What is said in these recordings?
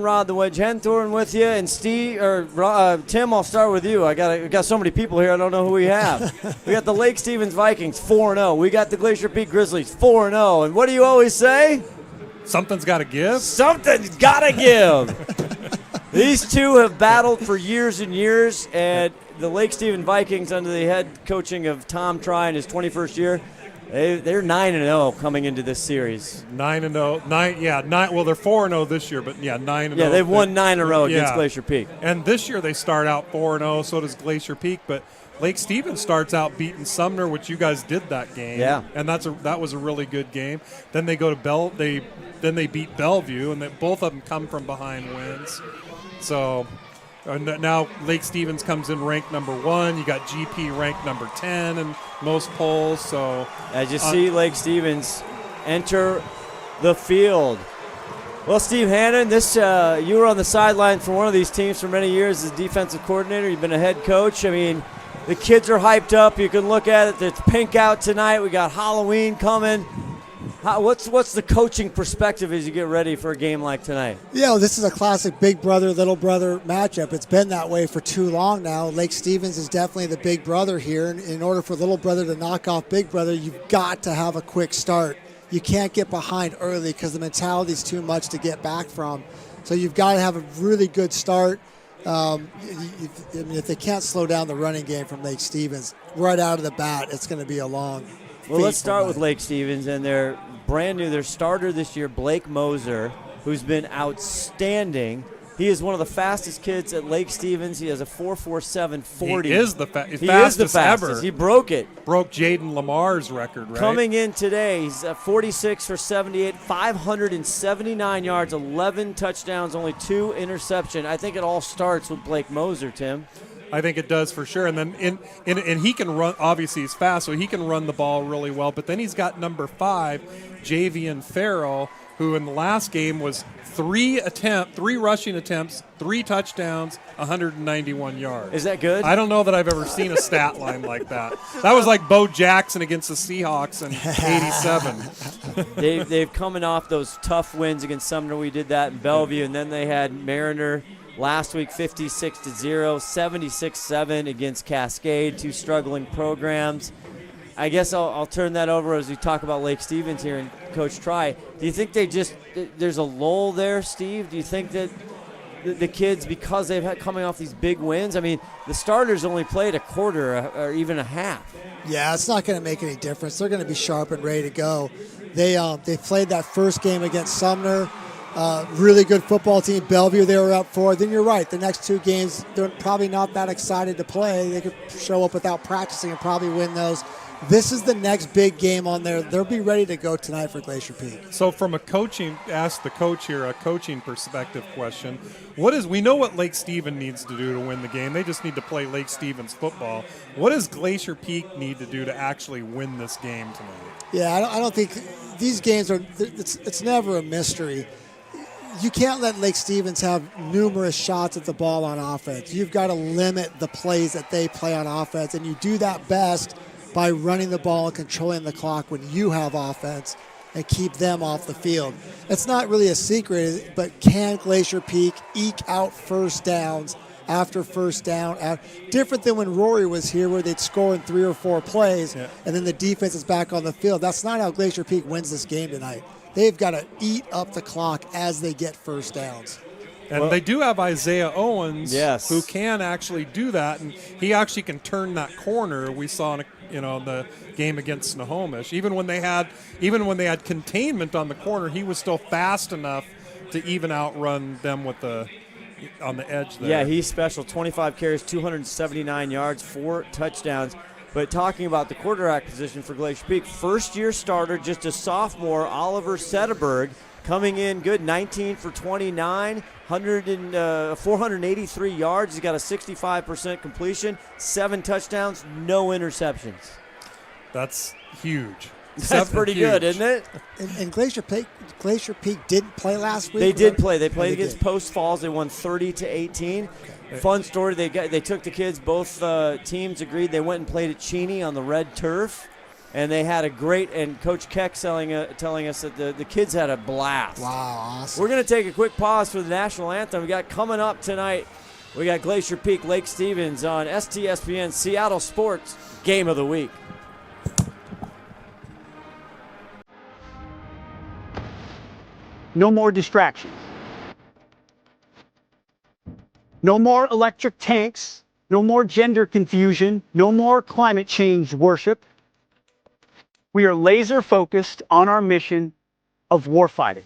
Rod the Wedge Henthorn with you, and Steve or Tim. I'll start with you. We got so many people here. I don't know who we have. We got the Lake Stevens Vikings 4-0. We got the Glacier Peak Grizzlies 4-0. And what do you always say? Something's got to give. Something's got to give. These two have battled for years and years, and the Lake Stevens Vikings, under the head coaching of Tom Try in his 21st year, they're 9-0 coming into this series. 9-0. Well, they're 4-0 this year, but 9-0. Yeah, they've won 9 in a row against Glacier Peak. And this year they start out 4-0. So does Glacier Peak, but Lake Stevens starts out beating Sumner, which you guys did that game. Yeah, and that was a really good game. Then they go to Then they beat Bellevue, and both of them come from behind wins. So. Now Lake Stevens comes in ranked number 1. You got GP ranked number 10 in most polls. So as you see Lake Stevens enter the field. Well, Steve Hannon, you were on the sideline for one of these teams for many years as defensive coordinator. You've been a head coach. I mean, the kids are hyped up. You can look at it. It's pink out tonight. We got Halloween coming. What's the coaching perspective as you get ready for a game like tonight? Yeah, this is a classic big brother, little brother matchup. It's been that way for too long now. Lake Stevens is definitely the big brother here. And in order for little brother to knock off big brother, you've got to have a quick start. You can't get behind early because the mentality is too much to get back from. So you've got to have a really good start. If they can't slow down the running game from Lake Stevens, right out of the bat, it's going to be a long. Well, let's start with Lake Stevens, and they're brand new. Their starter this year, Blake Moser, who's been outstanding. He is one of the fastest kids at Lake Stevens. He has a 4.47 40. He is the fastest ever. He broke it. Broke Jaden Lamar's record, right? Coming in today, he's 46 for 78, 579 yards, 11 touchdowns, only 2 interceptions. I think it all starts with Blake Moser, Tim. I think it does for sure. And then and he can run. Obviously, he's fast, so he can run the ball really well. But then he's got number 5, Javian Farrell, who in the last game was 3 rushing attempts, 3 touchdowns, 191 yards. Is that good? I don't know that I've ever seen a stat line like that. That was like Bo Jackson against the Seahawks in '87. They've coming off those tough wins against Sumner. We did that in Bellevue, and then they had Mariner last week 56-0, 76-7 against Cascade, 2 struggling programs. I guess I'll turn that over as we talk about Lake Stevens here and Coach Try. Do you think there's a lull there, Steve? Do you think that the kids, because they've had coming off these big wins, I mean, the starters only played a quarter or even a half. Yeah, it's not going to make any difference. They're going to be sharp and ready to go. They played that first game against Sumner. Really good football team. Bellevue they were up for. Then you're right. The next 2 games, they're probably not that excited to play. They could show up without practicing and probably win those. This is the next big game on there. They'll be ready to go tonight for Glacier Peak. So from ask the coach here, a coaching perspective question. We know what Lake Stevens needs to do to win the game. They just need to play Lake Stevens football. What does Glacier Peak need to do to actually win this game tonight? Yeah, I don't think these games it's never a mystery. You can't let Lake Stevens have numerous shots at the ball on offense. You've got to limit the plays that they play on offense, and you do that best by running the ball and controlling the clock when you have offense and keep them off the field. It's not really a secret, but can Glacier Peak eke out first downs after first down? Different than when Rory was here where they'd score in 3 or 4 plays, and then the defense is back on the field. That's not how Glacier Peak wins this game tonight. They've got to eat up the clock as they get first downs. And they do have Isaiah Owens, who can actually do that, and he actually can turn that corner. We saw in the game against Snohomish. Even when they had containment on the corner, he was still fast enough to even outrun them on the edge there. Yeah, he's special. 25 carries, 279 yards, 4 touchdowns. But talking about the quarterback position for Glacier Peak, first-year starter, just a sophomore, Oliver Sederberg, coming in good, 19 for 29, 483 yards. He's got a 65% completion, 7 touchdowns, no interceptions. That's huge. That's pretty good, isn't it? And Glacier Peak didn't play last week. They did play. They played against Post Falls. They won 30-18. Fun story. They took the kids. Both teams agreed. They went and played at Cheney on the red turf. And they had a great, and Coach Keck telling us that the kids had a blast. Wow, awesome. We're going to take a quick pause for the national anthem. We got coming up tonight, we got Glacier Peak, Lake Stevens on STSPN Seattle Sports Game of the Week. No more distractions. No more electric tanks. No more gender confusion. No more climate change worship. We are laser focused on our mission of warfighting.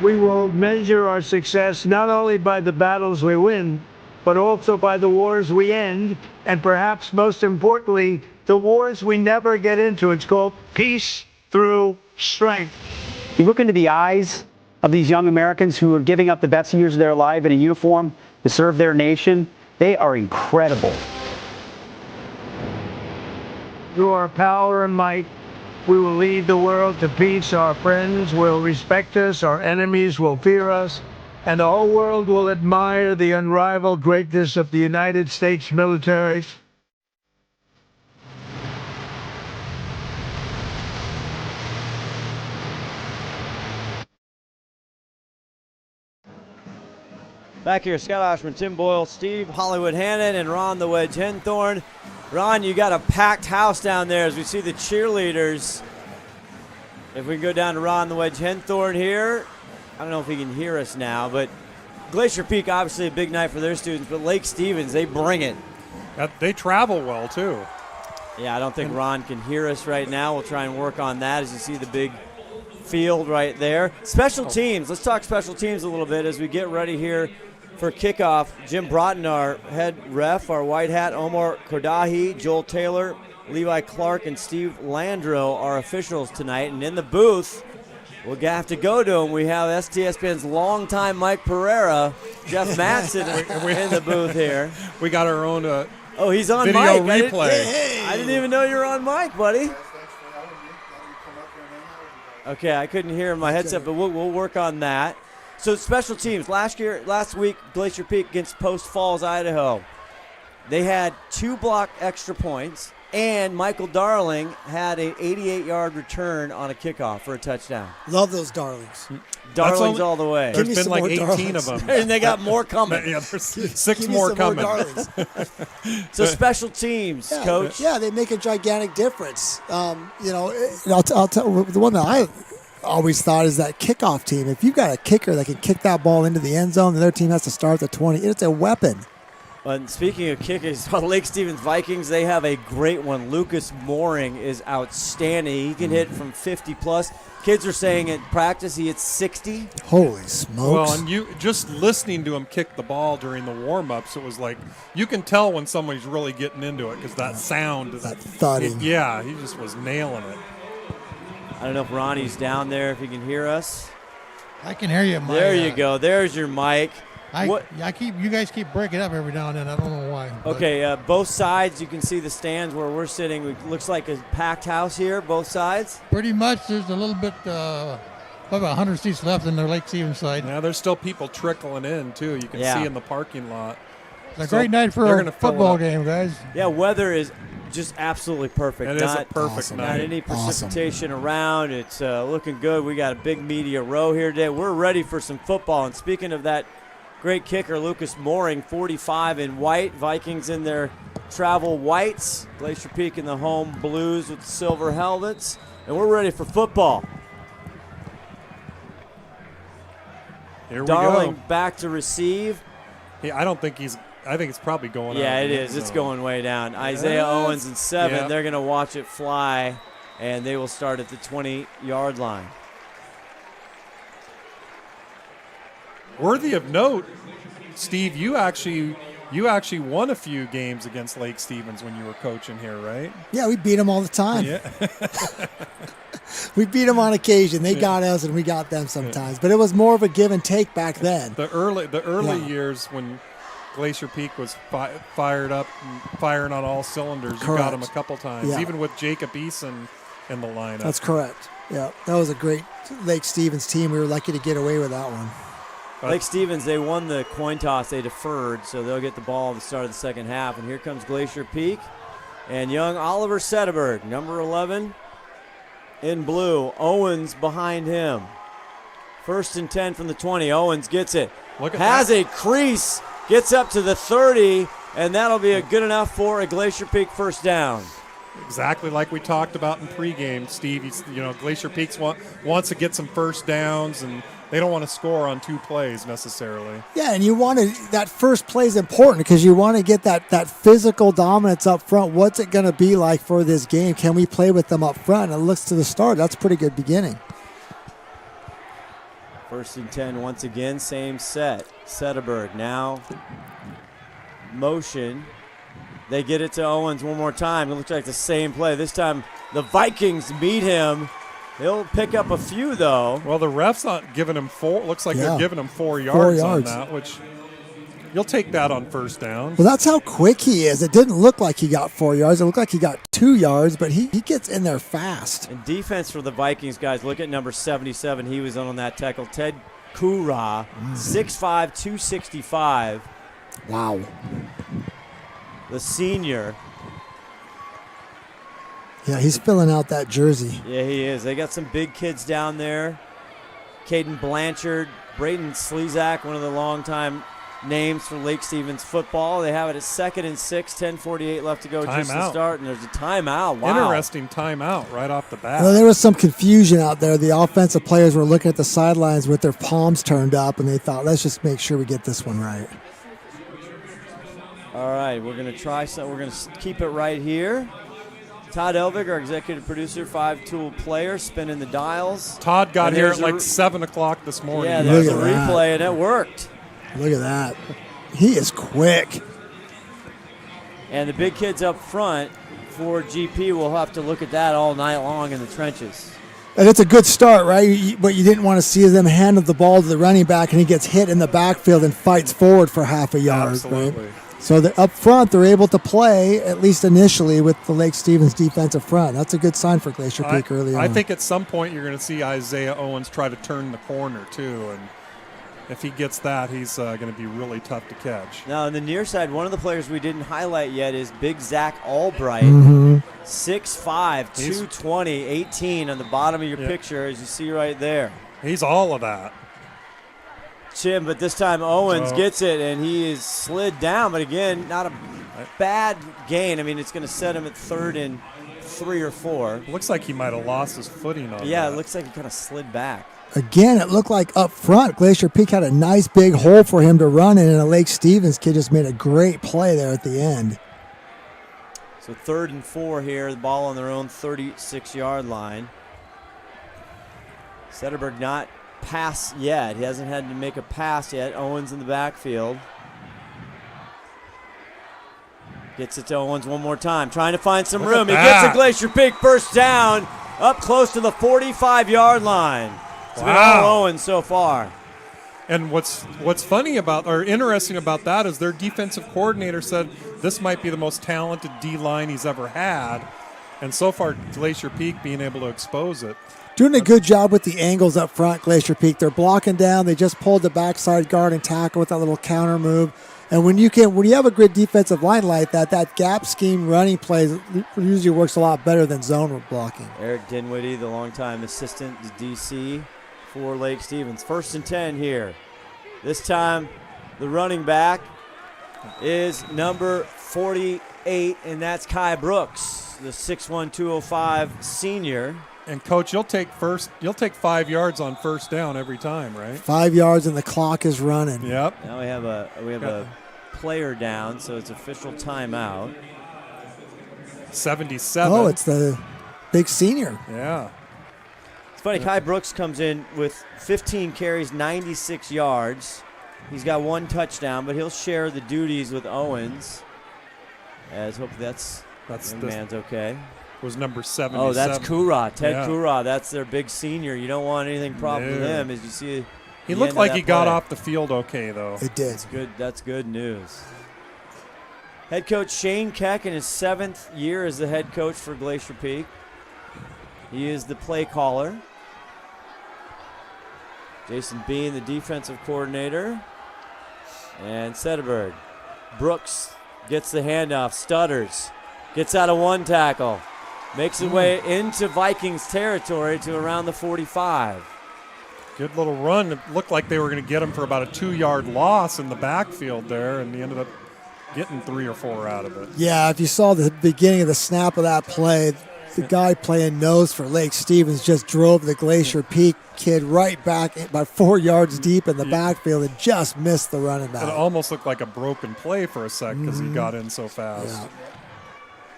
We will measure our success not only by the battles we win, but also by the wars we end, and perhaps most importantly, the wars we never get into. It's called peace through strength. You look into the eyes of these young Americans who are giving up the best years of their life in a uniform to serve their nation. They are incredible. Through our power and might, we will lead the world to peace. Our friends will respect us, our enemies will fear us, and the whole world will admire the unrivaled greatness of the United States military. Back here, Scott Oshman, Tim Boyle, Steve Hollywood Hannon, and Ron the Wedge Henthorn. Ron, you got a packed house down there as we see the cheerleaders. If we can go down to Ron the Wedge Henthorn here. I don't know if he can hear us now, but Glacier Peak, obviously a big night for their students, but Lake Stevens, they bring it. They travel well, too. Yeah, I don't think Ron can hear us right now. We'll try and work on that as you see the big field right there. Special teams. Let's talk special teams a little bit as we get ready here for kickoff. Jim Broughton, our head ref, our white hat, Omar Kordahi, Joel Taylor, Levi Clark, and Steve Landreau are officials tonight. And in the booth, we'll have to go to them. We have STSPN's longtime Mike Pereira, Jeff Matson in the booth here. We got our own he's on video mic. replay. I didn't even know you were on mic, buddy. Okay, I couldn't hear my headset, but we'll work on that. So special teams. Last week, Glacier Peak against Post Falls, Idaho. They had 2 block extra points, and Michael Darling had an 88-yard return on a kickoff for a touchdown. Love those Darlings. Darlings all the way. There's been like 18 of them. And they got more coming. Yeah, there's 6 more coming. So special teams, Coach. Yeah, they make a gigantic difference. I'll tell the one that I always thought is that kickoff team. If you've got a kicker that can kick that ball into the end zone, the other team has to start at the 20. It's a weapon. And speaking of kickers, Lake Stevens Vikings, they have a great one. Lucas Mooring is outstanding. He can hit from 50-plus. Kids are saying at practice he hits 60. Holy smokes. Well, and you just listening to him kick the ball during the warm-ups, it was like you can tell when somebody's really getting into it because that sound. That thudding. He just was nailing it. I don't know if Ronnie's down there, if he can hear us. I can hear you, Mike. There you go. There's your mic. You guys keep breaking up every now and then. I don't know why. Okay, both sides, you can see the stands where we're sitting. It looks like a packed house here, both sides. Pretty much. There's a little bit, about 100 seats left in the Lake Stevens side. Yeah, there's still people trickling in, too. You can see in the parking lot. It's a great night for a football game, guys. Yeah, weather is just absolutely perfect. It is a perfect night. Not any precipitation around. It's looking good. We got a big media row here today. We're ready for some football. And speaking of that great kicker, Lucas Mooring, 45 in white. Vikings in their travel whites. Glacier Peak in the home blues with silver helmets. And we're ready for football. Here we Darling go. back to receive. I think it's probably going out. Yeah, it is. It's going way down. Isaiah Owens and 7. Yeah. They're going to watch it fly, and they will start at the 20-yard line. Worthy of note, Steve, you actually won a few games against Lake Stevens when you were coaching here, right? Yeah, we beat them all the time. Yeah. We beat them on occasion. They got us, and we got them sometimes. But it was more of a give and take back then. The early years when Glacier Peak was fired up and firing on all cylinders. Correct. You got him a couple times, Yeah. even with Jacob Eason in the lineup. That's correct. Yeah, that was a great Lake Stevens team. We were lucky to get away with that one. Lake Stevens, they won the coin toss. They deferred, so they'll get the ball at the start of the second half. And here comes Glacier Peak. And young Oliver Sederberg, number 11 in blue. Owens behind him. 1st and 10 from the 20. Owens gets it. Has a crease. Gets up to the 30, and that'll be a good enough for a Glacier Peak first down. Exactly like we talked about in pregame, Steve. Glacier Peaks wants to get some first downs, and they don't want to score on 2 plays necessarily. Yeah, and that first play is important because you want to get that physical dominance up front. What's it going to be like for this game? Can we play with them up front? And it looks to the start. That's a pretty good beginning. 1st and 10 once again, same set. Sederberg now motion. They get it to Owens one more time. It looks like the same play. This time the Vikings meet him. He'll pick up a few, though. Well, the ref's not giving him 4. Looks like they're giving him 4 yards on that, which you'll take that on first down. Well, that's how quick he is. It didn't look like he got 4 yards. It looked like he got 2 yards, but he gets in there fast. And defense for the Vikings, guys, look at number 77. He was on that tackle. Ted Kura, 6'5", 265. Wow. The senior. Yeah, he's filling out that jersey. Yeah, he is. They got some big kids down there. Caden Blanchard, Braden Slezak, one of the longtime names for Lake Stevens football. They have it at 2nd and 6, 10:48 left to go just to start, and there's a timeout. Wow. Interesting timeout right off the bat. Well, there was some confusion out there. The offensive players were looking at the sidelines with their palms turned up, and they thought, let's just make sure we get this one right. All right, we're going to try something. We're going to keep it right here. Todd Elvig, our executive producer, 5-tool player, spinning the dials. Todd got here at like 7 o'clock this morning. Yeah, there's a replay, and it worked. Look at that. He is quick. And the big kids up front for GP will have to look at that all night long in the trenches. And it's a good start, right? But you didn't want to see them hand the ball to the running back, and he gets hit in the backfield and fights forward for half a yard. Absolutely. Right? So up front, they're able to play, at least initially, with the Lake Stevens defensive front. That's a good sign for Glacier Peak early on. I think at some point you're going to see Isaiah Owens try to turn the corner, too. And if he gets that, he's going to be really tough to catch. Now, on the near side, one of the players we didn't highlight yet is Big Zach Albright. 6'5", 220, 18 on the bottom of your picture, as you see right there. He's all of that. Chim, but this time Owens gets it, and he is slid down. But again, not a bad gain. I mean, it's going to set him at 3rd and 3 or 4. It looks like he might have lost his footing on that. Yeah, it looks like he kind of slid back. Again, it looked like up front, Glacier Peak had a nice big hole for him to run in, and a Lake Stevens kid just made a great play there at the end. So 3rd and 4 here, the ball on their own 36-yard line. Sederberg not pass yet. He hasn't had to make a pass yet. Owens in the backfield. Gets it to Owens one more time, trying to find some room. He gets a Glacier Peak first down up close to the 45-yard line. It's been all Owens so far. And what's funny about, or interesting about that, is their defensive coordinator said this might be the most talented D-line he's ever had. And so far, Glacier Peak being able to expose it. Doing a good job with the angles up front, Glacier Peak. They're blocking down. They just pulled the backside guard and tackle with that little counter move. And when you have a good defensive line like that, that gap scheme running plays usually works a lot better than zone blocking. Eric Dinwiddie, the longtime assistant to DC for Lake Stevens. 1st and 10 here. This time, the running back is number 48, and that's Kai Brooks, the 6'1", 205 senior. And Coach, you'll take 5 yards on first down every time, right? 5 yards and the clock is running. Yep. Now we have a player down, so it's official timeout. 77. Oh, it's the big senior. Yeah. It's funny, Kai Brooks comes in with 15 carries, 96 yards. He's got 1 touchdown, but he'll share the duties with Owens. As hopefully that's the man's okay. Was number 77. Oh, that's Kura, Ted Kura. That's their big senior. You don't want anything problem with him, as you see. He looked like he got off the field okay, though. It did. That's good news. Head coach Shane Keck in his 7th year as the head coach for Glacier Peak. He is the play caller. Jason Bean, the defensive coordinator. And Sederberg. Brooks gets the handoff, stutters. Gets out of one tackle. Makes his way into Vikings territory to around the 45. Good little run. It looked like they were going to get him for about a 2-yard loss in the backfield there, and he ended up getting 3 or 4 out of it. Yeah, if you saw the beginning of the snap of that play, the guy playing nose for Lake Stevens just drove the Glacier Peak kid right back about 4 yards deep in the backfield and just missed the running back. It almost looked like a broken play for a sec because he got in so fast. Yeah.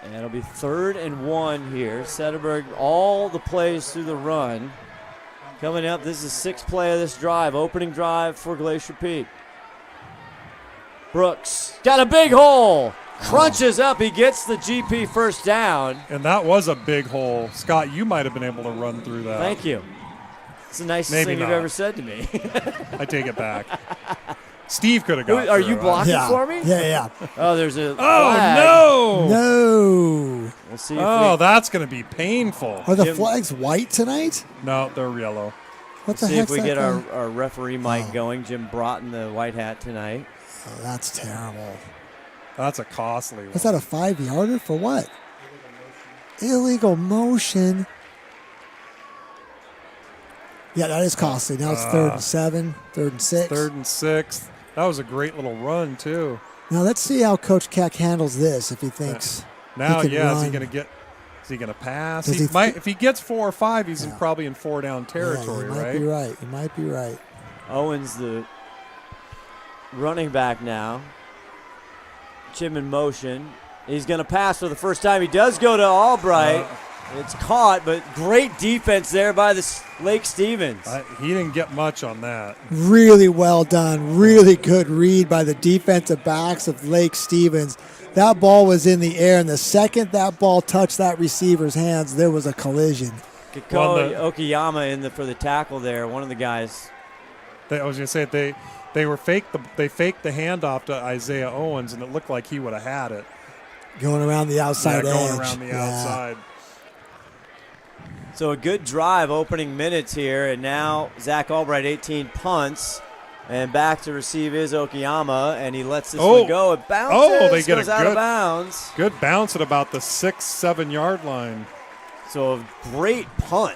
And it'll be 3rd and 1 here. Sederberg, all the plays through the run. Coming up, this is the 6th play of this drive, opening drive for Glacier Peak. Brooks got a big hole. Crunches up. He gets the GP first down. And that was a big hole. Scott, you might have been able to run through that. Thank you. It's the nicest Maybe thing not. you've ever said to me. I take it back. Steve could have got Are through you it. blocking Yeah. for me? Yeah. Oh, there's a Oh, flag. no. No. We'll see if Oh, that's going to be painful. Are the Jim- flags white tonight? No, they're yellow. What the see heck's if we that get guy? our referee mic going. Jim Broughton, the white hat tonight. Oh, that's terrible. That's a costly one. Was that a 5-yarder for what? Illegal motion. Yeah, that is costly. Now it's 3rd and 7, 3rd and 6. 3rd and 6. That was a great little run, too. Now let's see how Coach Keck handles this. If he thinks Now, he can is he run. going to get? Is he going to pass? Does He he might, if he gets 4 or 5, he's Yeah. probably in 4-down territory, yeah, you might right? be right. You might be right. Owens, the running back now. Jim in motion. He's going to pass for the first time. He does go to Albright. It's caught, but great defense there by the Lake Stevens. He didn't get much on that. Really well done. Really good read by the defensive backs of Lake Stevens. That ball was in the air, and the second that ball touched that receiver's hands, there was a collision. Kiko Okiyama for the tackle there. One of the guys. I was going to say they faked the handoff to Isaiah Owens, and it looked like he would have had it. Going around the outside edge. Going around the outside. So a good drive opening minutes here, and now Zach Albright 18 punts, and back to receive is Okiyama, and he lets this one go. It bounces, they get goes a out good of bounds. Good bounce at about the 6-7 yard line. So a great punt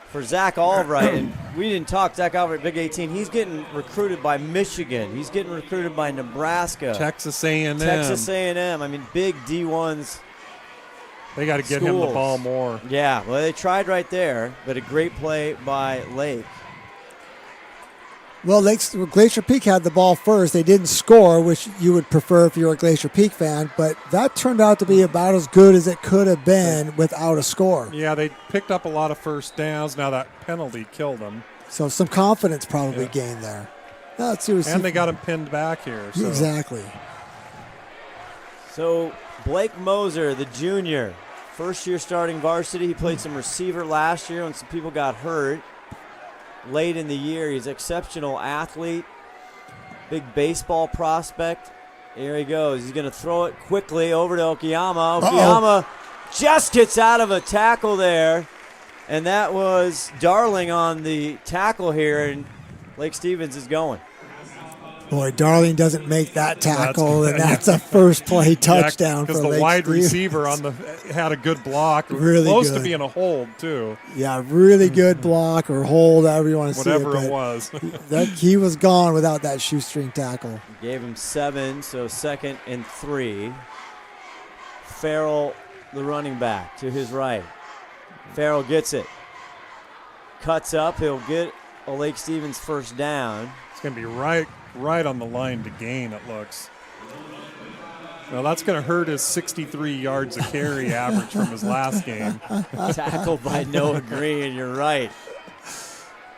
for Zach Albright, and we didn't talk Zach Albright, Big 18. He's getting recruited by Michigan. He's getting recruited by Nebraska. Texas A&M. Texas A&M. I mean, big D1s. They got to get him the ball more. Yeah, well, they tried right there, but a great play by Lake. Well, Glacier Peak had the ball first. They didn't score, which you would prefer if you're a Glacier Peak fan, but that turned out to be about as good as it could have been without a score. Yeah, they picked up a lot of first downs. Now that penalty killed them. So some confidence probably gained there. Now, let's see and they got him pinned back here. So. Exactly. So Blake Moser, the junior, first-year starting varsity. He played some receiver last year when some people got hurt. Late in the year, he's an exceptional athlete, big baseball prospect. Here he goes. He's going to throw it quickly over to Okiyama. Okiyama just gets out of a tackle there, and that was Darling on the tackle here, and Lake Stevens is going. Boy, Darling doesn't make that tackle, and that's a first play touchdown for Lake because the wide Stevens. receiver had a good block. Really close good. to being a hold, too. Yeah, really good block or hold, however you want to Whatever see it. it was. He was gone without that shoestring tackle. Gave him 7, so 2nd and 3. Farrell, the running back, to his right. Farrell gets it. Cuts up. He'll get a Lake Stevens first down. It's going to be right on the line to gain, it looks. Well, that's going to hurt his 63 yards a carry average from his last game. Tackled by Noah Green, you're right.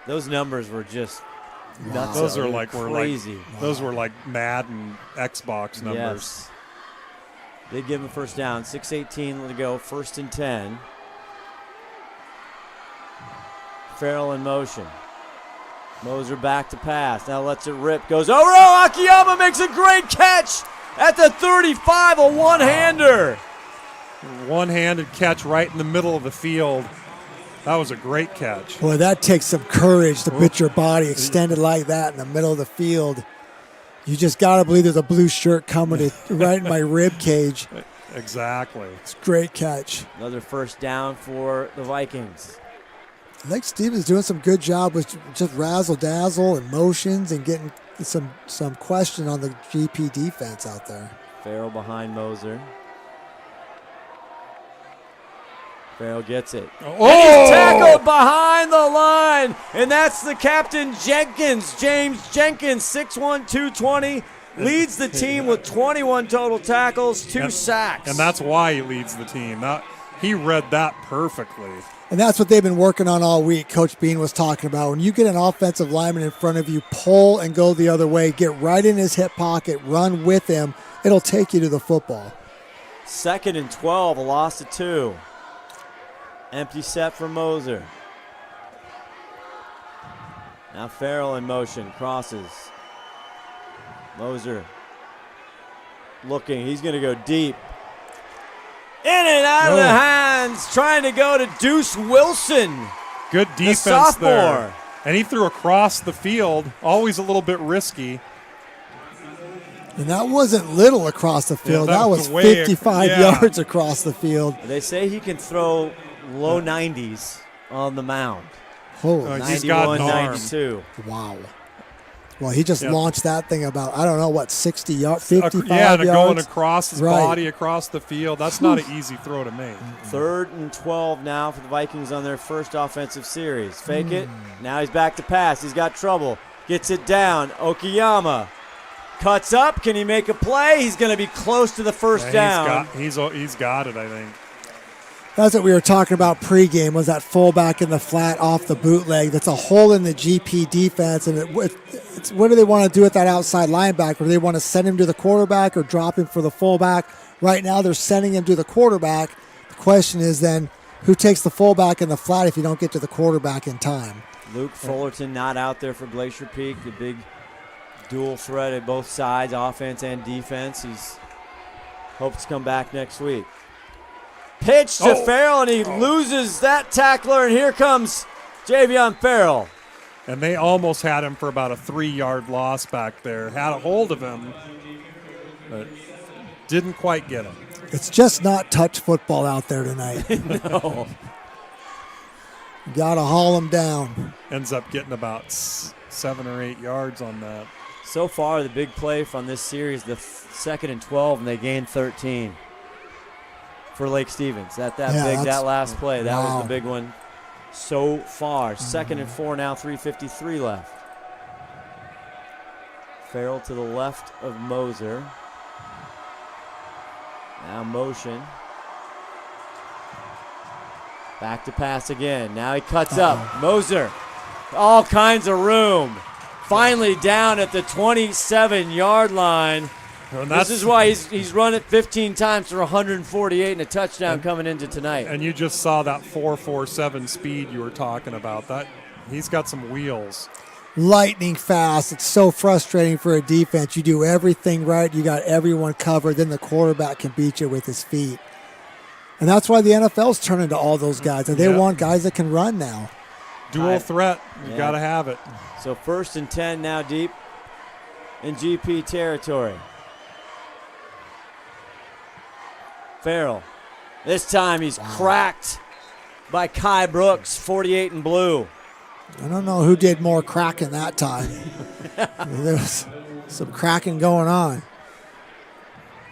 Those numbers were just nuts. Those They are were like crazy. Those were like Madden Xbox numbers. Yes. They give him a first down. 6:18 to go. 1st and 10. Farrell in motion. Moser back to pass. Now lets it rip. Goes over. Oh, Akiyama makes a great catch at the 35. A one-hander. One-handed catch right in the middle of the field. That was a great catch. Boy, that takes some courage to put your body extended like that in the middle of the field. You just got to believe there's a blue shirt coming right in my rib cage. Exactly. It's a great catch. Another first down for the Vikings. Lake Stevens doing some good job with just razzle-dazzle and motions and getting some question on the GP defense out there. Farrell behind Moser. Farrell gets it. Oh! And he's tackled behind the line. And that's the captain, Jenkins. James Jenkins, 6'1", 220. Leads the team with 21 total tackles, 2 sacks. And that's why he leads the team. He read that perfectly. And that's what they've been working on all week. Coach Bean was talking about. When you get an offensive lineman in front of you, pull and go the other way. Get right in his hip pocket. Run with him. It'll take you to the football. 2nd and 12, a loss of 2. Empty set for Moser. Now Farrell in motion, crosses. Moser looking, he's going to go deep. In and out of the hands, trying to go to Deuce Wilson. Good defense the sophomore. there. And he threw across the field, always a little bit risky. And that wasn't little across the field. Yeah, that was way 55 yards across the field. They say he can throw low 90s on the mound. Holy, he's got 91, an arm. 92. Wow. Well, he just launched that thing about, I don't know, what, 60 yards, 55 yards? Yeah, going across his body, across the field. That's not an easy throw to make. 3rd and 12 now for the Vikings on their first offensive series. Fake it. Now he's back to pass. He's got trouble. Gets it down. Okiyama cuts up. Can he make a play? He's going to be close to the first down. He's got it, I think. That's what we were talking about pregame, was that fullback in the flat off the bootleg. That's a hole in the GP defense. And it's what do they want to do with that outside linebacker? Do they want to send him to the quarterback or drop him for the fullback? Right now they're sending him to the quarterback. The question is then, who takes the fullback in the flat if you don't get to the quarterback in time? Luke Fullerton not out there for Glacier Peak. The big dual threat at both sides, offense and defense. He's hopes to come back next week. Pitch to Farrell, and he loses that tackler, and here comes Javion Farrell. And they almost had him for about a 3-yard loss back there. Had a hold of him, but didn't quite get him. It's just not touch football out there tonight. No. Got to haul him down. Ends up getting about 7 or 8 yards on that. So far, the big play from this series, the 2nd and 12, and they gained 13 for Lake Stevens. That last play, that was the big one so far. 2nd and 4 now, 3:53 left. Farrell to the left of Moser. Now motion. Back to pass again. Now he cuts up. Moser, all kinds of room. Finally down at the 27-yard line. This is why he's run it 15 times for 148 and a touchdown coming into tonight. And you just saw that 4.47 speed you were talking about. That he's got some wheels. Lightning fast. It's so frustrating for a defense. You do everything right. You got everyone covered. Then the quarterback can beat you with his feet. And that's why the NFL's turning to all those guys. And they want guys that can run now. Dual threat. You got to have it. So 1st and 10 now deep in GP territory. Farrell. This time he's cracked by Kai Brooks, 48 in blue. I don't know who did more cracking that time. There was some cracking going on.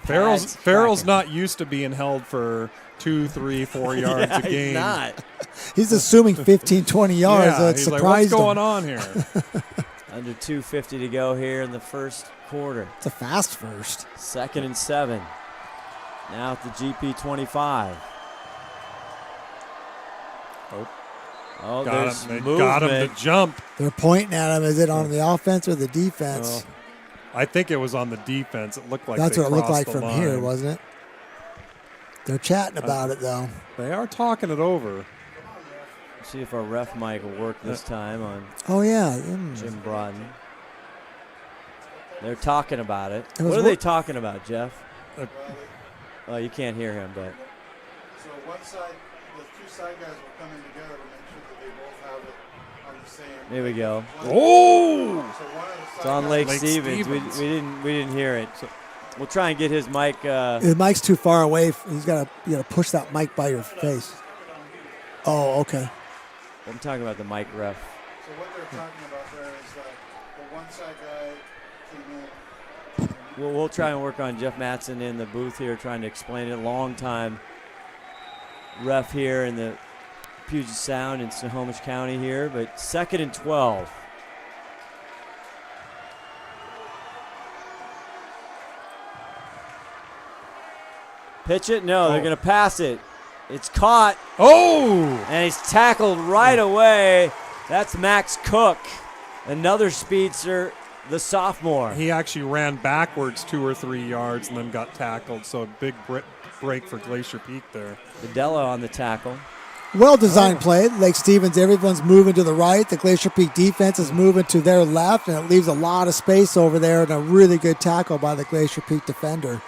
Farrell's not used to being held for 2, 3, 4 yards a game. He's not. He's assuming 15, 20 yards. Yeah, It he's surprised like, what's going him. on here? Under 2:50 to go here in the first quarter. It's a fast first. 2nd and 7. Now at the GP 25. Oh, got there's him. They movement. got him to jump. They're pointing at him. Is it on the offense or the defense? I think it was on the defense. It looked like That's they what it looked crossed like the from line. here, wasn't it? They're chatting about it, though. They are talking it over. See if our ref mic will work this time on Oh, yeah. Jim Brodden. They're talking about it. It was What are they talking about, Jeff? Oh, you can't hear him, but. So one side, the two side guys were coming together to make sure that they both have it on the same. There we go. Oh! So one of the It's on Lake Lake Stevens. Stevens. We didn't hear it. We'll try and get his mic. His mic's too far away. You got to push that mic by your face. Oh, okay. I'm talking about the mic ref. So what they're talking about there is that the one side guy came in. We'll try and work on Jeff Mattson in the booth here, trying to explain it. Long time ref here in the Puget Sound in Snohomish County here, but 2nd and 12. Pitch it? No, they're going to pass it. It's caught. Oh! And he's tackled right away. That's Max Cook, another speedster, the sophomore. He actually ran backwards 2 or 3 yards and then got tackled, so a big break for Glacier Peak there. Videla on the tackle. Well-designed play. Lake Stevens, everyone's moving to the right. The Glacier Peak defense is moving to their left, and it leaves a lot of space over there, and a really good tackle by the Glacier Peak defender.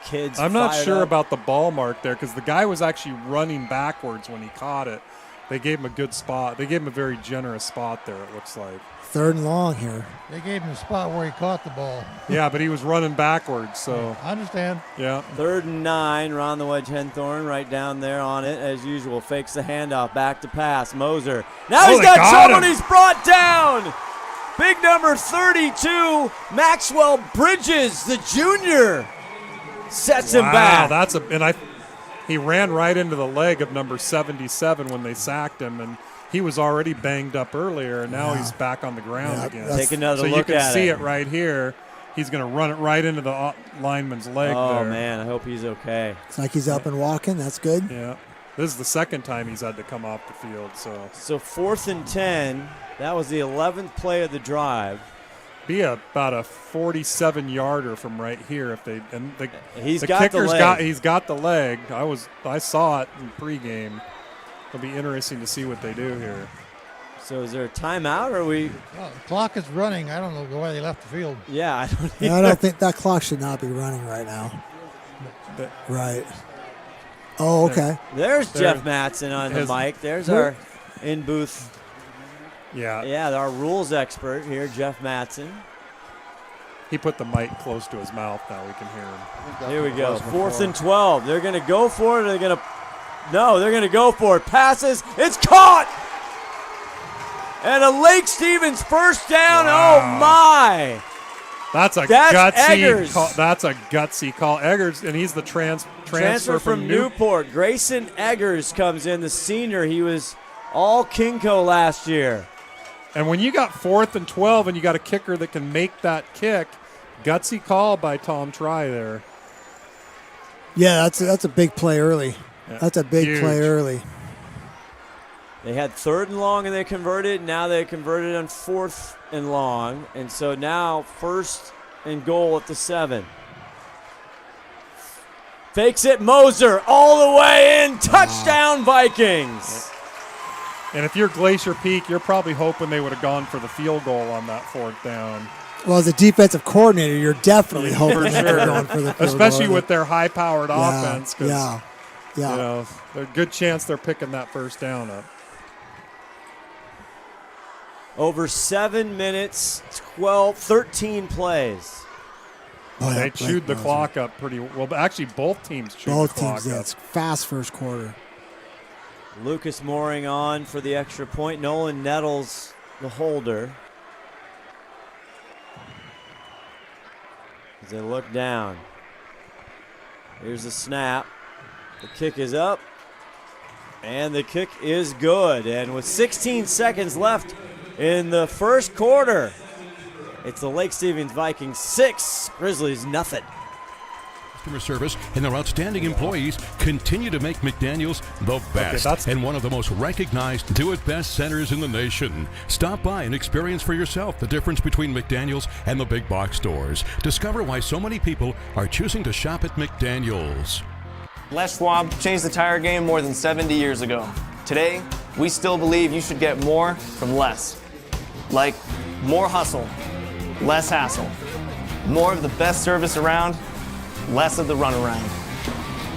Kids I'm not sure up. about the ball mark there because the guy was actually running backwards when he caught it. They gave him a good spot. They gave him a very generous spot there, it looks like. 3rd and long here. They gave him a spot where he caught the ball. Yeah, but he was running backwards, so. I understand. Yeah. 3rd and 9, Ron the Wedge Henthorn right down there on it as usual. Fakes the handoff, back to pass. Moser. Now he's got someone he's brought down. Big number 32, Maxwell Bridges, the junior. Sets him back. He ran right into the leg of number 77 when they sacked him, and he was already banged up earlier, and now he's back on the ground again. Take another look at it. So you can see it right here. He's going to run it right into the lineman's leg there. Oh, man, I hope he's okay. It's like he's up and walking. That's good. Yeah. This is the 2nd time he's had to come off the field. So 4th and 10. That was the 11th play of the drive. Be about a 47-yarder from right here if he's the got kicker's the leg. He's got the leg. I saw it in pregame. It'll be interesting to see what they do here. So is there a timeout or are we? Well, the clock is running. I don't know why they left the field. Yeah, I don't. I don't think that clock should not be running right now. Right. Oh, okay. There's Jeff Mattson on the mic. There's our in booth. Yeah, our rules expert here, Jeff Mattson. He put the mic close to his mouth now. We can hear him. Here we go. 4th and 12. They're going to go for it. They're going to go for it. Passes. It's caught. And a Lake Stevens first down. Wow. Oh, my. That's a gutsy call. Eggers, and he's the transfer from Newport. Grayson Eggers comes in, the senior. He was all Kinko last year. And when you got 4th and 12 and you got a kicker that can make that kick, gutsy call by Tom Try there. Yeah, that's a big play early. Yeah. That's a big play early. They had 3rd and long and they converted. Now they converted on 4th and long. And so now 1st and goal at the 7. Fakes it, Moser all the way in. Touchdown, Vikings. And if you're Glacier Peak, you're probably hoping they would have gone for the field goal on that 4th down. Well, as a defensive coordinator, you're definitely hoping that they're going for the field especially goal. With their high-powered offense. Yeah. You know, there's a good chance they're picking that 1st down up. Over 7 minutes, 13 plays. They chewed the clock up pretty well. But actually, both teams chewed the clock up. It's fast first quarter. Lucas Mooring on for the extra point. Nolan Nettles, the holder. As they look down. Here's the snap. The kick is up. And the kick is good. And with 16 seconds left in the first quarter, it's the Lake Stevens Vikings 6, Grizzlies nothing. Customer service and their outstanding employees continue to make McDaniel's the best and one of the most recognized do-it-best centers in the nation. Stop by and experience for yourself the difference between McDaniel's and the big box stores. Discover why so many people are choosing to shop at McDaniel's. Les Schwab changed the tire game more than 70 years ago. Today, we still believe you should get more from less. Like more hustle, less hassle. More of the best service around, less of the runaround.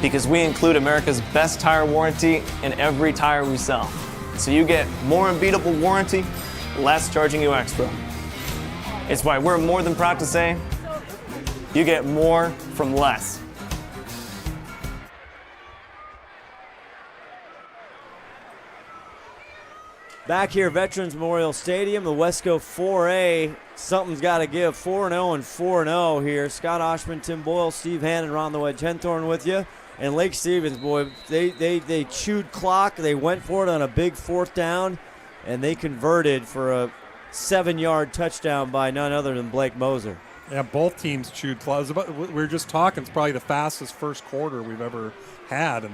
Because we include America's best tire warranty in every tire we sell. So you get more unbeatable warranty, less charging you extra. It's why we're more than proud to say, you get more from less. Back here, Veterans Memorial Stadium, the Wesco 4A. Something's got to give. 4-0 and 4-0 here. Scott Oshman, Tim Boyle, Steve Hannon, Ron the Wedge Henthorn with you. And Lake Stevens, boy, they chewed clock. They went for it on a big 4th down, and they converted for a 7-yard touchdown by none other than Blake Moser. Yeah, both teams chewed clock. We were just talking. It's probably the fastest first quarter we've ever had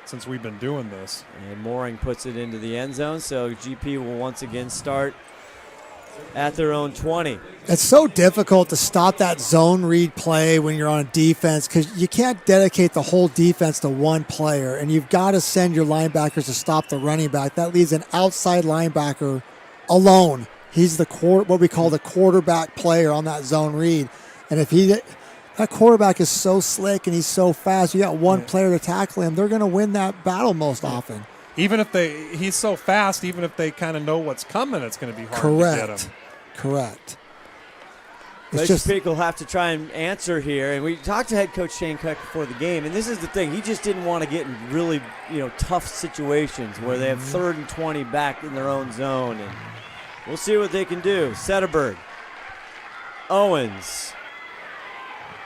since we've been doing this. And Mooring puts it into the end zone, so GP will once again start at their own 20. It's so difficult to stop that zone read play when you're on a defense because you can't dedicate the whole defense to one player, and you've got to send your linebackers to stop the running back. That leaves an outside linebacker alone. He's what we call the quarterback player on that zone read. And if that quarterback is so slick and he's so fast, you got one player to tackle him, they're going to win that battle most often. Even if he's so fast, even if they kind of know what's coming, it's going to be hard to get him. Correct. Glacier Peak will have to try and answer here. And we talked to head coach Shane Keck before the game, and this is the thing. He just didn't want to get in really, tough situations where they have 3rd and 20 back in their own zone. And we'll see what they can do. Setterberg. Owens.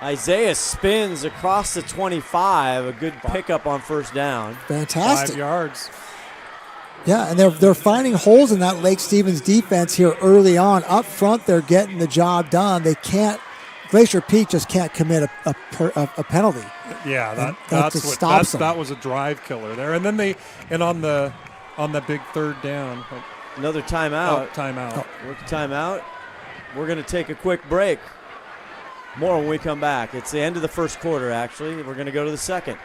Isaiah spins across the 25. A good pickup on 1st down. Fantastic. 5 yards. Yeah, and they're finding holes in that Lake Stevens defense here early on. Up front, they're getting the job done. They can't. Glacier Peak just can't commit a penalty. Yeah, that was a drive killer there. And then on the big 3rd down. Another timeout. Timeout. Timeout. We're going to take a quick break. More when we come back. It's the end of the first quarter, actually. We're going to go to the second.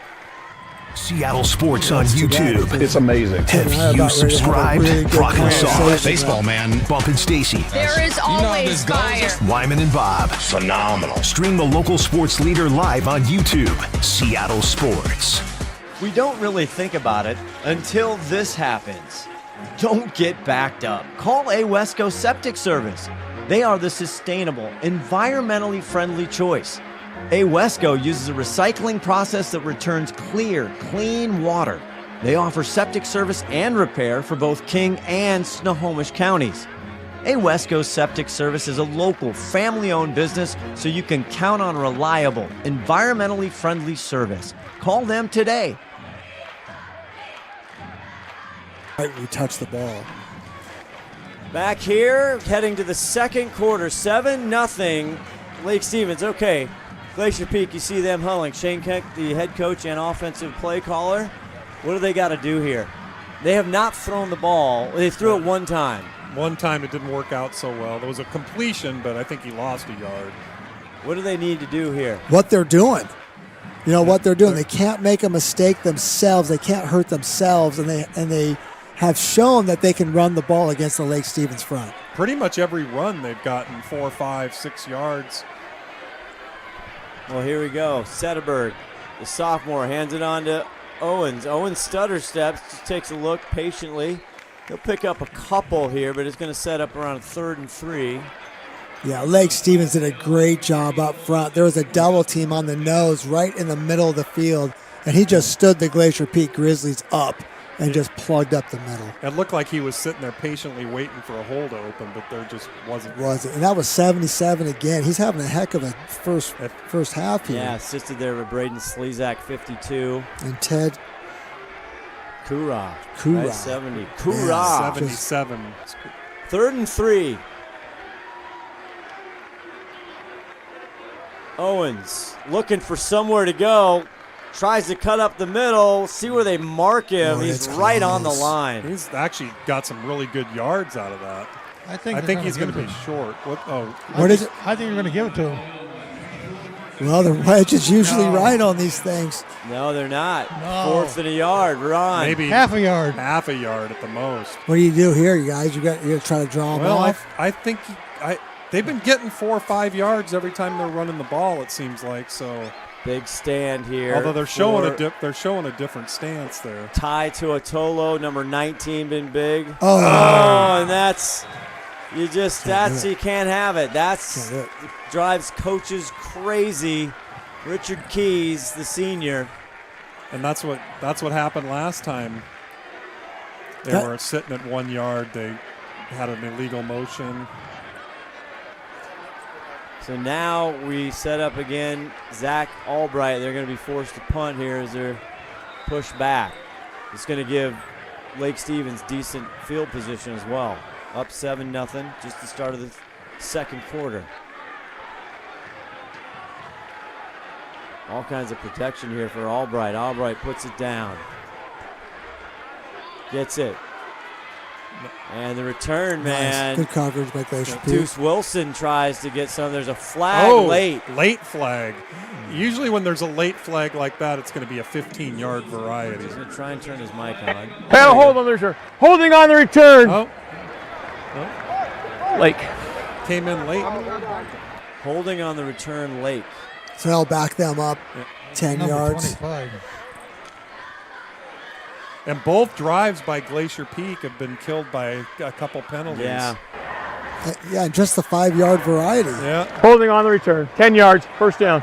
Seattle Sports on YouTube. It's amazing. Have you subscribed? Brock and Sauce. Baseball man. Bump and Stacy. There is always fire. Wyman and Bob. Phenomenal. Stream the local sports leader live on YouTube. Seattle Sports. We don't really think about it until this happens. Don't get backed up. Call a Wesco Septic Service. They are the sustainable, environmentally friendly choice. Wesco uses a recycling process that returns clear, clean water. They offer septic service and repair for both King and Snohomish counties. Wesco Septic Service is a local, family-owned business, so you can count on reliable, environmentally friendly service. Call them today. We touched the ball. Back here, heading to the second quarter, 7-0, Lake Stevens. Okay, Glacier Peak, you see them huddling. Shane Keck, the head coach and offensive play caller. What do they got to do here? They have not thrown the ball. They threw it one time. One time it didn't work out so well. There was a completion, but I think he lost a yard. What do they need to do here? What they're doing. What they're doing. They can't make a mistake themselves. They can't hurt themselves, and they have shown that they can run the ball against the Lake Stevens front. Pretty much every run they've gotten 4, 5, 6 yards. Well, here we go. Setterberg, the sophomore, hands it on to Owens. Owens stutter steps, just takes a look patiently. He'll pick up a couple here, but it's going to set up around 3rd and 3. Yeah, Lake Stevens did a great job up front. There was a double team on the nose right in the middle of the field, and he just stood the Glacier Peak Grizzlies up and just plugged up the middle. It looked like he was sitting there patiently waiting for a hole to open, but there just wasn't. And that was 77 again. He's having a heck of a first half here. Yeah, assisted there with Braden Slezak, 52. And Ted Kura. Kura. 70. Kura. Yeah, 77. 3rd and 3. Owens looking for somewhere to go. Tries to cut up the middle. See where they mark him. He's right on the line. He's actually got some really good yards out of that. I think he's going to be short. What is it? I think you're going to give it to him. Well, the wedge is usually right on these things. No, they're not. No. 4th and a yard. Ron. Maybe half a yard. Half a yard at the most. What do you do here, you guys? You're going to try to draw them off? I think they've been getting 4 or 5 yards every time they're running the ball, it seems like. So big stand here. Although they're showing a different stance there. Ty Tuatolo, number 19, been big. Oh, and that's you can't have it. That's drives coaches crazy. Richard Keys, the senior. And that's what happened last time. They were sitting at 1 yard. They had an illegal motion. So now we set up again. Zach Albright, they're going to be forced to punt here as they're pushed back. It's going to give Lake Stevens decent field position as well. Up 7-0, just the start of the second quarter. All kinds of protection here for Albright. Albright puts it down. Gets it. And the return, man. Good coverage by Glacier Peak. Deuce Wilson tries to get some. There's a flag late. Late flag. Usually when there's a late flag like that, it's going to be a 15-yard variety. He's going to try and turn his mic on. Hold on the return. Holding on the return. Lake. Came in late. Holding on the return, Lake. So they'll back them up 10 yards. 25. And both drives by Glacier Peak have been killed by a couple penalties. Yeah. Yeah, just the 5-yard variety. Yeah. Holding on the return. 10 yards. First down.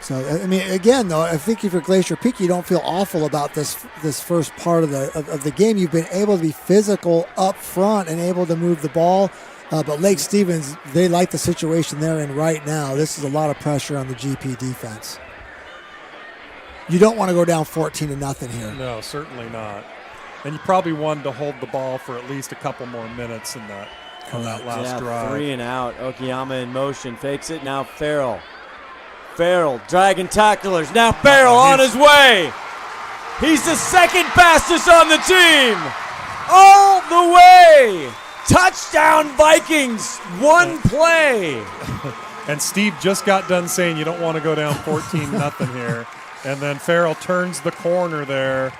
So, I mean, again, though, I think if you're Glacier Peak, you don't feel awful about this first part of the game. You've been able to be physical up front and able to move the ball. But Lake Stevens, they like the situation they're in right now. This is a lot of pressure on the GP defense. You don't want to go down 14-0 here. No, certainly not. And you probably wanted to hold the ball for at least a couple more minutes in that last drive. 3 and out. Okiyama in motion. Fakes it. Now Farrell. Farrell dragging tacklers. Now Farrell on his way. He's the second fastest on the team. All the way. Touchdown Vikings. One play. And Steve just got done saying you don't want to go down 14-0 here. And then Farrell turns the corner there,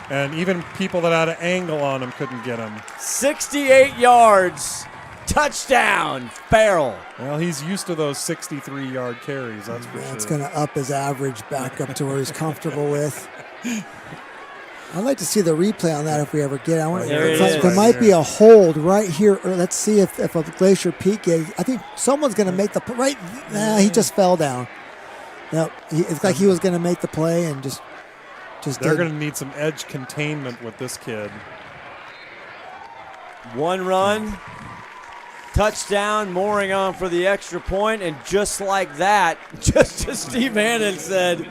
and even people that had an angle on him couldn't get him. 68 yards. Touchdown, Farrell. Well, he's used to those 63-yard carries, that's for sure. It's going to up his average back up to where he's comfortable with. I'd like to see the replay on that if we ever get it. There might be a hold right here. Let's see if a Glacier Peak is. I think someone's going to make the right. Nah, he just fell down. No, it's like he was going to make the play and just They're going to need some edge containment with this kid. One run, touchdown, mooring on for the extra point, and just like that, just as Steve Hannon said,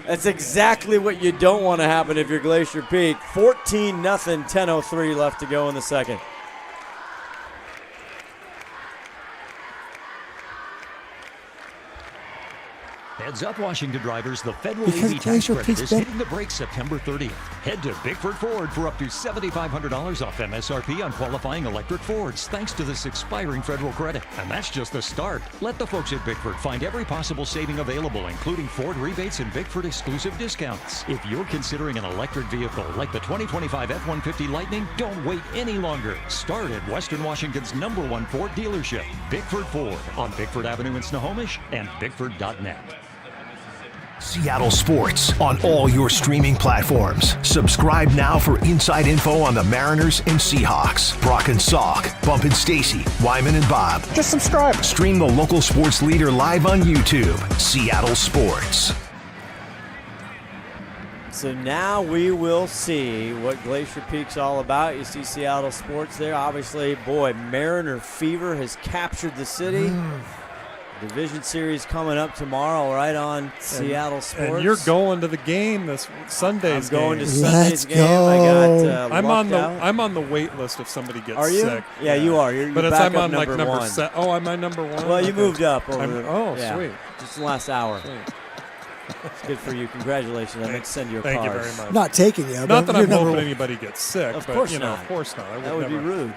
that's exactly what you don't want to happen if you're Glacier Peak. 14-0, 10:03 left to go in the second. Heads up, Washington drivers. The federal EV tax credit is hitting the brakes September 30th. Head to Bickford Ford for up to $7,500 off MSRP on qualifying electric Fords, thanks to this expiring federal credit. And that's just the start. Let the folks at Bickford find every possible saving available, including Ford rebates and Bickford exclusive discounts. If you're considering an electric vehicle like the 2025 F-150 Lightning, don't wait any longer. Start at Western Washington's #1 Ford dealership, Bickford Ford, on Bickford Avenue in Snohomish and Bickford.net. Seattle Sports on all your streaming platforms. Subscribe now for inside info on the Mariners and Seahawks. Brock and Salk, Bump and Stacy, Wyman and Bob. Just subscribe. Stream the local sports leader live on YouTube. Seattle Sports. So now we will see what Glacier Peak's all about. You see Seattle Sports there. Obviously, boy, Mariner fever has captured the city. Division series coming up tomorrow, right on Seattle Sports. And you're going to the game this Sunday's game. I'm going to Sunday's game. I got I'm on the wait list if somebody gets Are you? sick. Yeah, you are. You're but back I'm on number like number one. Oh, am I number one? Well, you moved up. Sweet. Just in the last hour. Sweet. It's good for you. Congratulations. I meant to send you a card. Thank you very much. Not taking you. Not that I'm hoping anybody gets sick. Of course but, not. Of course not. That would be rude.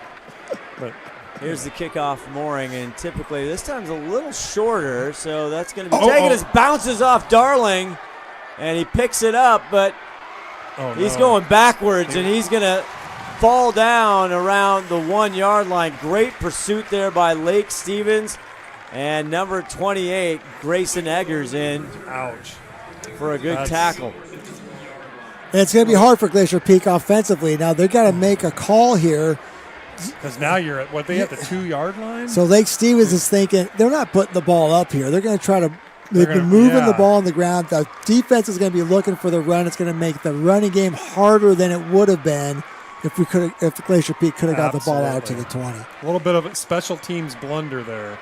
But here's the kickoff mooring, and typically this time's a little shorter, so that's going to be taken as bounces off Darling, and he picks it up, but he's going backwards, and he's going to fall down around the 1 yard line. Great pursuit there by Lake Stevens, and number 28, Grayson Eggers in. Ouch. For a good tackle. And it's going to be hard for Glacier Peak offensively. Now they've got to make a call here. Because now you're at, they at the 2 yard line? So Lake Stevens is thinking, they're not putting the ball up here. They're going to try to They've been moving the ball on the ground. The defense is going to be looking for the run. It's going to make the running game harder than it would have been if Glacier Peak could have got the ball out to the 20. A little bit of a special teams blunder there.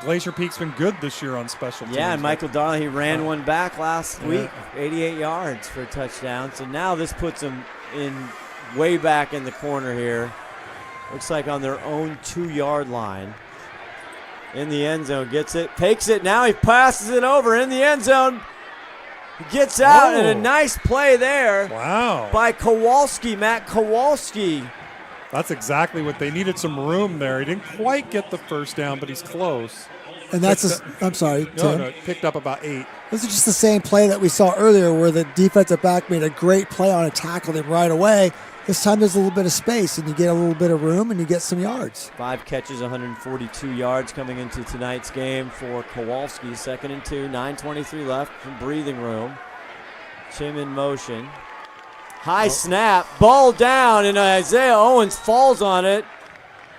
Glacier Peak's been good this year on special teams. Yeah, and Michael Darling, he ran one back last week, 88 yards for a touchdown. So now this puts them in way back in the corner here. Looks like on their own 2-yard line. In the end zone, gets it, takes it. Now he passes it over in the end zone. He gets out, and a nice play there. Wow. By Kowalski, Matt Kowalski. That's exactly what they needed, some room there. He didn't quite get the first down, but he's close. And that's I'm sorry, Tim. No, picked up about 8. This is just the same play that we saw earlier where the defensive back made a great play on it, tackled him right away. This time there's a little bit of space, and you get a little bit of room, and you get some yards. 5 catches, 142 yards coming into tonight's game for Kowalski. 2nd and 2, 9:23 left from breathing room. Chim in motion. High snap, ball down, and Isaiah Owens falls on it.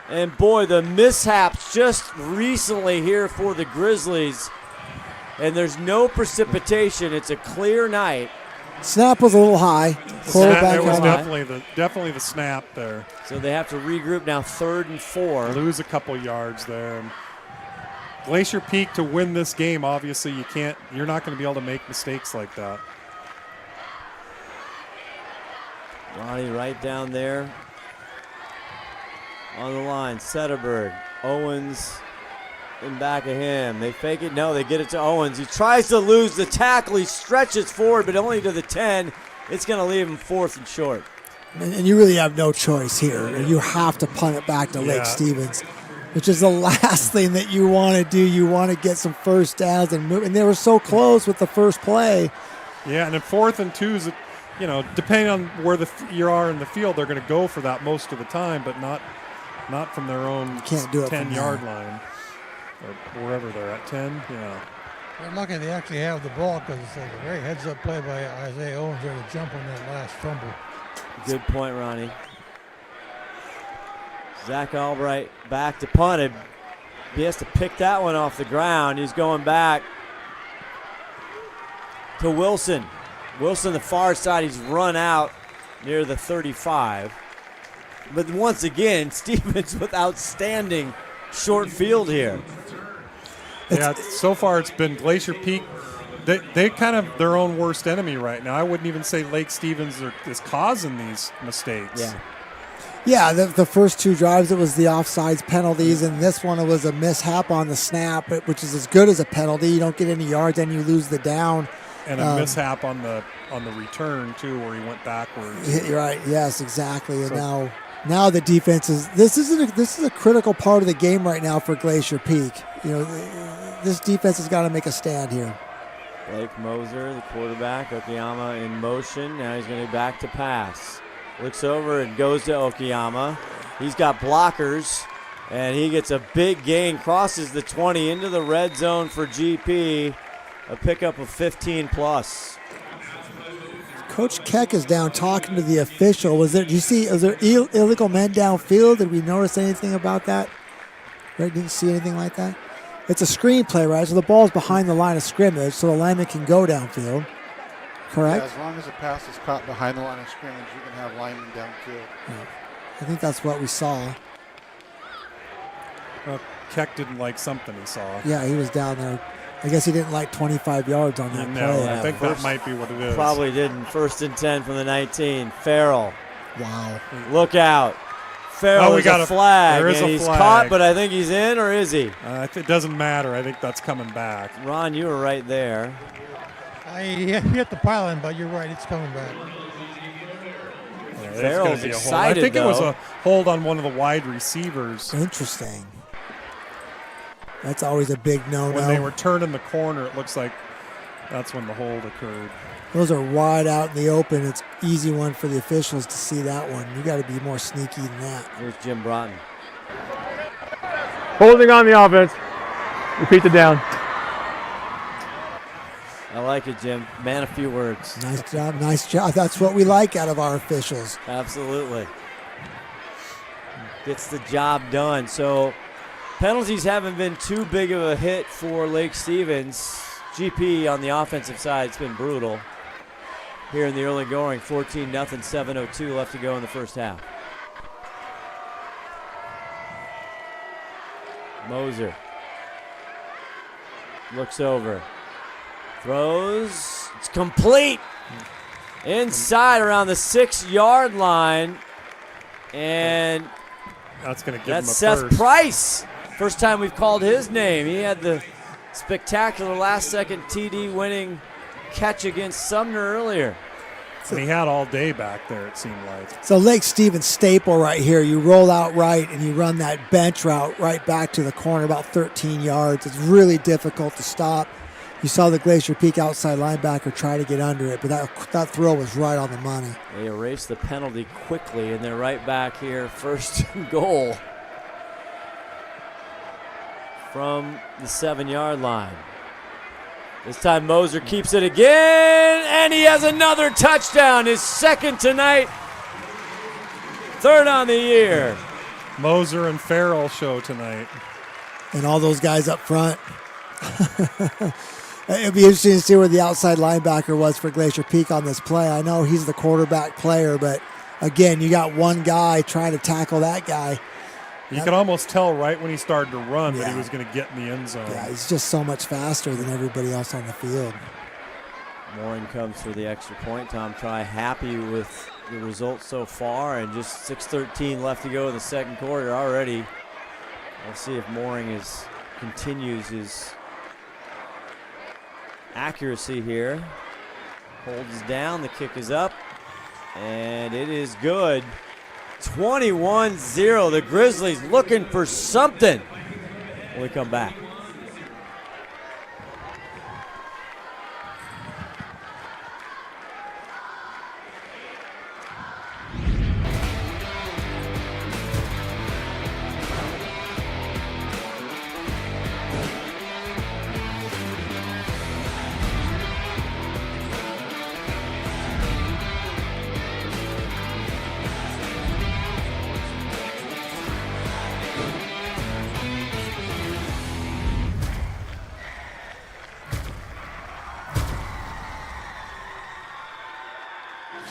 And boy, the mishaps just recently here for the Grizzlies. And there's no precipitation. It's a clear night. Snap was a little high. It was definitely the snap there. So they have to regroup now, 3rd and 4. Lose a couple yards there. Glacier Peak, to win this game, obviously you're not going to be able to make mistakes like that. Ronnie right down there on the line. Setterberg, Owens in back of him. They fake it. No, they get it to Owens. He tries to lose the tackle. He stretches forward, but only to the 10. It's going to leave him 4th and short. And you really have no choice here. You have to punt it back to Lake Stevens, which is the last thing that you want to do. You want to get some first downs and move. And they were so close with the first play. Yeah, and in 4th and 2s, depending on where you are in the field, they're going to go for that most of the time, but not from their own 10-yard line. Or wherever they're at, 10, They're lucky they actually have the ball because it's a very heads-up play by Isaiah Owens there to jump on that last fumble. Good point, Ronnie. Zach Albright back to punt it. He has to pick that one off the ground. He's going back to Wilson. Wilson, the far side, he's run out near the 35. But once again, Stevens with outstanding short field here. Yeah, so far it's been Glacier Peak. They kind of their own worst enemy right now. I wouldn't even say Lake Stevens is causing these mistakes. Yeah, the first 2 drives, it was the offsides penalties, and this one it was a mishap on the snap, which is as good as a penalty. You don't get any yards, and you lose the down. And a mishap on the return too, where he went backwards. You're right. Yes, exactly. And now the defense is. This is a critical part of the game right now for Glacier Peak. This defense has got to make a stand here. Blake Moser, the quarterback. Okiyama in motion. Now he's going to be back to pass. Looks over and goes to Okiyama. He's got blockers, and he gets a big gain. Crosses the 20 into the red zone for GP. A pickup of 15+. Coach Keck is down talking to the official. Was there illegal men downfield? Did we notice anything about that? Right? Didn't see anything like that? It's a screen play, right? So the ball's behind the line of scrimmage, so the lineman can go downfield. Correct? Yeah, as long as the pass is caught behind the line of scrimmage, you can have linemen downfield. Yeah. I think that's what we saw. Well, Keck didn't like something he saw. Yeah, he was down there. I guess he didn't like 25 yards on that play. I think that might be what it is. Probably didn't. 1st and 10 from the 19. Farrell. Wow. Look out. Farrell is a flag. There is and a he's flag. caught, but I think he's in, or is he? It doesn't matter. I think that's coming back. Ron, you were right there. He hit the pylon, but you're right. It's coming back. Yeah, Farrell's excited, I think though. it was a hold on one of the wide receivers. Interesting. That's always a big no-no. When they were turning the corner, it looks like that's when the hold occurred. Those are wide out in the open. It's easy one for the officials to see that one. You got to be more sneaky than that. Here's Jim Broughton. Holding on the offense. Repeat the down. I like it, Jim. Man, a few words. Nice job, nice job. That's what we like out of our officials. Absolutely. Gets the job done. So Penalties haven't been too big of a hit for Lake Stevens. GP on the offensive side, it's been brutal. Here in the early going, 14-0, 7:02 left to go in the first half. Moser looks over, throws, it's complete. Inside around the 6-yard line, and that's going to give him a Seth first. Price. First time we've called his name. He had the spectacular last-second TD winning catch against Sumner earlier. And he had all day back there, it seemed like. So Lake Stevens staple right here. You roll out right and you run that bench route right back to the corner, about 13 yards. It's really difficult to stop. You saw the Glacier Peak outside linebacker try to get under it, but that throw was right on the money. They erased the penalty quickly, and they're right back here, first and goal from the 7-yard line. This time Moser keeps it again, and he has another touchdown, his second tonight, third on the year. Moser and Farrell show tonight. And all those guys up front. It'd be interesting to see where the outside linebacker was for Glacier Peak on this play. I know he's the quarterback player, but again, you got one guy trying to tackle that guy. You could almost tell right when he started to run that he was going to get in the end zone. Yeah, he's just so much faster than everybody else on the field. Mooring comes for the extra point. Tom Try happy with the results so far, and just 6:13 left to go in the second quarter already. We'll see if Mooring continues his accuracy here. Holds down, the kick is up, and it is good. 21-0, the Grizzlies looking for something when we come back.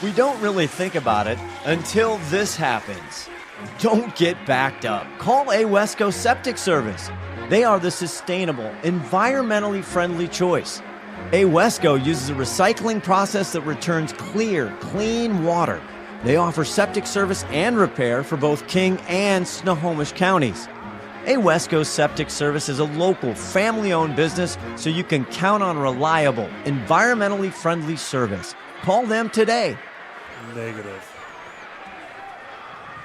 We don't really think about it until this happens. Don't get backed up. Call Wesco Septic Service. They are the sustainable, environmentally friendly choice. Wesco uses a recycling process that returns clear, clean water. They offer septic service and repair for both King and Snohomish counties. Wesco Septic Service is a local, family-owned business, so you can count on reliable, environmentally friendly service. Call them today. Negative.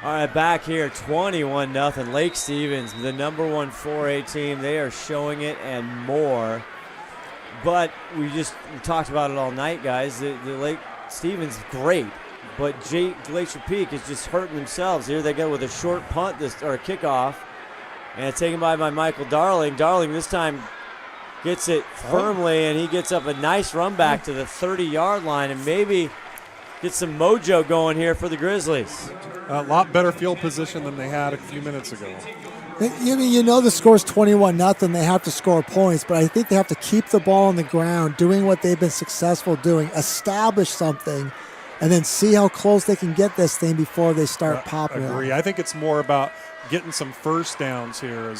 All right, back here, 21-0. Lake Stevens, the number one 4A team. They are showing it and more. But we talked about it all night, guys. The Lake Stevens, great. But Glacier Peak is just hurting themselves. Here they go with a short punt or a kickoff. And it's taken by Michael Darling. Darling this time gets it firmly, and he gets up a nice run back to the 30-yard line and maybe get some mojo going here for the Grizzlies. A lot better field position than they had a few minutes ago. You know the score's 21-0. They have to score points, but I think they have to keep the ball on the ground, doing what they've been successful doing, establish something, and then see how close they can get this thing before they start popping it. I agree. I think it's more about getting some first downs here,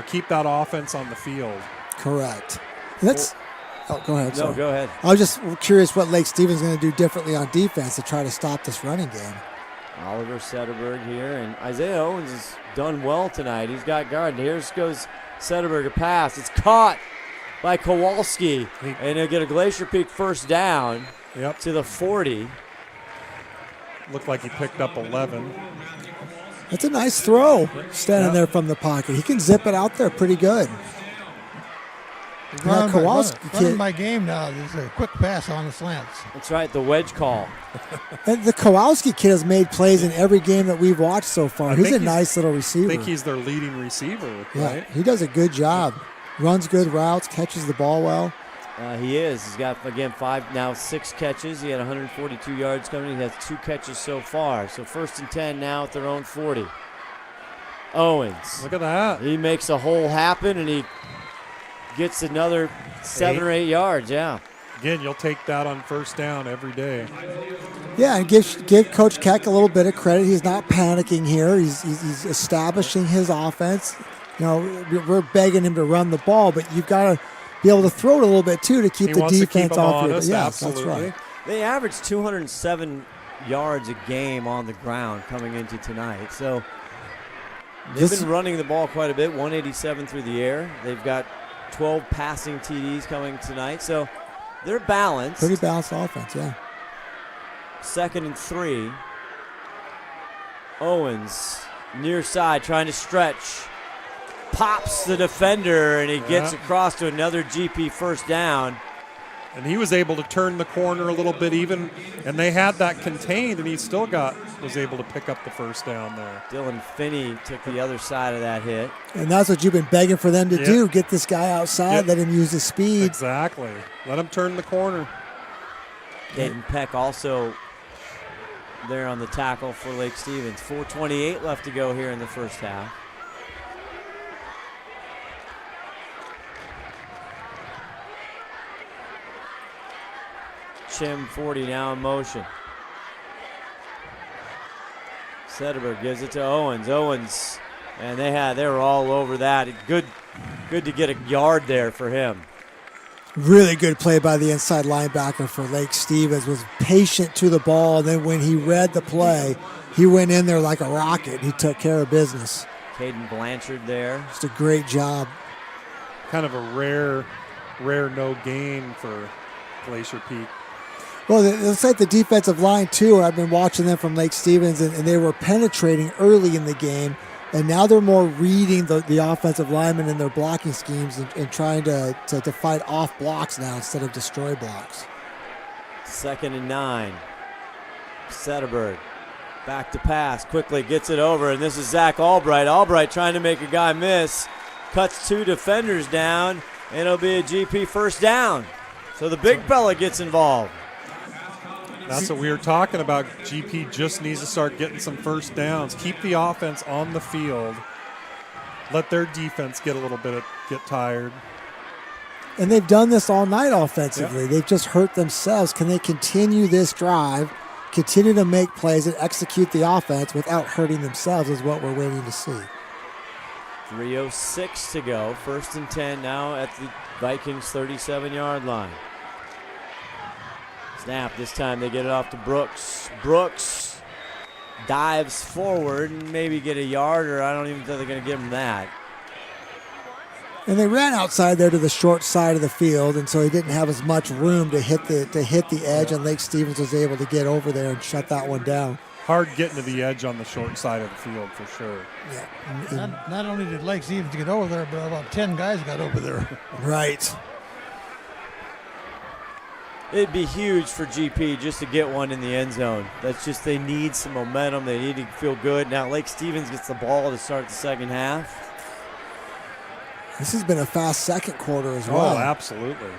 keep that offense on the field. Correct. Go ahead. No, go ahead. I was just curious what Lake Stevens is going to do differently on defense to try to stop this running game. Oliver Sederberg here, and Isaiah Owens has done well tonight. He's got guard. Here goes Sederberg, a pass. It's caught by Kowalski, and he'll get a Glacier Peak first down to the 40. Looked like he picked up 11. That's a nice throw, standing there from the pocket. He can zip it out there pretty good. Running my game now. There's a quick pass on the slants. That's right, the wedge call. And the Kowalski kid has made plays in every game that we've watched so far. He's a nice little receiver. I think he's their leading receiver, right? He does a good job. Runs good routes, catches the ball well. He is. He's got, again, 6 catches. He had 142 yards coming. He has 2 catches so far. So 1st and 10 now at their own 40. Owens. Look at that. He makes a hole happen, and he gets another 7 or 8 yards, yeah. Again, you'll take that on first down every day. Yeah, and give Coach Keck a little bit of credit. He's not panicking here. He's establishing his offense. You know, we're begging him to run the ball, but you've got to be able to throw it a little bit, too, to keep the defense off your back. Yes, that's right. They averaged 207 yards a game on the ground coming into tonight. So they've been running the ball quite a bit, 187 through the air. They've got 12 passing TDs coming tonight. So they're balanced. Pretty balanced offense, yeah. 2nd and 3. Owens, near side, trying to stretch. Pops the defender, and he gets across to another GP first down. And he was able to turn the corner a little bit even, and they had that contained, and he still was able to pick up the first down there. Dylan Finney took the other side of that hit. And that's what you've been begging for them to do, get this guy outside, let him use his speed. Exactly. Let him turn the corner. Caden Peck also there on the tackle for Lake Stevens. 4:28 left to go here in the first half. Chim 40 now in motion. Sederberg gives it to Owens. Owens, and they were all over that. Good to get a yard there for him. Really good play by the inside linebacker for Lake Stevens. Was patient to the ball, and then when he read the play, he went in there like a rocket. He took care of business. Caden Blanchard there. Just a great job. Kind of a rare no gain for Glacier Peak. Well, it's like the defensive line, too. I've been watching them from Lake Stevens, and they were penetrating early in the game, and now they're more reading the offensive linemen and their blocking schemes and trying to fight off blocks now instead of destroy blocks. 2nd and 9. Sederberg back to pass, quickly gets it over, and this is Zach Albright. Albright trying to make a guy miss, cuts 2 defenders down, and it'll be a GP first down. So the big fella gets involved. That's what we were talking about. GP just needs to start getting some first downs. Keep the offense on the field. Let their defense get tired. And they've done this all night offensively. Yeah. They've just hurt themselves. Can they continue this drive, continue to make plays and execute the offense without hurting themselves is what we're waiting to see. 3:06 to go. 1st and 10 now at the Vikings 37-yard line. Snap, this time they get it off to Brooks. Brooks dives forward and maybe get a yard, or I don't even think they're going to give him that. And they ran outside there to the short side of the field, and so he didn't have as much room to hit the edge, and Lake Stevens was able to get over there and shut that one down. Hard getting to the edge on the short side of the field for sure. Yeah. Not only did Lake Stevens get over there, but about 10 guys got over there. Right. It'd be huge for GP just to get one in the end zone. That's just, they need some momentum. They need to feel good. Now Lake Stevens gets the ball to start the second half. This has been a fast second quarter as well. Oh, absolutely.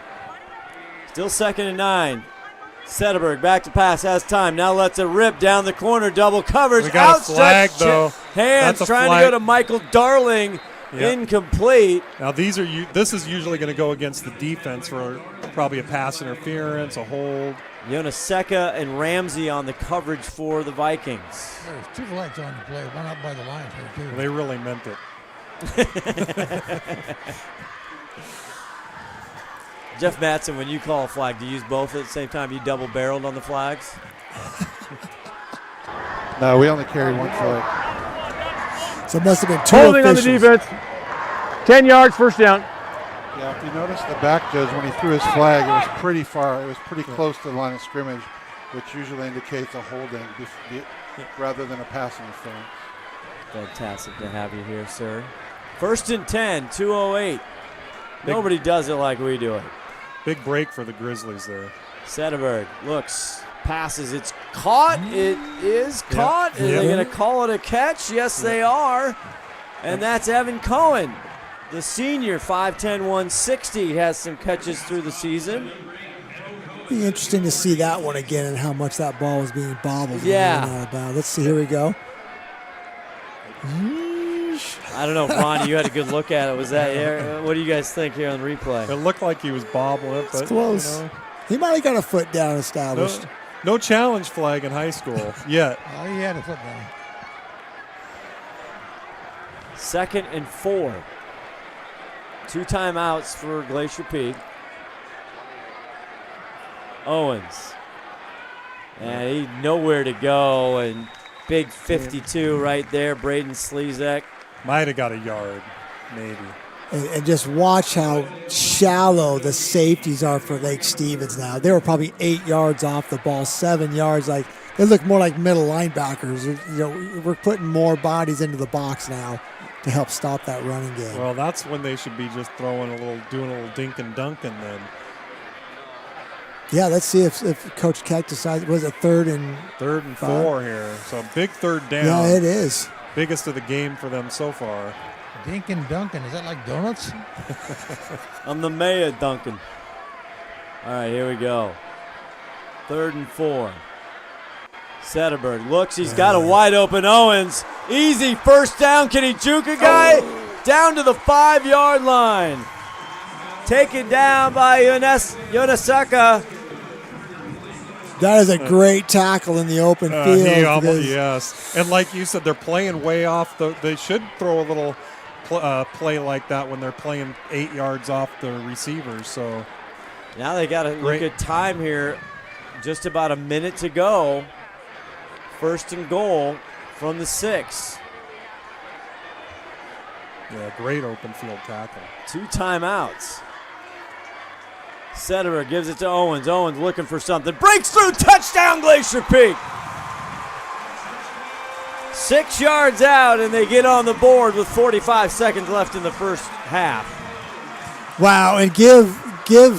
Still 2nd and 9. Sederberg back to pass, has time. Now lets it rip down the corner, double coverage. We got a flag, though. Hands trying to go to Michael Darling. Yep. Incomplete. Now this is usually going to go against the defense for probably a pass interference, a hold. Yoneseka and Ramsey on the coverage for the Vikings. There's 2 flags on the play, one up by the line here too. They really meant it. Jeff Matson, when you call a flag, do you use both at the same time? You double-barreled on the flags? No, we only carry 1 flag. So it must have been 2 holding officials. On the defense. 10 yards, first down. Yeah, if you notice the back judge, when he threw his flag, it was pretty far. It was pretty close to the line of scrimmage, which usually indicates a holding rather than a pass interference. Fantastic to have you here, sir. 1st and 10, 2:08. Nobody does it like we do it. Big break for the Grizzlies there. Sederberg looks, passes, it's caught. It is caught. Yep. Are they going to call it a catch? Yes, they are. And that's Evan Cohen, the senior, 5'10", 160, has some catches through the season. Be interesting to see that one again and how much that ball was being bobbled. Yeah. Let's see. Here we go. I don't know if Ronnie, you had a good look at it. Was that? What do you guys think here on the replay? It looked like he was bobbling, but it's close. He might have got a foot down established. No challenge flag in high school yet. Oh, he had a foot down. 2nd and 4. 2 timeouts for Glacier Peak. Owens. And he nowhere to go, and big 52 right there, Braden Slezak. Might have got a yard, maybe. And just watch how shallow the safeties are for Lake Stevens now. They were probably 8 yards off the ball, 7 yards. Like they look more like middle linebackers. We're putting more bodies into the box now to help stop that running game. Well, that's when they should be just doing a little dink and dunking then. Yeah, let's see if Coach Keck decides. Was it 3rd and 4 here? So big 3rd down. Yeah, it is. Biggest of the game for them so far. Dink and Duncan, is that like donuts? I'm the mayor, Duncan. All right, here we go. 3rd and 4. Setterberg looks. He's got a wide open Owens. Easy first down. Can he juke a guy? Down to the 5-yard line. Taken down by Yonesaka. That is a great tackle in the open field. Yes. And like you said, they're playing way off. They should throw a little play like that when they're playing 8 yards off the receivers. So now they got to look at time here. Just about a minute to go. 1st and goal from the 6. Yeah, great open field tackle. 2 timeouts. Setterberg gives it to Owens. Owens looking for something. Breaks through. Touchdown, Glacier Peak. 6 yards out, and they get on the board with 45 seconds left in the first half. Wow, and give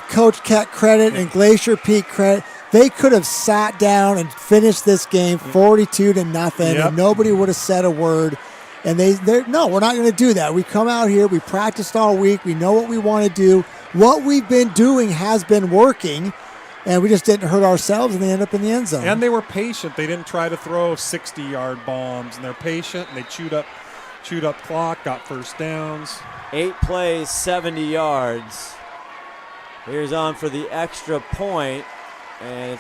Coach Keck credit and Glacier Peak credit. They could have sat down and finished this game 42-0, and nobody would have said a word. And no, we're not going to do that. We come out here, we practiced all week, we know what we want to do. What we've been doing has been working, and we just didn't hurt ourselves, and they end up in the end zone. And they were patient. They didn't try to throw 60-yard bombs, and they're patient, and they chewed up clock, got first downs. 8 plays, 70 yards. Here's on for the extra point, and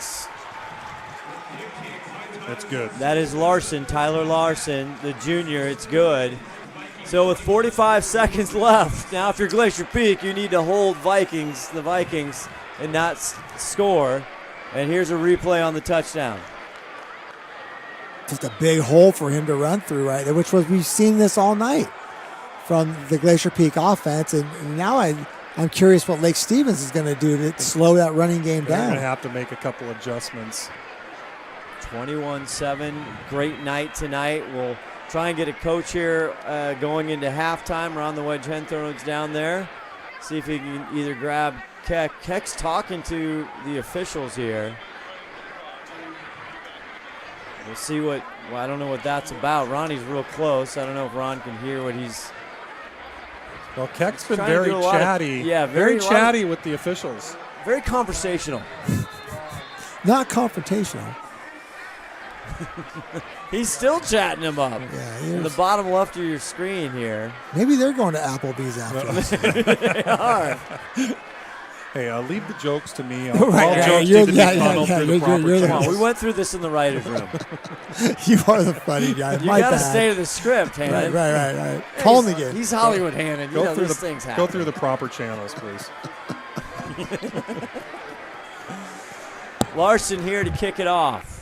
that's good. That is Larson, Tyler Larson, the junior. It's good. So with 45 seconds left, now if you're Glacier Peak, you need to hold the Vikings, and not score. And here's a replay on the touchdown. Just a big hole for him to run through right there, we've seen this all night from the Glacier Peak offense. And now I'm curious what Lake Stevens is going to do to slow that running game down. They're going to have to make a couple adjustments. 21-7, great night tonight. We'll try and get a coach here going into halftime. Ron the Wedge Henthorn's down there. See if he can either grab Keck. Keck's talking to the officials here. We'll see I don't know what that's about. Ronnie's real close. I don't know if Ron can hear what he's... Well, Keck's been very chatty. Very chatty with the officials. Very conversational. Not confrontational. He's still chatting him up. Yeah, in the bottom left of your screen here. Maybe they're going to Applebee's after this. They are. Hey, leave the jokes to me. All jokes need to be funneled through the proper channels. We went through this in the writer's room. You are the funny guy. You got to stay to the script, Hannon. Right. Call me again. He's Hollywood, Hannon. You know these things happen. Go through the proper channels, please. Larson here to kick it off.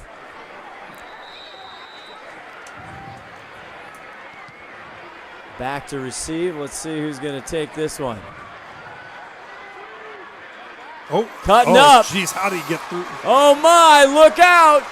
Back to receive. Let's see who's going to take this one. Cutting up. Jeez, how did he get through? Oh, my. Look out.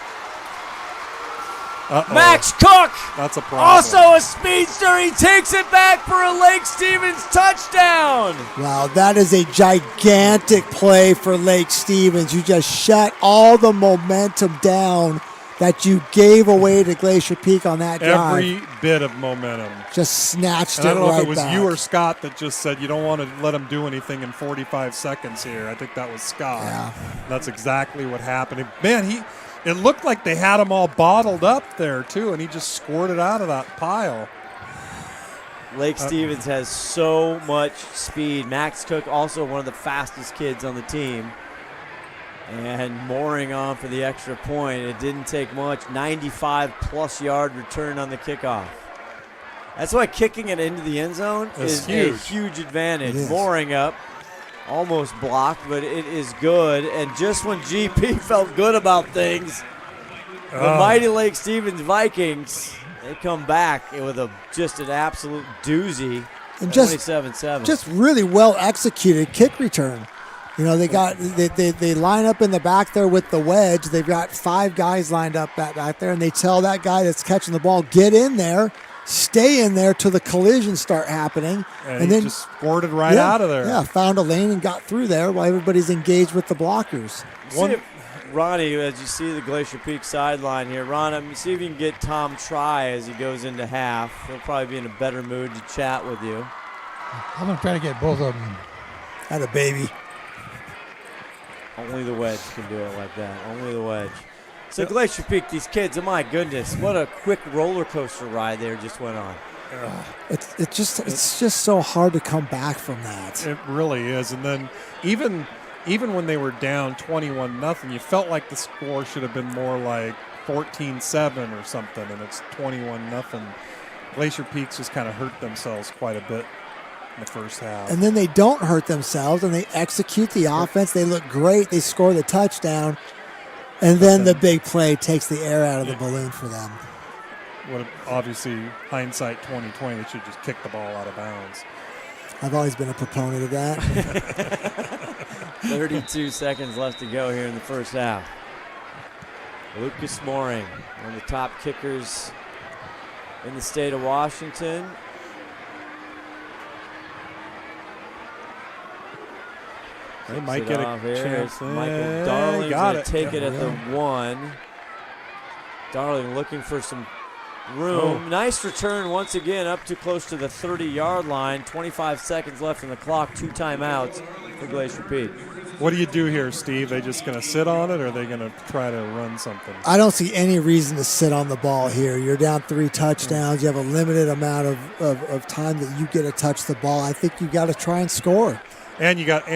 Max Cook. That's a problem. Also a speedster. He takes it back for a Lake Stevens touchdown. Wow, that is a gigantic play for Lake Stevens. You just shut all the momentum down that you gave away to Glacier Peak on that drive. Every bit of momentum. Just snatched it right back. I don't know if it was you or Scott that just said you don't want to let him do anything in 45 seconds here. I think that was Scott. Yeah. That's exactly what happened. Man, it looked like they had him all bottled up there, too, and he just squirted out of that pile. Lake Stevens has so much speed. Max Cook, also one of the fastest kids on the team. And mooring on for the extra point. It didn't take much. 95-plus yard return on the kickoff. That's why kicking it into the end zone is a huge advantage. Mooring up, almost blocked, but it is good. And just when GP felt good about things, the mighty Lake Stevens Vikings, they come back with just an absolute doozy. And 27-7. Just really well executed kick return. You know, they line up in the back there with the wedge. They've got 5 guys lined up back there, and they tell that guy that's catching the ball, get in there, stay in there till the collisions start happening. And then just squirted right out of there. Yeah, found a lane and got through there while everybody's engaged with the blockers. Ronnie, as you see the Glacier Peak sideline here, Ron, see if you can get Tom Try as he goes into half. He'll probably be in a better mood to chat with you. I'm going to try to get both of them. Had a baby. Only the wedge can do it like that. Only the wedge. So Glacier Peak, these kids, oh my goodness, what a quick roller coaster ride there just went on. It's just so hard to come back from that. It really is. And then even when they were down 21-0, you felt like the score should have been more like 14-7 or something, and it's 21-0. Glacier Peak's just kind of hurt themselves quite a bit in the first half. And then they don't hurt themselves, and they execute the offense. They look great. They score the touchdown, and then the big play takes the air out of the balloon for them. Obviously, hindsight 2020, they should just kick the ball out of bounds. I've always been a proponent of that. 32 seconds left to go here in the first half. Lucas Mooring, one of the top kickers in the state of Washington. They might get a chance. Michael Darling's going to take it at the 1. Darling looking for some room. Nice return once again up too close to the 30-yard line. 25 seconds left in the clock. 2 timeouts for Glacier Peak. What do you do here, Steve? They just going to sit on it, or are they going to try to run something? I don't see any reason to sit on the ball here. You're down 3 touchdowns. You have a limited amount of time that you get to touch the ball. I think you got to try and score. And you got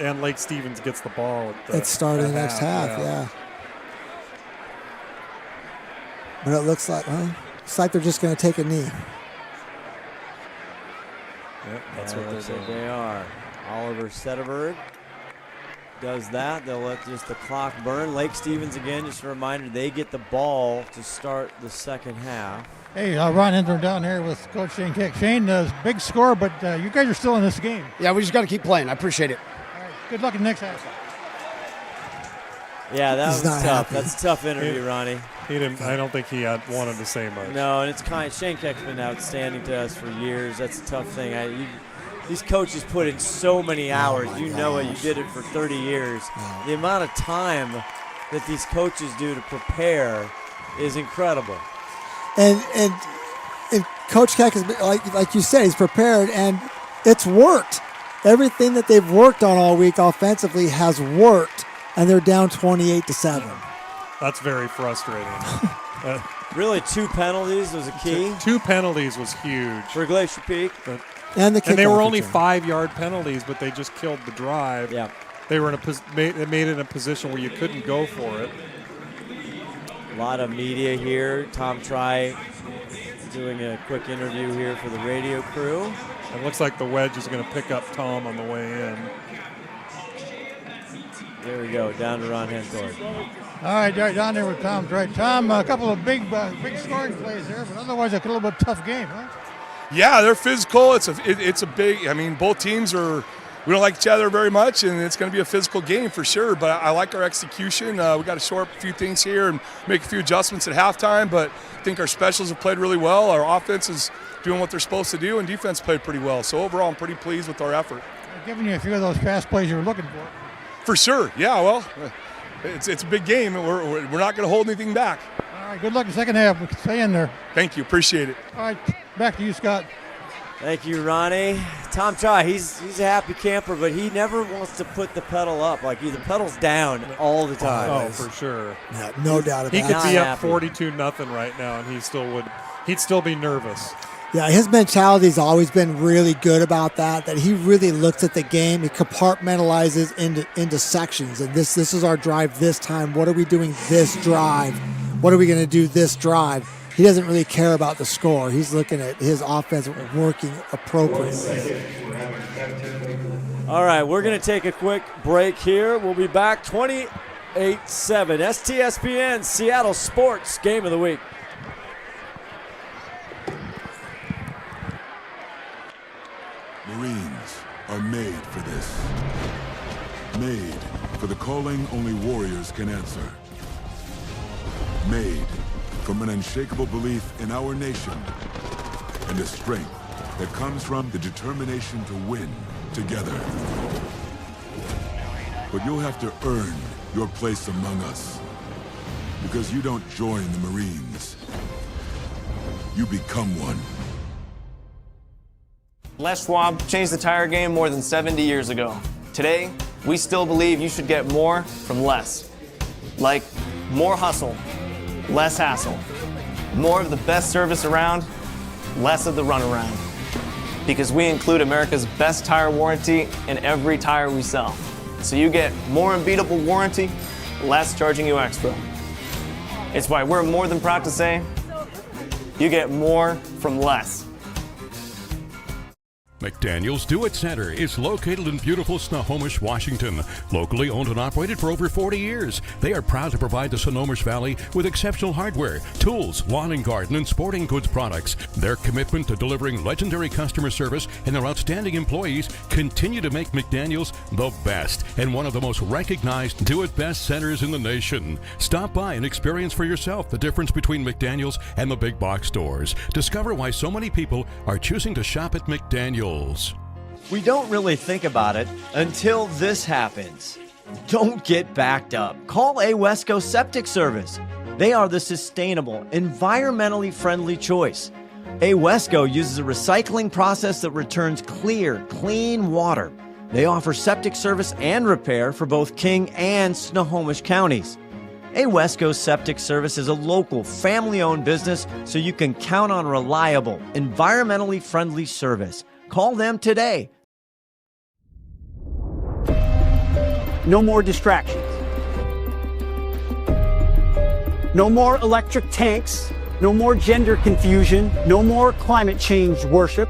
and Lake Stevens gets the ball at start of the next half. Yeah. But it looks like they're just going to take a knee. Yep, that's what they're doing. They are. Oliver Sederberg does that. They'll let just the clock burn. Lake Stevens, again, just a reminder, they get the ball to start the second half. Hey, Ron Hendren down here with Coach Shane Kick. Shane, big score, but you guys are still in this game. Yeah, we just got to keep playing. I appreciate it. All right, good luck in the next half. Yeah, that was tough. Happy. That's a tough interview, Ronnie. I don't think he wanted to say much. No, and it's Shane Keck's been outstanding to us for years. That's a tough thing. These coaches put in so many hours. You know it. You did it for 30 years. The amount of time that these coaches do to prepare is incredible. And Coach Keck is, like you said, he's prepared, and it's worked. Everything that they've worked on all week offensively has worked, and they're down 28-7. That's very frustrating. Really, 2 penalties was a key. 2 penalties was huge for Glacier Peak. And they were only 5-yard penalties, but they just killed the drive. Yeah, they were made it in a position where you couldn't go for it. A lot of media here. Tom Try doing a quick interview here for the radio crew. It looks like the wedge is going to pick up Tom on the way in. There we go, down to Ron Henthorpe. All right, down there with Tom Try. Tom, a couple of big scoring plays there, but otherwise a little bit tough game, huh? Yeah, they're physical. It's a big. I mean, both teams are. We don't like each other very much, and it's going to be a physical game for sure. But I like our execution. We got to shore up a few things here and make a few adjustments at halftime. But I think our specials have played really well. Our offense is doing what they're supposed to do, and defense played pretty well. So overall, I'm pretty pleased with our effort. They're giving you a few of those pass plays you were looking for. For sure. Yeah. Well, it's a big game, and we're not going to hold anything back. All right. Good luck in the second half. Stay in there. Thank you. Appreciate it. All right. Back to you, Scott. Thank you, Ronnie. Tom Try, he's a happy camper, but he never wants to put the pedal up. Like, the pedal's down all the time. Oh, for sure. Yeah, no doubt about it. He could be up 42-0 right now, and he'd still be nervous. Yeah, his mentality's always been really good about that he really looks at the game. He compartmentalizes into sections. And this is our drive this time. What are we doing this drive? What are we going to do this drive? He doesn't really care about the score. He's looking at his offense working appropriately. All right, we're going to take a quick break here. We'll be back 28-7. STSPN Seattle Sports Game of the Week. Marines are made for this. Made for the calling only warriors can answer. Made from an unshakable belief in our nation and a strength that comes from the determination to win together. But you'll have to earn your place among us, because you don't join the Marines. You become one. Les Schwab changed the tire game more than 70 years ago. Today, we still believe you should get more from less. Like more hustle, less hassle. More of the best service around, less of the runaround. Because we include America's best tire warranty in every tire we sell. So you get more unbeatable warranty, less charging you extra. It's why we're more than proud to say, you get more from less. McDaniel's Do-It Center is located in beautiful Snohomish, Washington. Locally owned and operated for over 40 years, they are proud to provide the Snohomish Valley with exceptional hardware, tools, lawn and garden, and sporting goods products. Their commitment to delivering legendary customer service and their outstanding employees continue to make McDaniel's the best and one of the most recognized do-it-best centers in the nation. Stop by and experience for yourself the difference between McDaniel's and the big box stores. Discover why so many people are choosing to shop at McDaniel's. We don't really think about it until this happens. Don't get backed up. Call Wesco Septic Service. They are the sustainable, environmentally friendly choice. Wesco uses a recycling process that returns clear, clean water. They offer septic service and repair for both King and Snohomish counties. Wesco Septic Service is a local, family-owned business, so you can count on reliable, environmentally friendly service. Call them today. No more distractions. No more electric tanks. No more gender confusion. No more climate change worship.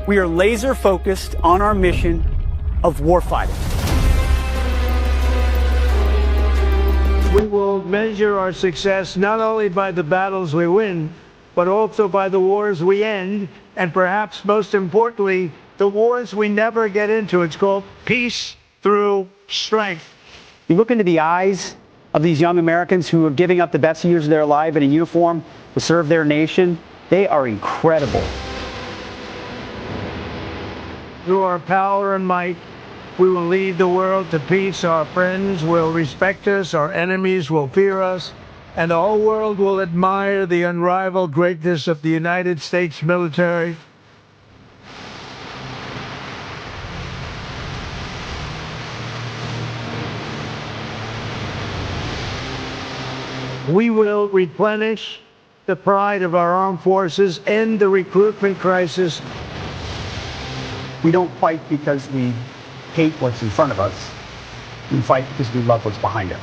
We are laser focused on our mission of warfighting. We will measure our success not only by the battles we win, but also by the wars we end, and perhaps most importantly, the wars we never get into. It's called peace through strength. You look into the eyes of these young Americans who are giving up the best years of their life in a uniform to serve their nation. They are incredible. Through our power and might, we will lead the world to peace. Our friends will respect us, our enemies will fear us, and the whole world will admire the unrivaled greatness of the United States military. We will replenish the pride of our armed forces, end the recruitment crisis. We don't fight because we hate what's in front of us. We fight because we love what's behind us.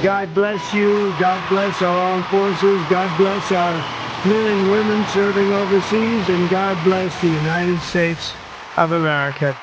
God bless you. God bless our armed forces. God bless our men and women serving overseas. And God bless the United States of America.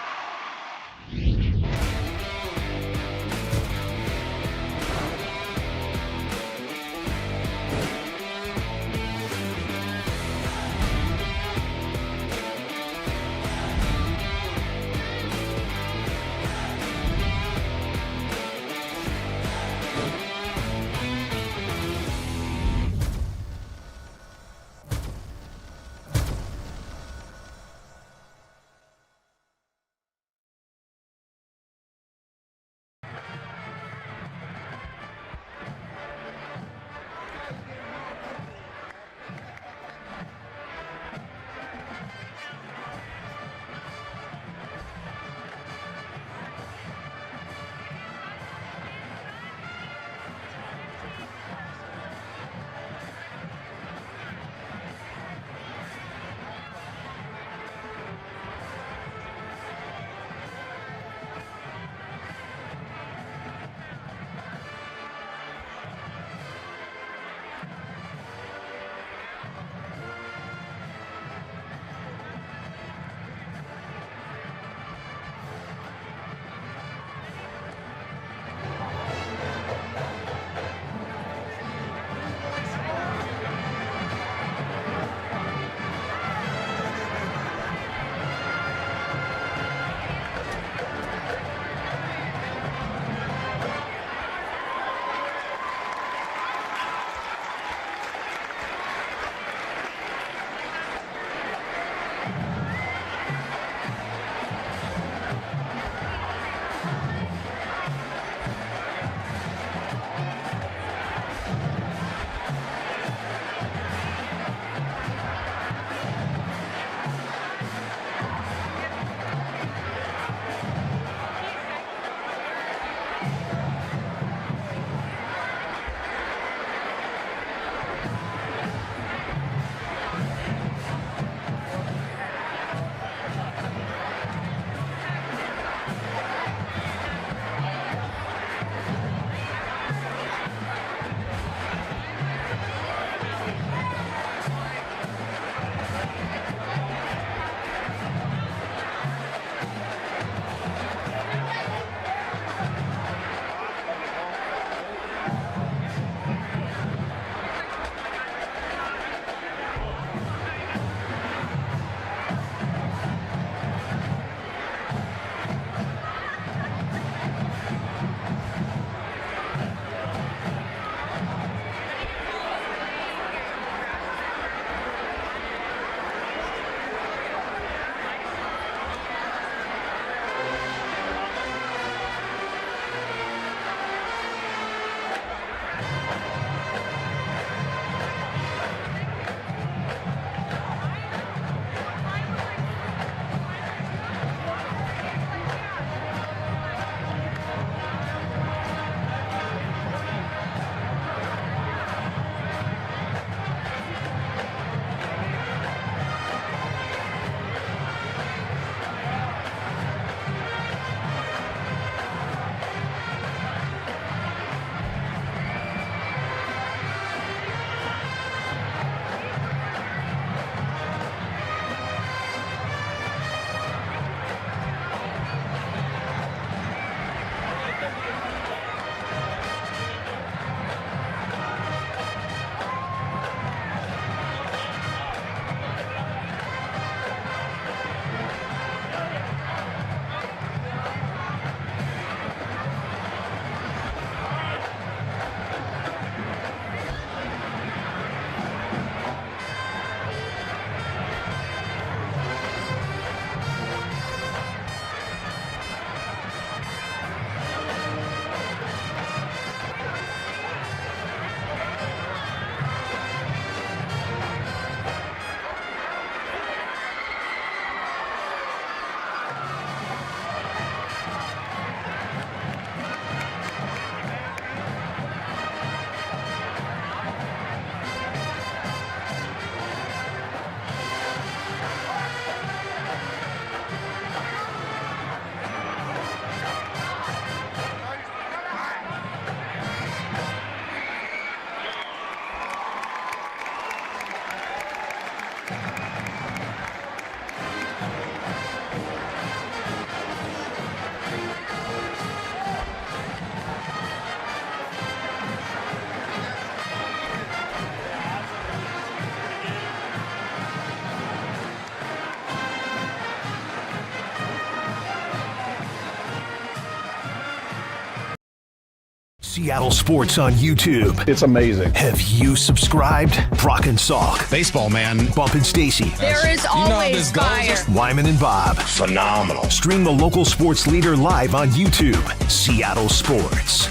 Seattle Sports on YouTube. It's amazing. Have you subscribed? Brock and Salk. Baseball, man. Bump and Stacy. There is always fire. Wyman and Bob. Phenomenal. Stream the local sports leader live on YouTube. Seattle Sports.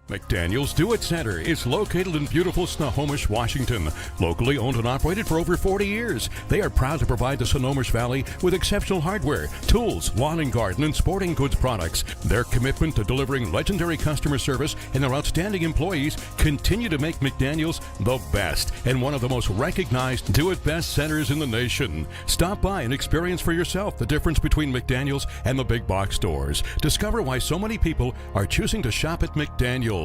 McDaniel's Do It Center is located in beautiful Snohomish, Washington. Locally owned and operated for over 40 years, they are proud to provide the Snohomish Valley with exceptional hardware, tools, lawn and garden, and sporting goods products. Their commitment to delivering legendary customer service and their outstanding employees continue to make McDaniel's the best and one of the most recognized Do It Best centers in the nation. Stop by and experience for yourself the difference between McDaniel's and the big box stores. Discover why so many people are choosing to shop at McDaniel's.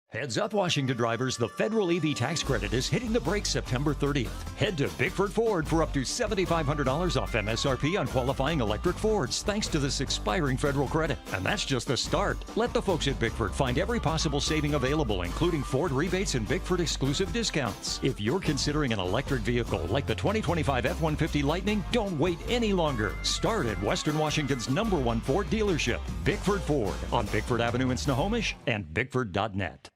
Heads up, Washington drivers, the federal EV tax credit is hitting the brakes September 30th. Head to Bickford Ford for up to $7,500 off MSRP on qualifying electric Fords, thanks to this expiring federal credit. And that's just the start. Let the folks at Bickford find every possible saving available, including Ford rebates and Bickford exclusive discounts. If you're considering an electric vehicle like the 2025 F-150 Lightning, don't wait any longer. Start at Western Washington's #1 Ford dealership, Bickford Ford, on Bickford Avenue in Snohomish and Bickford.net.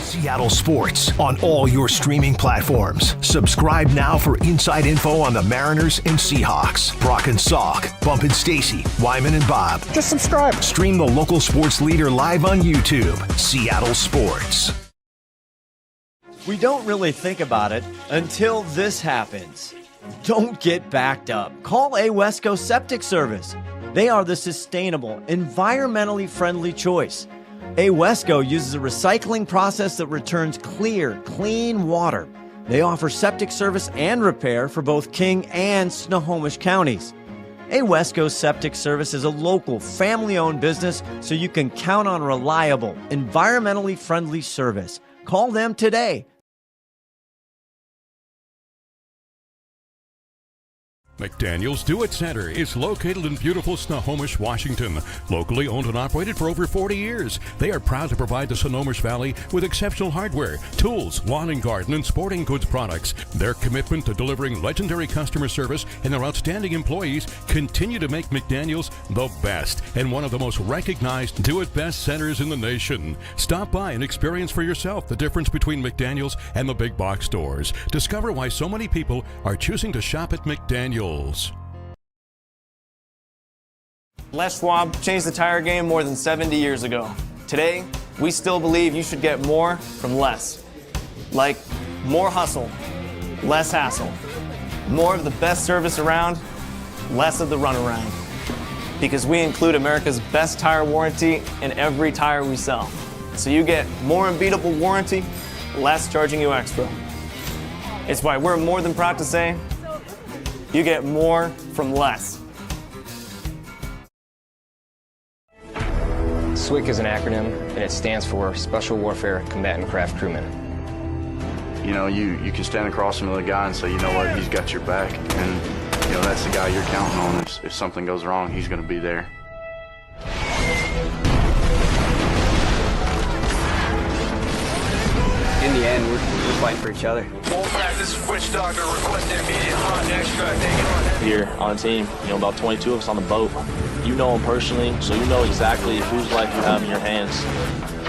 Seattle Sports on all your streaming platforms. Subscribe now for inside info on the Mariners and Seahawks. Brock and Salk, Bump and Stacy, Wyman and Bob. Just subscribe. Stream the local sports leader live on YouTube. Seattle Sports. We don't really think about it until this happens. Don't get backed up. Call Wesco Septic Service. They are the sustainable, environmentally friendly choice. Wesco uses a recycling process that returns clear, clean water. They offer septic service and repair for both King and Snohomish counties. Wesco Septic Service is a local, family-owned business, so you can count on reliable, environmentally friendly service. Call them today. McDaniel's Do It Center is located in beautiful Snohomish, Washington. Locally owned and operated for over 40 years, they are proud to provide the Snohomish Valley with exceptional hardware, tools, lawn and garden, and sporting goods products. Their commitment to delivering legendary customer service and their outstanding employees continue to make McDaniel's the best and one of the most recognized Do It Best centers in the nation. Stop by and experience for yourself the difference between McDaniel's and the big box stores. Discover why so many people are choosing to shop at McDaniel's. Les Schwab changed the tire game more than 70 years ago. Today, we still believe you should get more from less. Like more hustle, less hassle. More of the best service around, less of the runaround. Because we include America's best tire warranty in every tire we sell. So you get more unbeatable warranty, less charging you extra. It's why we're more than proud to say, you get more from less. SWCC is an acronym, and it stands for Special Warfare Combatant Craft Crewman. You know, you can stand across from the guy and say, you know what, he's got your back, and you know that's the guy you're counting on. If something goes wrong, he's going to be there. In the end, we're fighting for each other. This is Witch Doctor requesting immediate hot extract. Here on the team, you know, about 22 of us on the boat. You know them personally, so you know exactly whose life you have in your hands.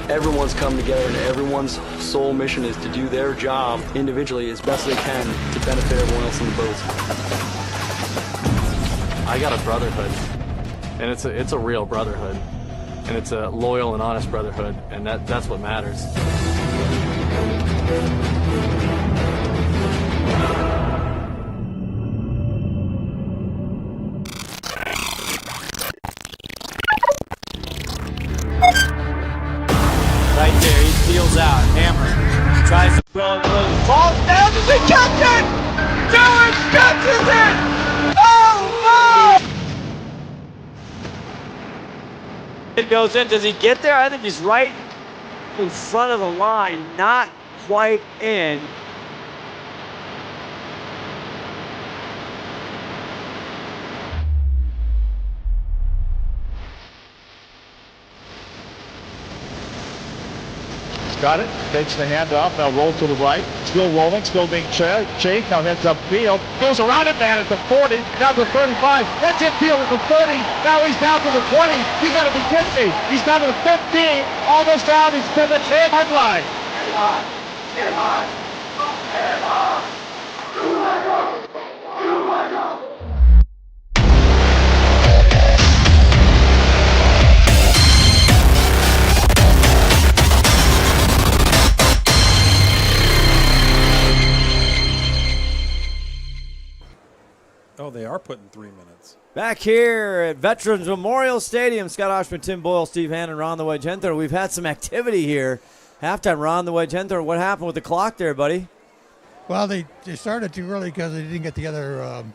Everyone's come together, and everyone's sole mission is to do their job individually as best they can to benefit everyone else on the boat. I got a brotherhood, and it's a real brotherhood, and it's a loyal and honest brotherhood, and that's what matters. Tries to ball down to the captain. Owens catches it. Oh my! It goes in. Does he get there? I think he's right in front of the line, not quite in. Got it, takes the handoff, now rolls to the right, still rolling, still being chased, now heads upfield, goes around it, man, at the 40, down to the 35, that's infield at the 30, now he's down to the 20, you gotta be kidding me, he's down to the 15, almost down, he's to the 10-yard line. Oh, they are putting 3 minutes. Back here at Veterans Memorial Stadium, Scott Oshman, Tim Boyle, Steve Hannon, Ron the Wedge Henther. We've had some activity here. Halftime, Ron the Wedge Henther. What happened with the clock there, buddy? Well, they started too early because they didn't get the other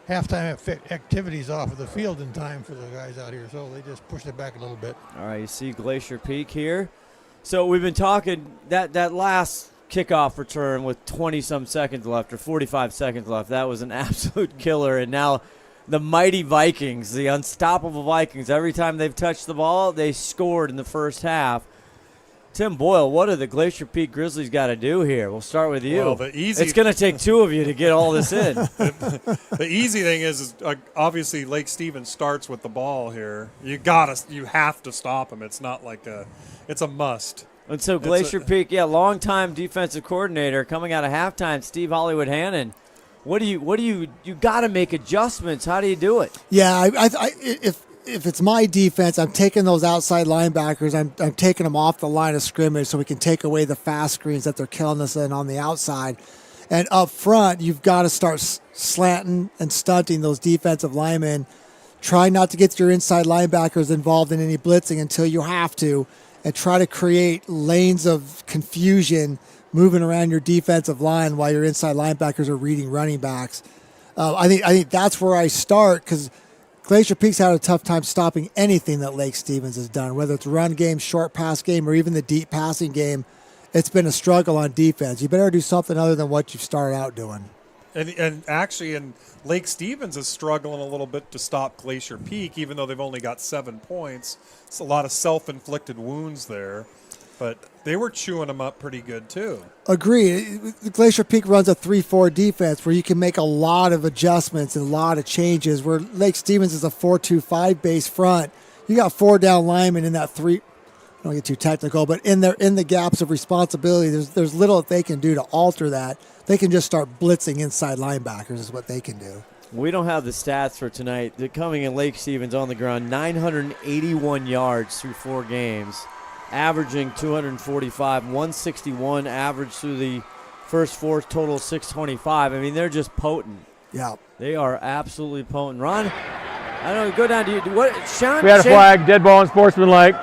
halftime activities off of the field in time for the guys out here, so they just pushed it back a little bit. All right, you see Glacier Peak here. So we've been talking that last kickoff return with 20-some seconds left or 45 seconds left. That was an absolute killer. And now the mighty Vikings, the unstoppable Vikings, every time they've touched the ball, they scored in the first half. Tim Boyle, what do the Glacier Peak Grizzlies got to do here? We'll start with you. Well, it's going to take two of you to get all this in. The easy thing is obviously Lake Stevens starts with the ball here. You have to stop him. It's not like it's a must. And so Glacier Peak, longtime defensive coordinator coming out of halftime, Steve Hollywood Hannon. What do you got to make adjustments? How do you do it? Yeah, if it's my defense, I'm taking those outside linebackers. I'm taking them off the line of scrimmage so we can take away the fast screens that they're killing us in on the outside. And up front, you've got to start slanting and stunting those defensive linemen. Try not to get your inside linebackers involved in any blitzing until you have to, and try to create lanes of confusion moving around your defensive line while your inside linebackers are reading running backs. I think that's where I start, because Glacier Peak's had a tough time stopping anything that Lake Stevens has done, whether it's run game, short pass game, or even the deep passing game. It's been a struggle on defense. You better do something other than what you've started out doing. And actually, Lake Stevens is struggling a little bit to stop Glacier Peak, even though they've only got 7 points. It's a lot of self-inflicted wounds there, but they were chewing them up pretty good too. Agreed. Glacier Peak runs a 3-4 defense where you can make a lot of adjustments and a lot of changes, where Lake Stevens is a 4-2-5 base front. You got 4 down linemen in that 3. I don't get too technical, but in the gaps of responsibility, there's little that they can do to alter that. They can just start blitzing inside linebackers is what they can do. We don't have the stats for tonight. They're coming in Lake Stevens on the ground, 981 yards through 4 games, averaging 245, 161 average through the first 4, total 625. I mean, they're just potent. Yeah. They are absolutely potent. Ron, I don't know, go down to you. What, Sean? We had a flag, dead ball, and sportsmanlike.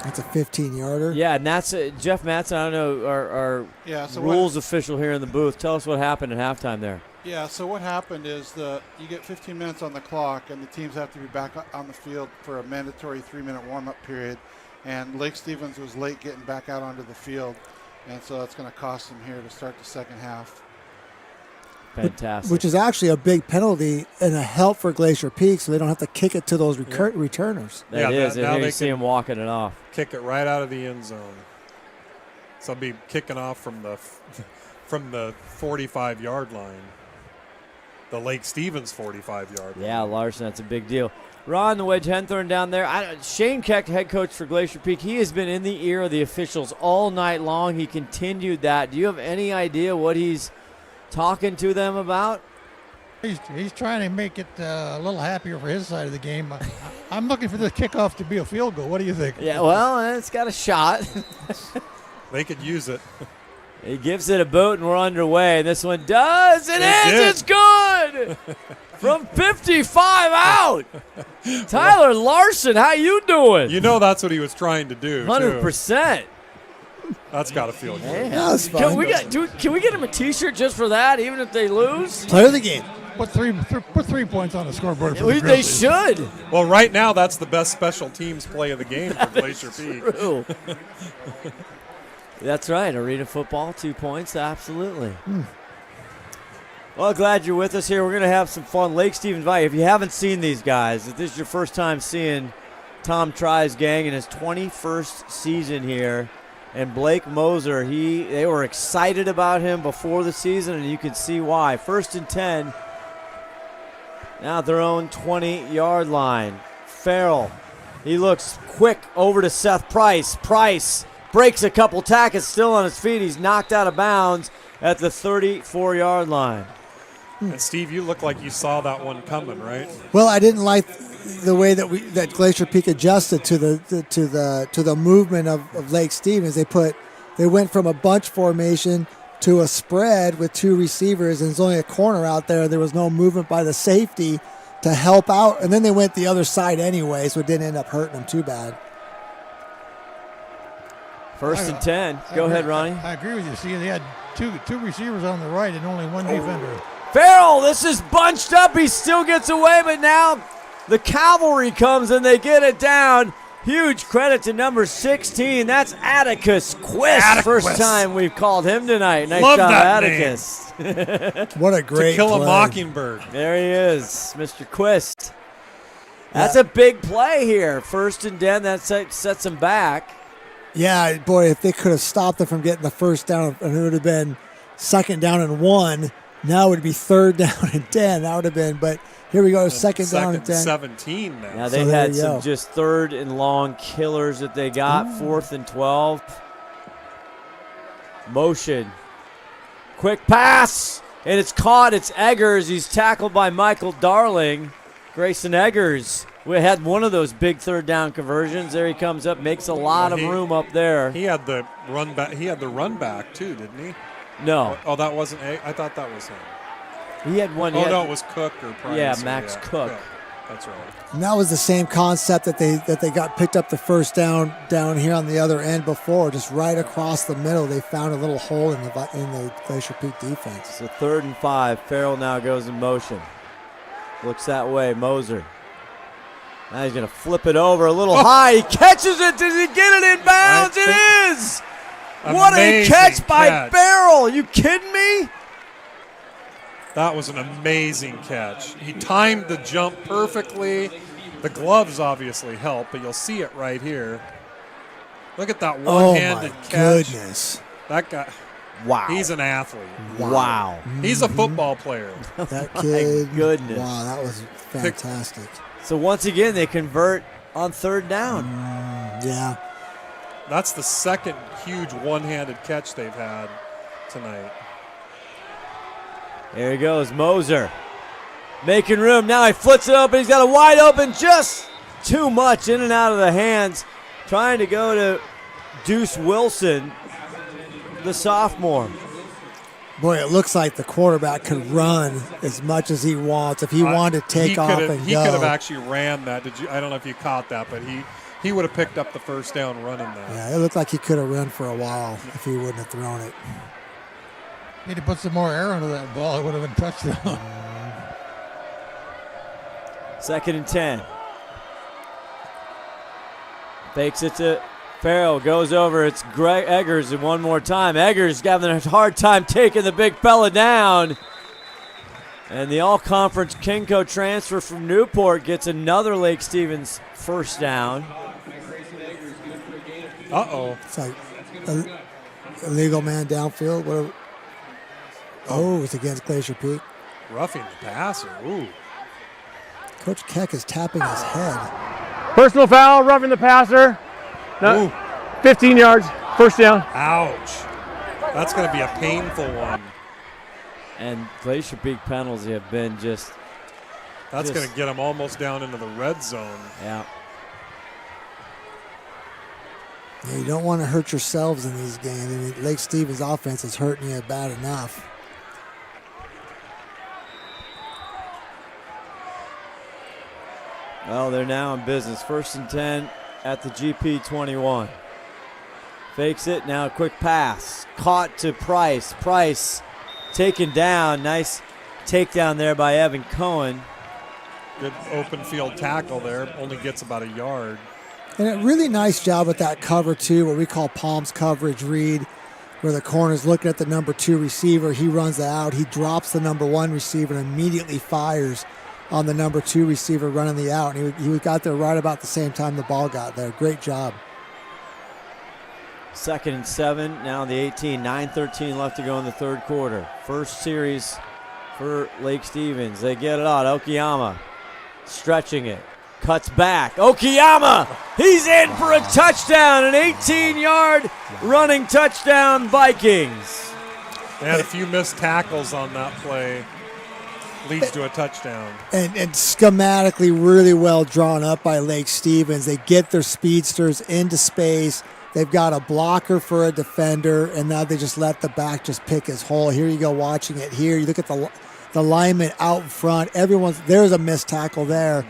That's a 15-yarder. Yeah, and that's Jeff Matson, I don't know, our rules official here in the booth. Tell us what happened at halftime there. Yeah, so what happened is you get 15 minutes on the clock, and the teams have to be back on the field for a mandatory 3-minute warm-up period. And Lake Stevens was late getting back out onto the field, and so it's going to cost them here to start the second half. Fantastic. Which is actually a big penalty and a help for Glacier Peak, so they don't have to kick it to those returners. That is. Now you see them walking it off. Kick it right out of the end zone. So I'll be kicking off from the 45-yard line. The Lake Stevens 45-yard line. Yeah, Larson, that's a big deal. Ron, the Wedge Henthorne down there. Shane Keck, head coach for Glacier Peak, he has been in the ear of the officials all night long. He continued that. Do you have any idea what he's talking to them about? He's trying to make it a little happier for his side of the game. I'm looking for the kickoff to be a field goal. What do you think? Yeah, well, it's got a shot. They could use it. He gives it a boot, and we're underway. This one does. It's good. From 55 out. Tyler Larson, how you doing? You know that's what he was trying to do. 100%. That's got to feel good. Yeah, that's fun. Can we get him a T-shirt just for that, even if they lose? Play of the game. Put 3 points on the scoreboard for the They Grizzlies. should. Well, right now that's the best special teams play of the game for Glacier Peak. True. That's right. Arena football, 2 points. Absolutely. Well, glad you're with us here. We're going to have some fun. Lake Stevens Valley. If you haven't seen these guys, if this is your first time seeing Tom Try's gang in his 21st season here, and Blake Moser, they were excited about him before the season, and you can see why. 1st and 10. Now at their own 20-yard line. Farrell, he looks quick over to Seth Price. Price breaks a couple tackles, still on his feet. He's knocked out of bounds at the 34-yard line. And Steve, you look like you saw that one coming, right? Well, I didn't like the way that Glacier Peak adjusted to the movement of Lake Stevens. They went from a bunch formation to a spread with 2 receivers, and there's only a corner out there. There was no movement by the safety to help out, and then they went the other side anyway, so it didn't end up hurting them too bad. 1st and 10. Go ahead, Ronnie. I agree with you. See, they had two receivers on the right and only 1 defender. Farrell, this is bunched up. He still gets away, but now the cavalry comes and they get it down. Huge credit to number 16. That's Atticus Quist. First time we've called him tonight. Nice Love job, that Atticus. What a great To Kill play. a Mockingbird. There he is, Mr. Quist. That's a big play here. 1st and 10. That sets him back. Yeah, boy, if they could have stopped them from getting the first down, and it would have been 2nd down and 1. Now it would be 3rd down and 10. That would have been, but here we go, 2nd down and 10. 17 now. Now they had some just 3rd and long killers that they got. 4th and 12. Motion. Quick pass, and it's caught. It's Eggers. He's tackled by Michael Darling. Grayson Eggers. We had one of those big 3rd down conversions. There he comes up, makes a lot of room up there. He had the run back. He had the run back too, didn't he? No. Oh, that wasn't. I thought that was him. He had one. Oh no, it was Cook or Price. Yeah, Max Cook. That's right. And that was the same concept that they got picked up the first down here on the other end before, just right across the middle. They found a little hole in the Glacier Peak defense. So 3rd and 5. Farrell now goes in motion. Looks that way. Moser. Now he's going to flip it over a little high. He catches it. Does he get it in bounds? It is. What a catch by Farrell. You kidding me? That was an amazing catch. He timed the jump perfectly. The gloves obviously help, but you'll see it right here. Look at that one-handed catch. Oh, my goodness. That guy. Wow. He's an athlete. Wow. He's a football player. That kid. My goodness. Wow, that was fantastic. So once again, they convert on 3rd down. Yeah. That's the 2nd huge one-handed catch they've had tonight. There he goes, Moser. Making room. Now he flips it open. He's got a wide open, just too much in and out of the hands. Trying to go to Deuce Wilson, the sophomore. Boy, it looks like the quarterback could run as much as he wants. If he wanted to take off and go. He could have actually ran that. I don't know if you caught that, but he would have picked up the first down running that. Yeah, it looked like he could have run for a while if he wouldn't have thrown it. Need to put some more air into that ball. It would have been touchdown. 2nd and 10. Fakes it to Farrell. Goes over. It's Greg Eggers, and one more time. Eggers having a hard time taking the big fella down. And the all-conference Kinko transfer from Newport gets another Lake Stevens first down. Uh-oh. It's like illegal man downfield. Whatever. Oh, it's against Glacier Peak. Roughing the passer. Ooh. Coach Keck is tapping his head. Personal foul, roughing the passer. No, 15 yards, first down. Ouch. That's going to be a painful one. And Glacier Peak penalties have been just. That's going to get them almost down into the red zone. Yeah. Yeah, you don't want to hurt yourselves in these games. I mean, Lake Stevens' offense is hurting you bad enough. Well, they're now in business. 1st and 10 at the GP 21. Fakes it. Now a quick pass. Caught to Price. Price taken down. Nice takedown there by Evan Cohen. Good open field tackle there. Only gets about a yard. And a really nice job with that cover, too, what we call Palms coverage read, where the corner's looking at the number 2 receiver. He runs it out. He drops the number 1 receiver and immediately fires on the number 2 receiver running the out. And he got there right about the same time the ball got there. Great job. 2nd and 7, now the 18, 9:13 left to go in the third quarter. First series for Lake Stevens. They get it on. Okiyama stretching it. Cuts back. Okiyama! He's in for a touchdown. An 18-yard running touchdown, Vikings. They had a few missed tackles on that play. Leads to a touchdown. And schematically really well drawn up by Lake Stevens. They get their speedsters into space. They've got a blocker for a defender, and now they just let the back just pick his hole. Here you go watching it here. You look at the lineman out in front. There's a missed tackle there.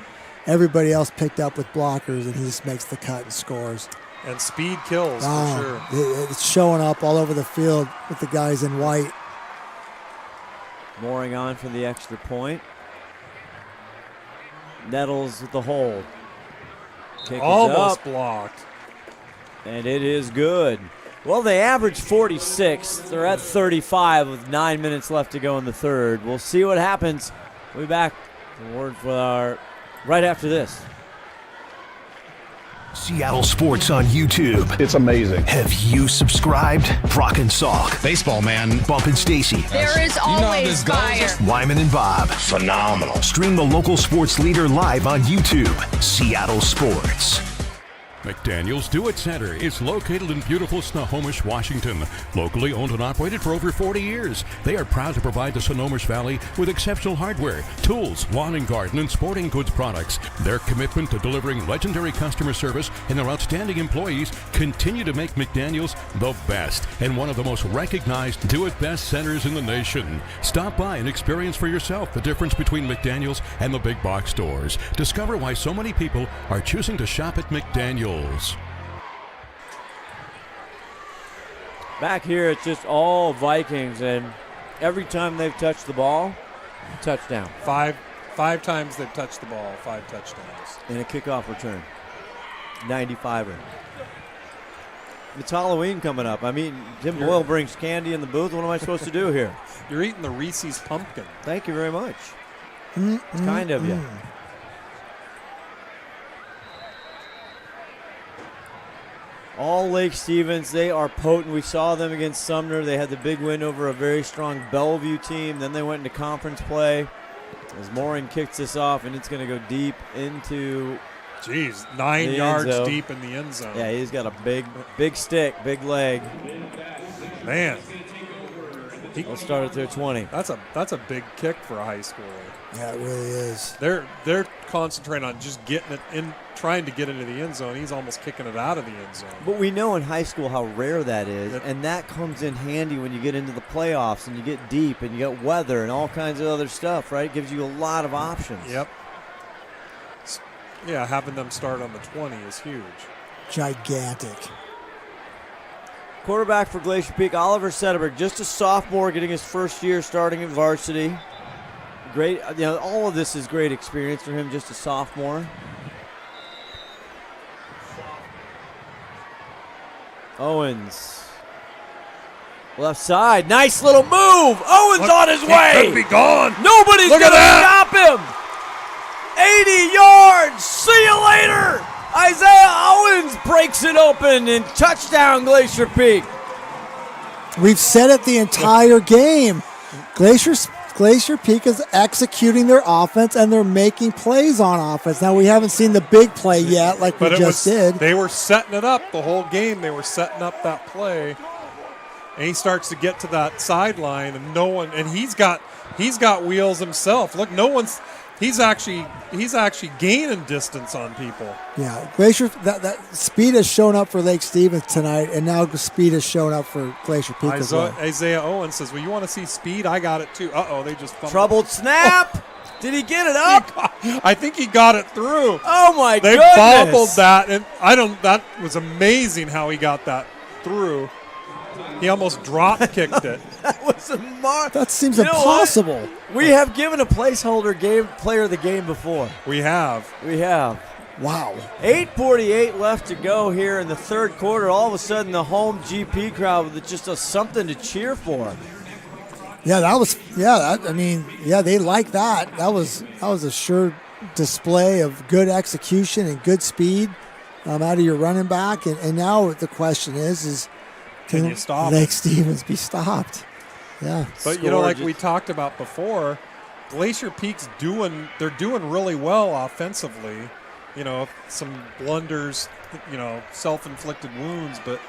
Everybody else picked up with blockers, and he just makes the cut and scores. And speed kills, for sure. It's showing up all over the field with the guys in white. Mooring on for the extra point. Nettles with the hold. Kick Almost up. Blocked. And it is good. Well, they averaged 46. They're at 35 with 9 minutes left to go in the third. We'll see what happens. We'll be back to word for our right after this. Seattle Sports on YouTube. It's amazing. Have you subscribed? Brock and Salk. Baseball, man. Bump and Stacy. There is always fire. Wyman and Bob. Phenomenal. Stream the local sports leader live on YouTube. Seattle Sports. McDaniel's Do-It Center is located in beautiful Snohomish, Washington. Locally owned and operated for over 40 years, they are proud to provide the Snohomish Valley with exceptional hardware, tools, lawn and garden, and sporting goods products. Their commitment to delivering legendary customer service and their outstanding employees continue to make McDaniel's the best and one of the most recognized do-it-best centers in the nation. Stop by and experience for yourself the difference between McDaniel's and the big box stores. Discover why so many people are choosing to shop at McDaniel's. Back here, it's just all Vikings, and every time they've touched the ball, touchdown. Five times they've touched the ball, 5 touchdowns. And a kickoff return. 95er. It's Halloween coming up. I mean, Tim Boyle brings candy in the booth. What am I supposed to do here? You're eating the Reese's pumpkin. Thank you very much. It's kind of you. All Lake Stevens, they are potent. We saw them against Sumner. They had the big win over a very strong Bellevue team. Then they went into conference play. As Morin kicks this off, and it's going to go deep into 9 yards deep in the end zone. Yeah, he's got a big stick, big leg. Man. He'll start at their 20. That's a big kick for a high schooler. Yeah, it really is. They're concentrating on just getting it in, trying to get into the end zone. He's almost kicking it out of the end zone. But we know in high school how rare that is, and that comes in handy when you get into the playoffs and you get deep and you get weather and all kinds of other stuff, right? It gives you a lot of options. Yep. Yeah, having them start on the 20 is huge. Gigantic. Quarterback for Glacier Peak, Oliver Sederberg, just a sophomore getting his first year starting at varsity. Great, all of this is great experience for him, just a sophomore. Owens. Left side, nice little move. Owens on his way. He could be gone. Nobody's going to stop him. 80 yards. See you later. Isaiah Owens breaks it open and touchdown Glacier Peak. We've said it the entire game. Glacier Peak is executing their offense, and they're making plays on offense. Now, we haven't seen the big play yet like we just did. They were setting it up the whole game. They were setting up that play. And he starts to get to that sideline, and he's got wheels himself. Look, He's actually gaining distance on people. Yeah, Glacier. That speed has shown up for Lake Stevens tonight, and now speed has shown up for Glacier Peak as well. Isaiah Owens says, "Well, you want to see speed? I got it too." They just fumbled. Troubled snap. Oh. Did he get it up? I think he got it through. Oh my They goodness! They bobbled that, and that was amazing how he got that through. He almost drop kicked it. That was That seems impossible. We have given a placeholder player of the game before. We have. Wow. 8:48 left to go here in the third quarter. All of a sudden, the home GP crowd with just something to cheer for. Yeah, they like that. That was a sure display of good execution and good speed out of your running back. And now the question is can you stop Lake Stevens be stopped? Yeah. But like we talked about before, Glacier Peak's doing really well offensively. Some blunders, self-inflicted wounds, but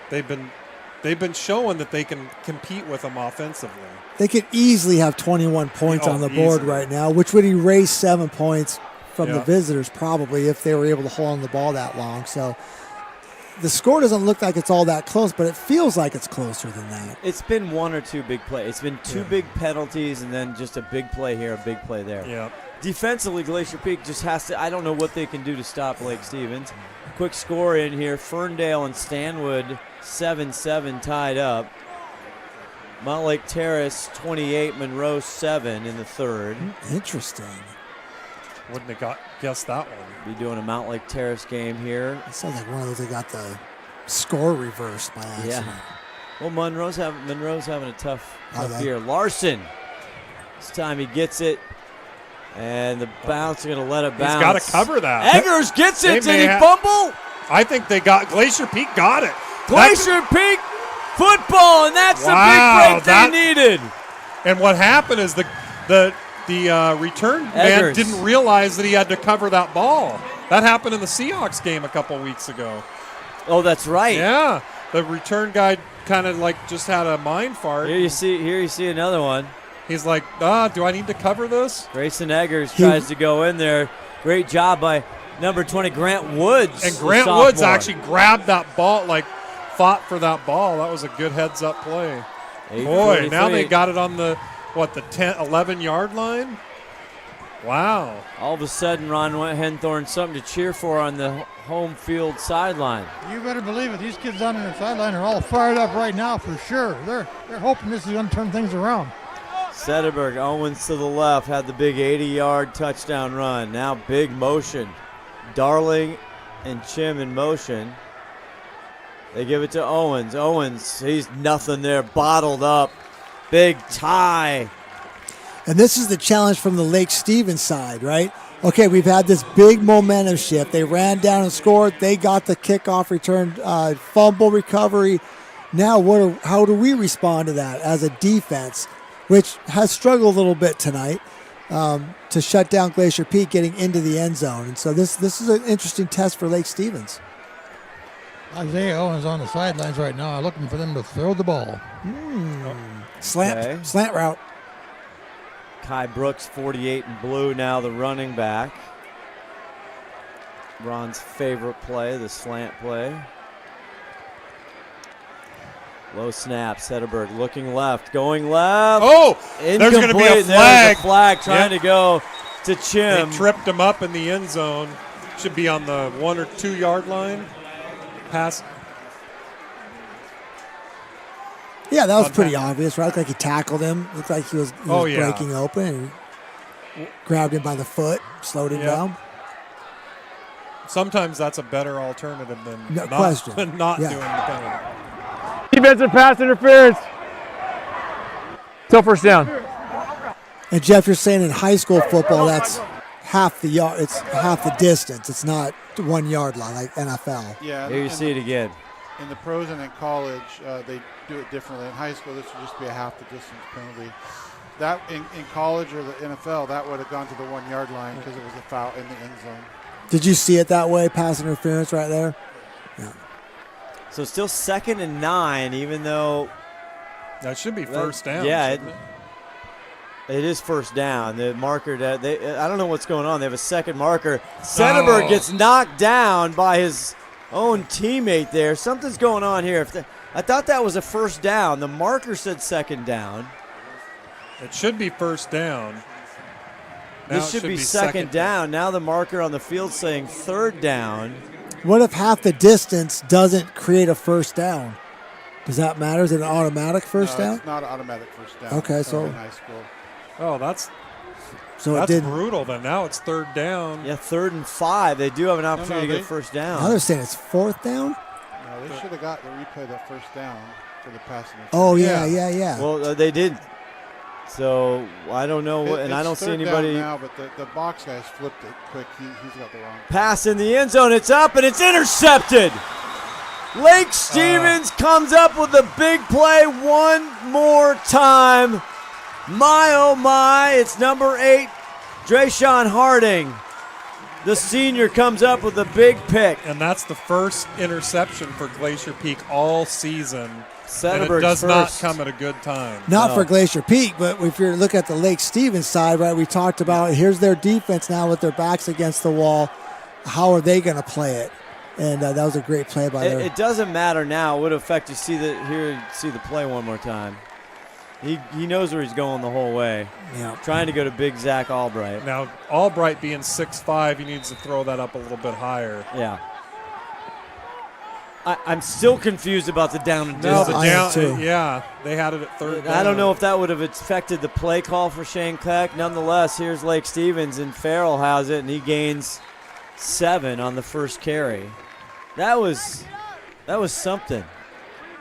they've been showing that they can compete with them offensively. They could easily have 21 points on the board right now, which would erase 7 points from the visitors probably if they were able to hold on the ball that long. So the score doesn't look like it's all that close, but it feels like it's closer than that. It's been one or two big plays. It's been two big penalties and then just a big play here, a big play there. Yeah. Defensively, Glacier Peak just has to – I don't know what they can do to stop Lake Stevens. Quick score in here. Ferndale and Stanwood 7-7 tied up. Mountlake Terrace 28, Monroe 7 in the third. Interesting. Wouldn't have guessed that one. Be doing a Mountlake Terrace game here. It sounds like one of those that got the score reversed by accident. Yeah. Well, Monroe's having a tough year. Larson. This time he gets it. And the bounce, going to let it bounce. He's got to cover that. Eggers gets it. Did he fumble? I think Glacier Peak got it. Glacier Peak football, and that's the big break they needed. And what happened is the return man didn't realize that he had to cover that ball. That happened in the Seahawks game a couple weeks ago. Oh, that's right. Yeah, the return guy kind of just had a mind fart. Here you see another one. He's like, do I need to cover this? Grayson Eggers tries to go in there. Great job by number 20, Grant Woods. And Grant Woods actually grabbed that ball, fought for that ball. That was a good heads-up play. Boy, now they got it on the 10, 11-yard line? Wow. All of a sudden, Ron Henthorne, something to cheer for on the home field sideline. You better believe it. These kids down on the sideline are all fired up right now for sure. They're hoping this is going to turn things around. Sederberg, Owens to the left, had the big 80-yard touchdown run. Now big motion. Darling and Chim in motion. They give it to Owens. Owens, he's nothing there, bottled up. Big tie. And this is the challenge from the Lake Stevens side, right? Okay, we've had this big momentum shift. They ran down and scored. They got the kickoff return, fumble recovery. Now, how do we respond to that as a defense, which has struggled a little bit tonight to shut down Glacier Peak getting into the end zone? And so this is an interesting test for Lake Stevens. Isaiah Owens on the sidelines right now, looking for them to throw the ball. Slant route. Kai Brooks, 48 in blue, now the running back. Ron's favorite play, the slant play. Low snap, Sederberg looking left, going left. Oh, incomplete. There's going to be a flag. There's a flag trying to go to Chim. They tripped him up in the end zone. Should be on the 1 or 2 yard line. Pass. Yeah, that was pretty obvious, right? Looked like he tackled him. Looked like he was breaking open and grabbed him by the foot, slowed him down. Sometimes that's a better alternative than not doing the penalty. Defensive pass interference. Still first down. And Jeff, you're saying in high school football, that's half the yard. It's half the distance. It's not 1 yard line like NFL. Yeah. Here you see it again. In the pros and in college, they do it differently. In high school, this would just be a half the distance penalty. That in college or the NFL, that would have gone to the 1 yard line because it was a foul in the end zone. Did you see it that way? Pass interference right there. Yeah. So still 2nd and 9, even though that should be first down. Yeah, It is first down. The marker, I don't know what's going on. They have a second marker. Sennenberg gets knocked down by his own teammate there. Something's going on here. I thought that was a first down. The marker said second down. It should be first down. This should be second down. Now the marker on the field saying third down. What if half the distance doesn't create a first down? Does that matter? Is it an automatic first down? It's not an automatic first down. Okay, so in high school. Oh, that's brutal. Then now it's third down. Yeah, 3rd and 5. They do have an opportunity to get first down. Now they're saying it's fourth down. No, they should have got the replay of that first down for the passing. Oh yeah. Well, they did. So I don't know, and I don't see anybody now. But the box guys flipped it quick. He's got the wrong pass in the end zone. It's up and it's intercepted. Lake Stevens comes up with a big play one more time. My, oh my, it's number 8, Drayshawn Harding. The senior comes up with a big pick. And that's the first interception for Glacier Peak all season. And it Sennenberg's does not first. come at a good time. Not for Glacier Peak, but if you look at the Lake Stevens side, right, we talked about here's their defense now with their backs against the wall. How are they going to play it? And that was a great play by them. It doesn't matter now. It would affect you. See the play one more time. He knows where he's going the whole way. Yeah. Trying to go to big Zach Albright. Now, Albright being 6'5", he needs to throw that up a little bit higher. Yeah. I'm still confused about the down and No, distance. the down, yeah, they had it at third down. I don't know if that would have affected the play call for Shane Keck. Nonetheless, here's Lake Stevens, and Farrell has it, and he gains 7 on the first carry. That was something,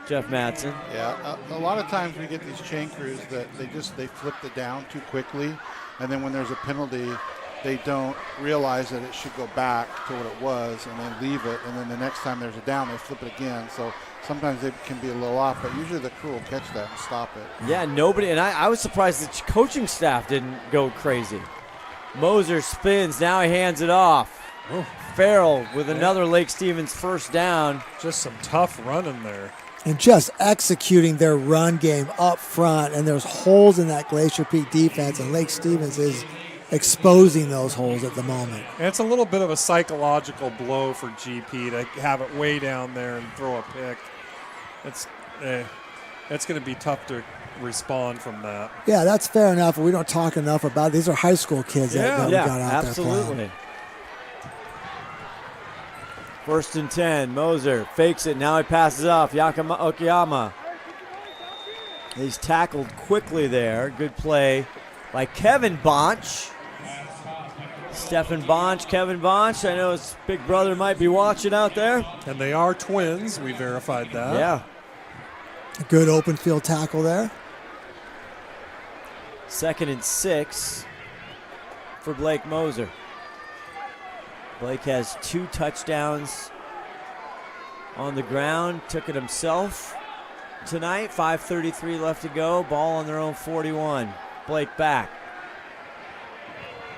Jeff Madsen. Yeah, a lot of times we get these chain crews that they flip the down too quickly, and then when there's a penalty, they don't realize that it should go back to what it was and then leave it, and then the next time there's a down, they flip it again. So sometimes they can be a little off, but usually the crew will catch that and stop it. Yeah, nobody, and I was surprised the coaching staff didn't go crazy. Moser spins, now he hands it off. Oh. Farrell with another Lake Stevens first down. Just some tough running there. And just executing their run game up front, and there's holes in that Glacier Peak defense, and Lake Stevens is exposing those holes at the moment. And it's a little bit of a psychological blow for GP to have it way down there and throw a pick. It's going to be tough to respond from that. Yeah, that's fair enough. We don't talk enough about it. These are high school kids that we got out absolutely. there playing. 1st and 10. Moser fakes it. Now he passes off. Okayama. He's tackled quickly there. Good play by Kevin Bonch. Stephen Bonch, Kevin Bonch. I know his big brother might be watching out there. And they are twins. We verified that. Yeah. A good open field tackle there. 2nd and 6 for Blake Moser. Blake has 2 touchdowns on the ground. Took it himself tonight. 5:33 left to go. Ball on their own 41. Blake back.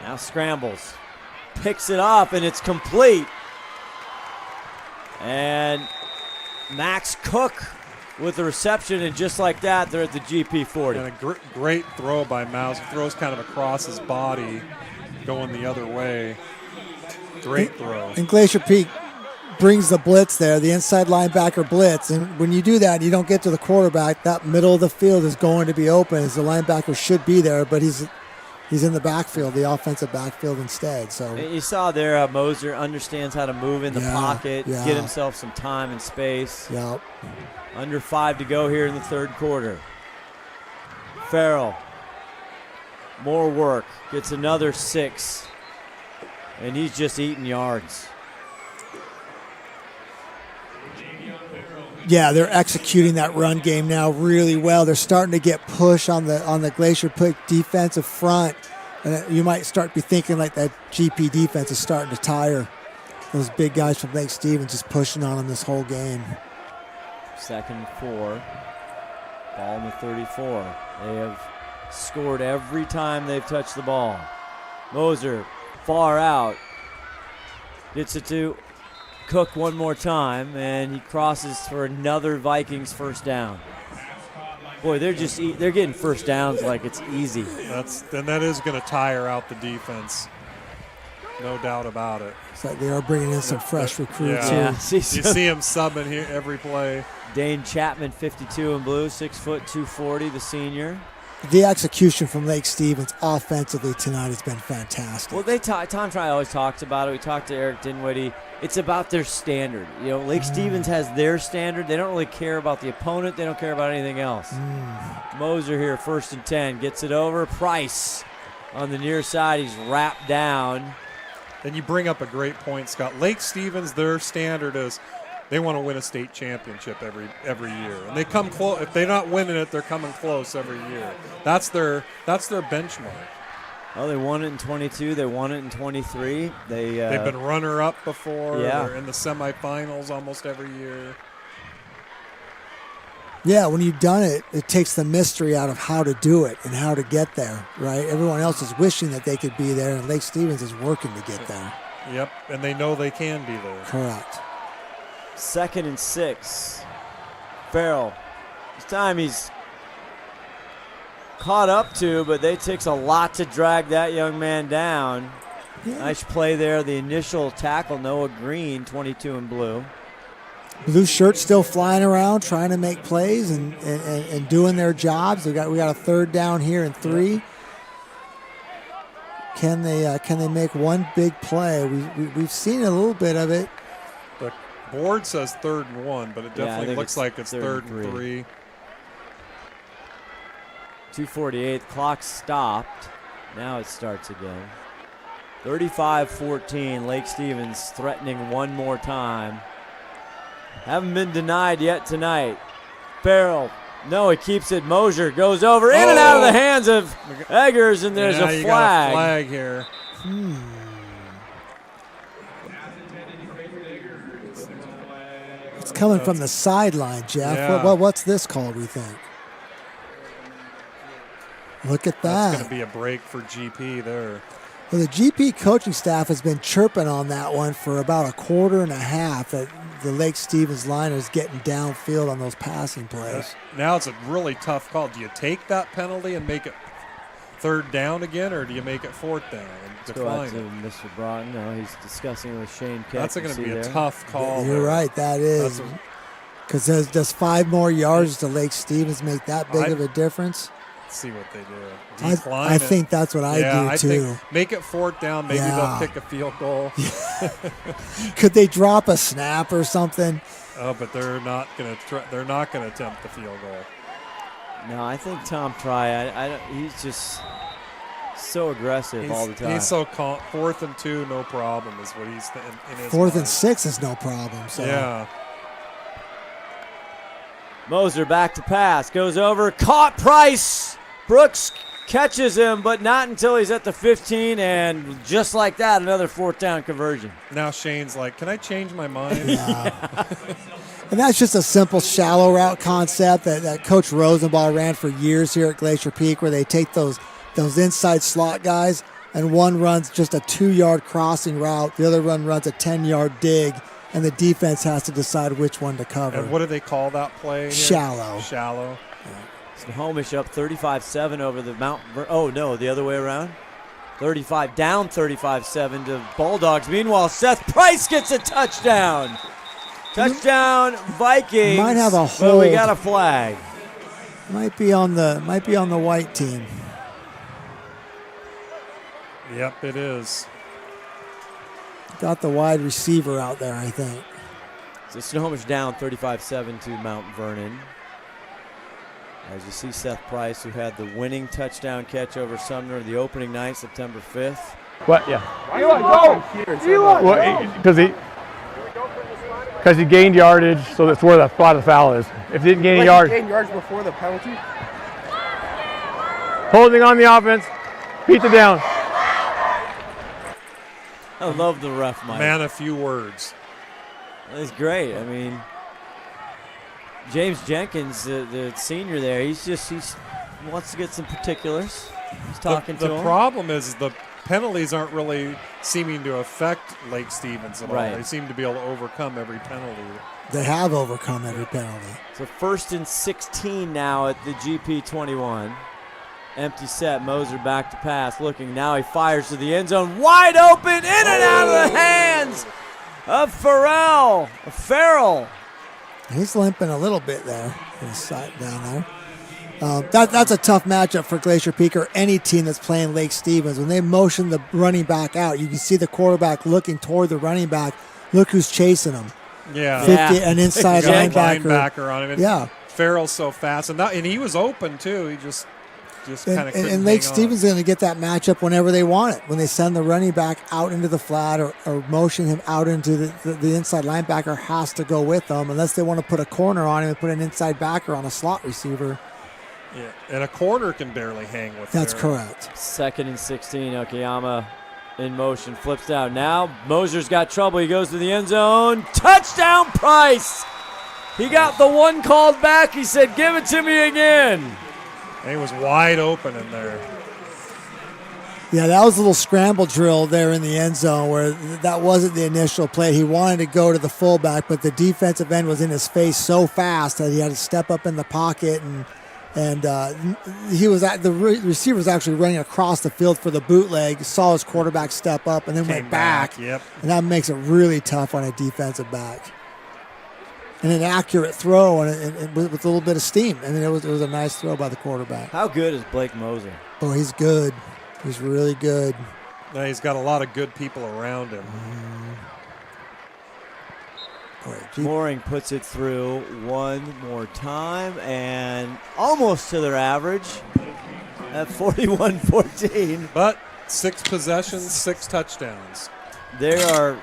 Now scrambles. Picks it up, and it's complete. And Max Cook with the reception, and just like that, they're at the GP 40. And a great throw by Mouse. Throws kind of across his body, going the other way. Great throw. And Glacier Peak brings the blitz there, the inside linebacker blitz. And when you do that, you don't get to the quarterback. That middle of the field is going to be open, as the linebacker should be there, but he's in the backfield, the offensive backfield instead. So you saw there, Moser understands how to move in the pocket, get himself some time and space. Yep. Under 5 to go here in the 3rd quarter. Farrell, more work, gets another 6. And he's just eating yards. Yeah, they're executing that run game now really well. They're starting to get push on the Glacier Peak defensive front. And you might start to be thinking like that GP defense is starting to tire. Those big guys from Lake Stevens just pushing on them this whole game. 2nd and 4. Ball in the 34. They have scored every time they've touched the ball. Moser far out. Gets it to Cook one more time, and he crosses for another Vikings first down. Boy, they're getting first downs like it's easy. That is going to tire out the defense. No doubt about it. It's like they are bringing in some fresh recruits here. Yeah. You see him subbing here every play. Dane Chapman, 52 in blue, 6 foot 240, the senior. The execution from Lake Stevens offensively tonight has been fantastic. Well, Tom Try always talks about it. We talked to Eric Dinwiddie. It's about their standard. Lake Stevens has their standard. They don't really care about the opponent. They don't care about anything else. Moser here, 1st and 10, gets it over. Price on the near side. He's wrapped down. Then you bring up a great point, Scott. Lake Stevens, their standard is they want to win a state championship every year, and they come close. If they're not winning it, they're coming close every year. That's their benchmark. Well, they won it in 22. They won it in 23. They've been runner-up before. Yeah. They're in the semifinals almost every year. Yeah, when you've done it, it takes the mystery out of how to do it and how to get there, right? Everyone else is wishing that they could be there, and Lake Stevens is working to get there. Yep, and they know they can be there. Correct. 2nd and 6. Farrell. This time he's caught up to, but it takes a lot to drag that young man down. Yeah. Nice play there. The initial tackle, Noah Green, 22 in blue. Blue shirts still flying around, trying to make plays and doing their jobs. We got a 3rd down here and 3. Can they make one big play? We've seen a little bit of it. The board says 3rd and 1, but it definitely looks like it's 3rd and 3. 2:48, clock stopped. Now it starts again. 35-14, Lake Stevens threatening one more time. Haven't been denied yet tonight. Farrell, no, he keeps it. Mosier goes over, in and out of the hands of Eggers, and there's a flag. Got a flag here. It's coming from the sideline, Jeff. Yeah. What's this call, we think? Look at that. That's going to be a break for GP there. Well, the GP coaching staff has been chirping on that one for about a quarter and a half, that the Lake Stevens line is getting downfield on those passing plays. Now it's a really tough call. Do you take that penalty and make it 3rd down again, or do you make it 4th down? Let's go out to Mr. Broughton. No, he's discussing with Shane Keck. That's going to be a tough call. You're right, that is. Because does 5 more yards to Lake Stevens make that big of a difference? See what they do. I think that's what I do too. Think make it 4th down. Maybe they'll kick a field goal. Could they drop a snap or something? Oh, but they're not going to. They're not going to attempt the field goal. No, I think Tom Try. He's just so aggressive all the time. He's so 4th and 2, no problem is what he's in his 4th mind. and 6 is no problem. So. Yeah. Moser back to pass, goes over, caught Price. Brooks catches him, but not until he's at the 15, and just like that, another 4th down conversion. Now Shane's like, can I change my mind? Yeah. And that's just a simple shallow route concept that Coach Rosenbaugh ran for years here at Glacier Peak, where they take those inside slot guys, and one runs just a 2-yard crossing route, the other one runs a 10-yard dig, and the defense has to decide which one to cover. And what do they call that play here? Shallow. Shallow. Yeah. Snohomish up 35-7 over the the other way around. 35-7 to Bulldogs. Meanwhile, Seth Price gets a touchdown. Touchdown, Vikings. Might have a But hold. we got a flag. Might be on the white team. Yep, it is. Got the wide receiver out there, I think. So Snohomish down 35-7 to Mount Vernon. As you see, Seth Price, who had the winning touchdown catch over Sumner the opening night, September 5th. What? Yeah. Eli, go! Because he gained yardage, so that's where the spot of the foul is. If he didn't gain any yards. He gained yards before the penalty? Holding on the offense. Beat it down. I love the ref, Mike. Man, a few words. That's great. I mean, James Jenkins, the senior there, he wants to get some particulars. He's talking to him. The problem is the penalties aren't really seeming to affect Lake Stevens at all. Right. They seem to be able to overcome every penalty. They have overcome every penalty. So 1st and 16 now at the GP 21. Empty set, Moser back to pass, looking, now he fires to the end zone, wide open, in and out of the hands of Farrell. He's limping a little bit there, down there. That's a tough matchup for Glacier Peak or any team that's playing Lake Stevens. When they motion the running back out, you can see the quarterback looking toward the running back. Look who's chasing him. Yeah. An inside linebacker on him. Yeah. Farrell's so fast, and he was open too. He just kind of couldn't and Lake hang on. Stevens is going to get that matchup whenever they want it. When they send the running back out into the flat or motion him out into the inside linebacker has to go with them unless they want to put a corner on him and put an inside backer on a slot receiver. Yeah, and a corner can barely hang with That's Farrell. correct. 2nd and 16, Okayama in motion, flips down. Now Moser's got trouble. He goes to the end zone. Touchdown, Price! He got the one called back. He said, give it to me again. And he was wide open in there. Yeah, that was a little scramble drill there in the end zone where that wasn't the initial play. He wanted to go to the fullback, but the defensive end was in his face so fast that he had to step up in the pocket, and the receiver was actually running across the field for the bootleg, saw his quarterback step up, and then went back. Yep. And that makes it really tough on a defensive back. And an accurate throw and with a little bit of steam. I mean, it was a nice throw by the quarterback. How good is Blake Moser? Oh, he's good. He's really good. Now he's got a lot of good people around him. Mooring puts it through one more time and almost to their average at 41-14. But 6 possessions, 6 touchdowns. They are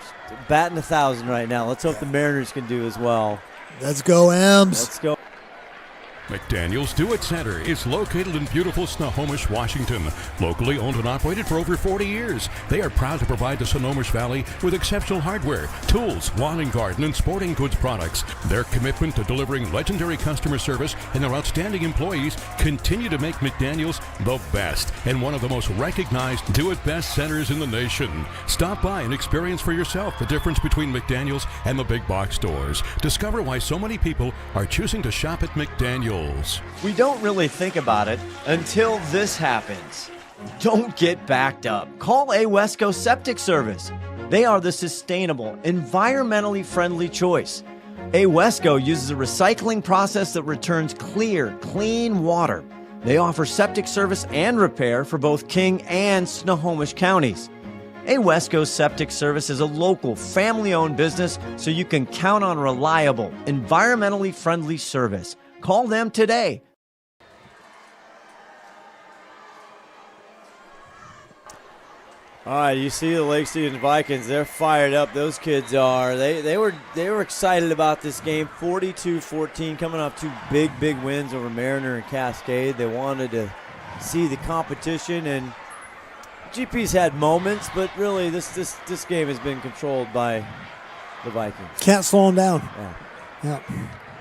batting 1,000 right now. Let's hope the Mariners can do as well. Let's go, Ems. Let's go. McDaniel's Do-It Center is located in beautiful Snohomish, Washington. Locally owned and operated for over 40 years, they are proud to provide the Snohomish Valley with exceptional hardware, tools, lawn and garden, and sporting goods products. Their commitment to delivering legendary customer service and their outstanding employees continue to make McDaniel's the best and one of the most recognized do-it-best centers in the nation. Stop by and experience for yourself the difference between McDaniel's and the big box stores. Discover why so many people are choosing to shop at McDaniel's. We don't really think about it until this happens. Don't get backed up. Call Wesco Septic Service. They are the sustainable, environmentally friendly choice. Wesco uses a recycling process that returns clear, clean water. They offer septic service and repair for both King and Snohomish counties. Wesco Septic Service is a local, family-owned business, so you can count on reliable, environmentally friendly service. Call them today. All right, you see the Lake Stevens Vikings. They're fired up. Those kids are. They were excited about this game. 42-14, coming off 2 big wins over Mariner and Cascade. They wanted to see the competition, and GP's had moments, but really this game has been controlled by the Vikings. Can't slow them down. Yeah.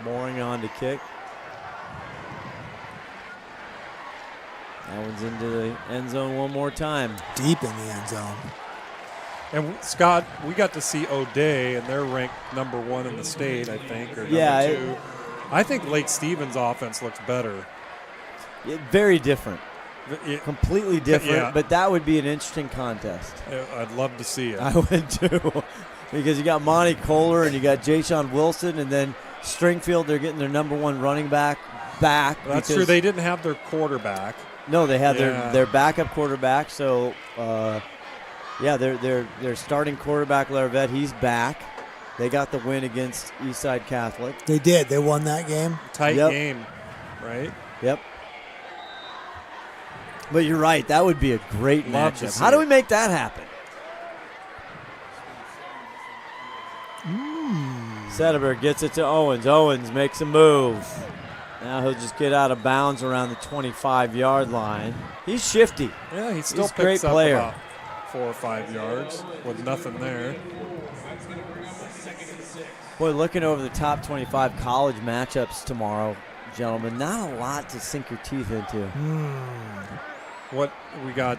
Mooring on to kick. Owens into the end zone one more time. Deep in the end zone. And Scott, we got to see O'Day, and they're ranked number 1 in the state, I think, or number 2. I think Lake Stevens' offense looks better. Very different. Completely different, but that would be an interesting contest. I'd love to see it. I would too. Because you got Monty Kohler and you got Ja'Shawn Wilson, and then Stringfield, they're getting their number 1 running back. That's true. They didn't have their quarterback. No, they had their backup quarterback. So, their starting quarterback, Larvette, he's back. They got the win against Eastside Catholic. They did. They won that game. Tight game, right? Yep. But you're right. That would be a great matchup. How do we make that happen? Sederberg gets it to Owens. Owens makes a move. Now he'll just get out of bounds around the 25-yard line. He's shifty. Yeah, he still He's picks a great up player. about 4 or 5 yards with nothing there. Boy, looking over the top 25 college matchups tomorrow, gentlemen, not a lot to sink your teeth into. What we got?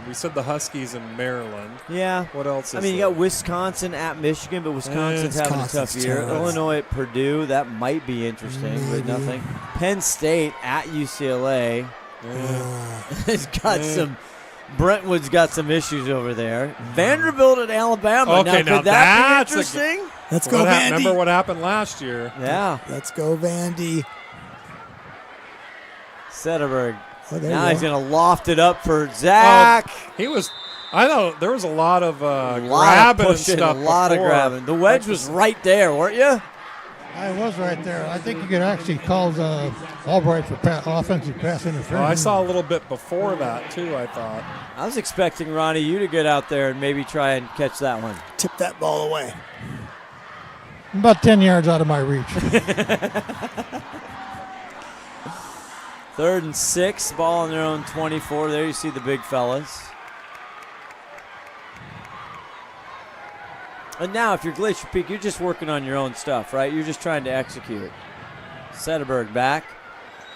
We said the Huskies in Maryland. Yeah. What else? I mean, you got Wisconsin at Michigan, but Wisconsin's having a tough year. Illinois at Purdue, that might be interesting, but nothing. Penn State at UCLA. It's got some. Brentwood's got some issues over there. Vanderbilt at Alabama. Okay, now could that be interesting? Let's go, Vandy. Remember what happened last year? Yeah. Let's go, Vandy. Sederberg. Oh, now he's going to loft it up for Zach. He was. I know there was a lot of grabbing and stuff. A lot of grabbing. The wedge was right there, weren't you? I was right there. I think you could actually call Albright for offensive pass interference. I saw a little bit before that too, I thought. I was expecting, Ronnie, you to get out there and maybe try and catch that one. Tip that ball away. About 10 yards out of my reach. 3rd and 6, ball on their own 24. There you see the big fellas. And now, if you're Glacier Peak, you're just working on your own stuff, right? You're just trying to execute. Sederberg back.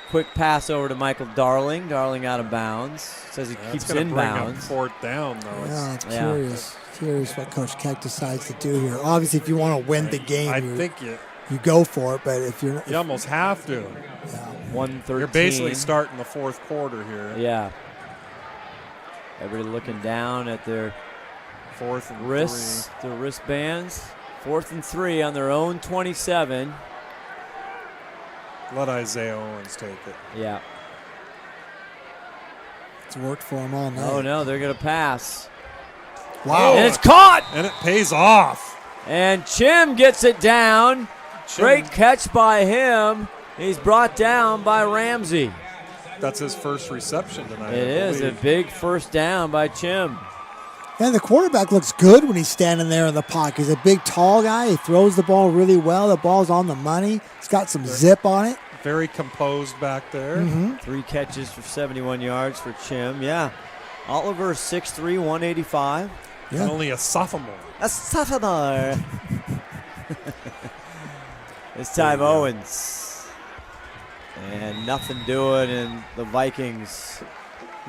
Quick pass over to Michael Darling. Darling out of bounds. Says he keeps in bounds. Bring up 4th down, though. Yeah, I'm curious what Coach Keck decides to do here. Obviously, if you want to win the game, I think you go for it. But if you're, you almost have to. Yeah. 1:13. You're basically starting the 4th quarter here. Yeah. Everybody looking down at their 4th and wrists, their wristbands. 4th and 3 on their own 27. Let Isaiah Owens take it. Yeah. It's worked for him all night. Oh, no, they're going to pass. Wow. And it's caught. And it pays off. And Chim gets it down. Great catch by him. He's brought down by Ramsey. That's his first reception tonight. It is a big first down by Chim. And the quarterback looks good when he's standing there in the pocket. He's a big, tall guy. He throws the ball really well. The ball's on the money. He's got some zip on it. Very composed back there. 3 catches for 71 yards for Chim. Yeah. Oliver, 6'3", 185. Yeah. And only a sophomore. A sophomore. This time Owens. And nothing doing, and the Vikings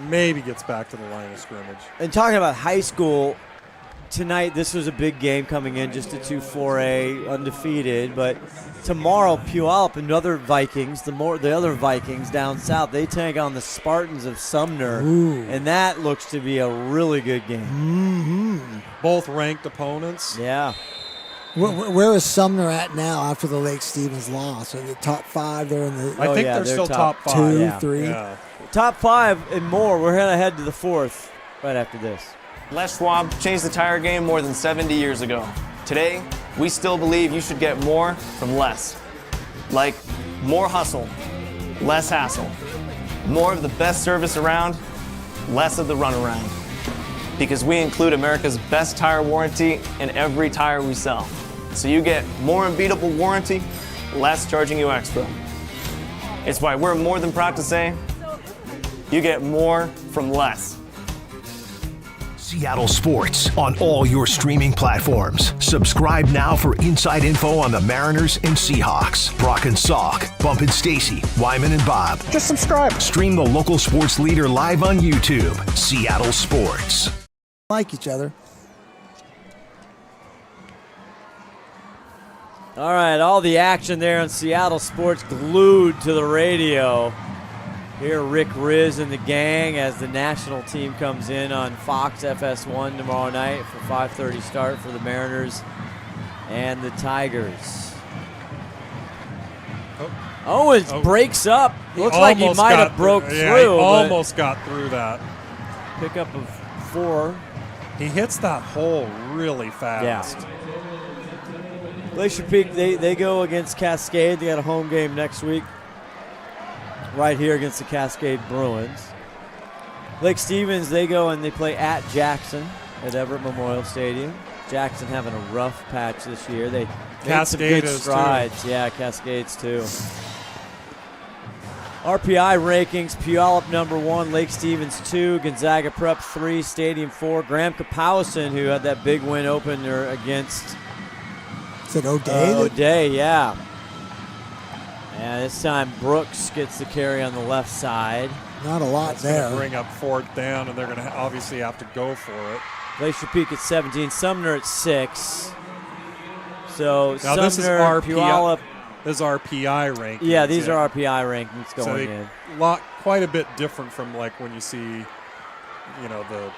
maybe gets back to the line of scrimmage. And talking about high school, tonight this was a big game coming in, just a 2-4A, undefeated. But tomorrow, Puyallup, another Vikings, the other Vikings down south, they take on the Spartans of Sumner. Ooh. And that looks to be a really good game. Mm-hmm. Both ranked opponents. Yeah. Where is Sumner at now after the Lake Stevens loss? Are they top 5? They're in the. I think they're still top 5. 2, 3. Yeah. Top 5 and more. We're going to head to the 4th right after this. Les Schwab changed the tire game more than 70 years ago. Today, we still believe you should get more from less. Like more hustle, less hassle. More of the best service around, less of the runaround. Because we include America's best tire warranty in every tire we sell. So you get more unbeatable warranty, less charging you extra. It's why we're more than proud to say, you get more from less. Seattle Sports on all your streaming platforms. Subscribe now for inside info on the Mariners and Seahawks. Brock and Salk, Bump and Stacy, Wyman and Bob. Just subscribe. Stream the local sports leader live on YouTube. Seattle Sports. Like each other. All right, all the action there on Seattle Sports glued to the radio. Here, Rick Riz and the gang as the national team comes in on Fox FS1 tomorrow night for 5:30 start for the Mariners and the Tigers. Owens breaks up. Looks like he might have broke through. Yeah, he almost got through that. Pickup of 4. He hits that hole really fast. Yeah. Glacier Peak, they go against Cascade. They got a home game next week. Right here against the Cascade Bruins. Lake Stevens, they go and they play at Jackson at Everett Memorial Stadium. Jackson having a rough patch this year. They made some good strides. Too. Yeah, Cascades too. RPI rankings, Puyallup number 1, Lake Stevens 2, Gonzaga Prep 3, Stadium 4. Graham Kapowson, who had that big win opener against Is it O'Day? O'Day, yeah. And this time Brooks gets the carry on the left side. Not a lot That's there. Going to bring up 4th down, and they're going to obviously have to go for it. Glacier Peak at 17, Sumner at 6. So now Sumner, this is RPI. Puyallup. This is RPI rankings. Yeah, these are RPI rankings going in. Quite a bit different from like when you see, the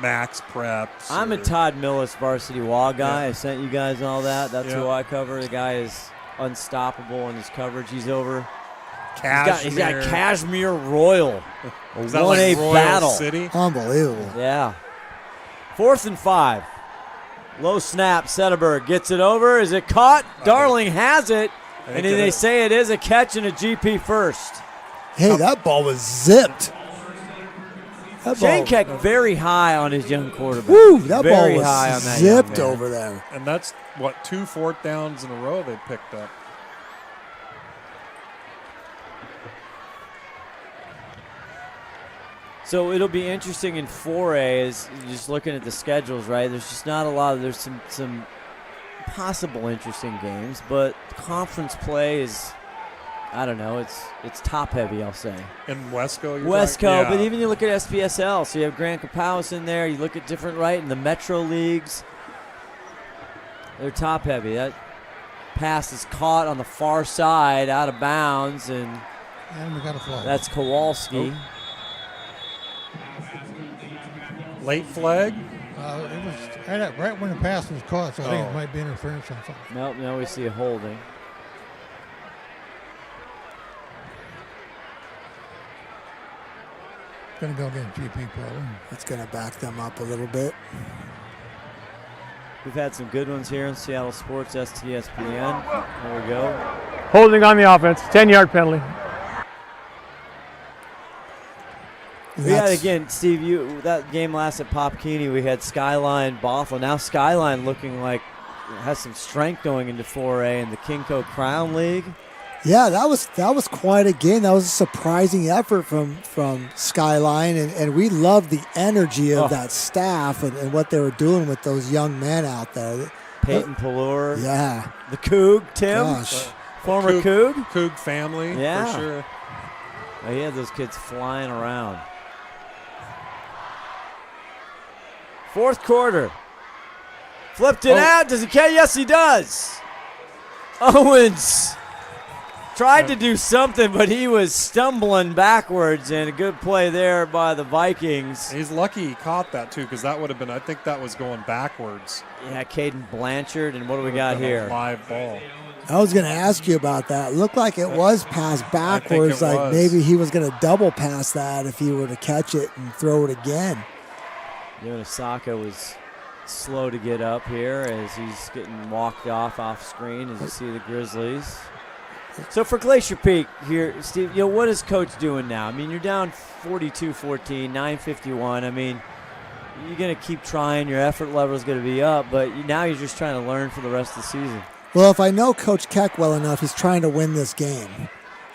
max preps. I'm a Todd Millis varsity wall guy. I sent you guys all that. That's who I cover. The guy is unstoppable in his coverage. He's over. He's got Cashmere Royal. A 1A like battle. City? Unbelievable. Yeah. 4th and 5. Low snap. Setterberg gets it over. Is it caught? Darling has it. And then they say it is a catch and a GP first. Hey, that ball was zipped. Shane Keck very high on his young quarterback. Woo, that very ball was high on that zipped young man. over there. And that's, 2 4th downs in a row they picked up. So it'll be interesting in 4A as just looking at the schedules, right? There's just not a lot. There's some possible interesting games, but conference play is, I don't know, it's top heavy, I'll say. In Wesco, Wesco, but even you look at SPSL, so you have Grand Capaus in there. You look at different, right, in the Metro leagues, they're top heavy. That pass is caught on the far side, out of bounds, and we got a flag. that's Kowalski. Oh. Late flag? It was right when the pass was caught, so I think it might be interference on something. Nope, now we see a holding. Going to go against GP probably. It's going to back them up a little bit. We've had some good ones here in Seattle Sports, STSPN. There we go. Holding on the offense, 10-yard penalty. We had, again, Steve, that game last at Pop Keeney, we had Skyline, Bothell. Now Skyline looking like it has some strength going into 4A in the Kinko Crown League. Yeah, that was quite a game. That was a surprising effort from Skyline, and we loved the energy of that staff and what they were doing with those young men out there. Peyton Pallure. Yeah. The Coug, Tim. Gosh. Former Coug. Coug family, yeah. for sure. Oh, he had those kids flying around. 4th quarter. Flipped it out. Does he catch? Yes, he does. Owens tried to do something, but he was stumbling backwards, and a good play there by the Vikings. He's lucky he caught that, too, because that would have been, I think that was going backwards. Yeah, Caden Blanchard, and what do we got here? Live ball. I was going to ask you about that. It looked like it was passed backwards, like maybe he was going to double pass that if he were to catch it and throw it again. Yonesaka was slow to get up here as he's getting walked off screen as you see the Grizzlies. So for Glacier Peak here, Steve, what is Coach doing now? I mean, you're down 42-14, 9:51. I mean, you're going to keep trying. Your effort level is going to be up, but now you're just trying to learn for the rest of the season. Well, if I know Coach Keck well enough, he's trying to win this game.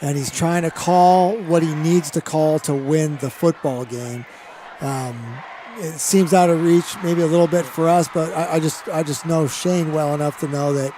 And he's trying to call what he needs to call to win the football game. It seems out of reach maybe a little bit for us, but I just know Shane well enough to know that,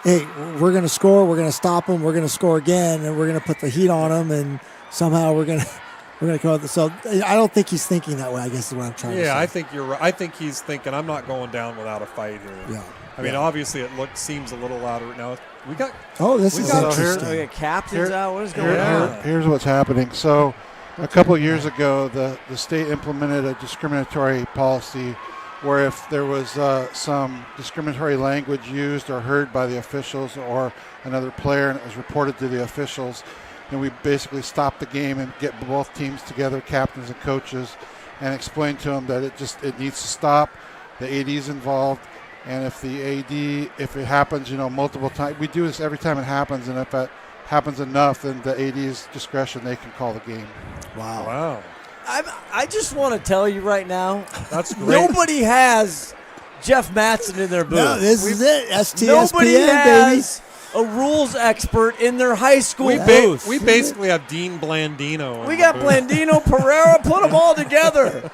hey, we're going to score, we're going to stop them, we're going to score again, and we're going to put the heat on them, and somehow we're going to come out. So I don't think he's thinking that way, I guess is what I'm trying to say. Yeah, I think you're right. I think he's thinking, I'm not going down without a fight here. Yeah. I mean, obviously it seems a little louder now. We got. Oh, this is interesting. We got captains out. What is going on? Here's what's happening. So, a couple of years ago, the state implemented a discriminatory policy where if there was some discriminatory language used or heard by the officials or another player and it was reported to the officials, then we basically stop the game and get both teams together, captains and coaches, and explain to them that it needs to stop. The AD's involved. And if the AD, if it happens, multiple times, we do this every time it happens, and if it happens enough, then the AD's discretion, they can call the game. Wow. I just want to tell you right now, that's great. Nobody has Jeff Mattson in their booth. No, this is it. STSPN, Nobody has a rules expert in their high school booth. We basically have Dean Blandino. We got Blandino, Pereira, put them all together.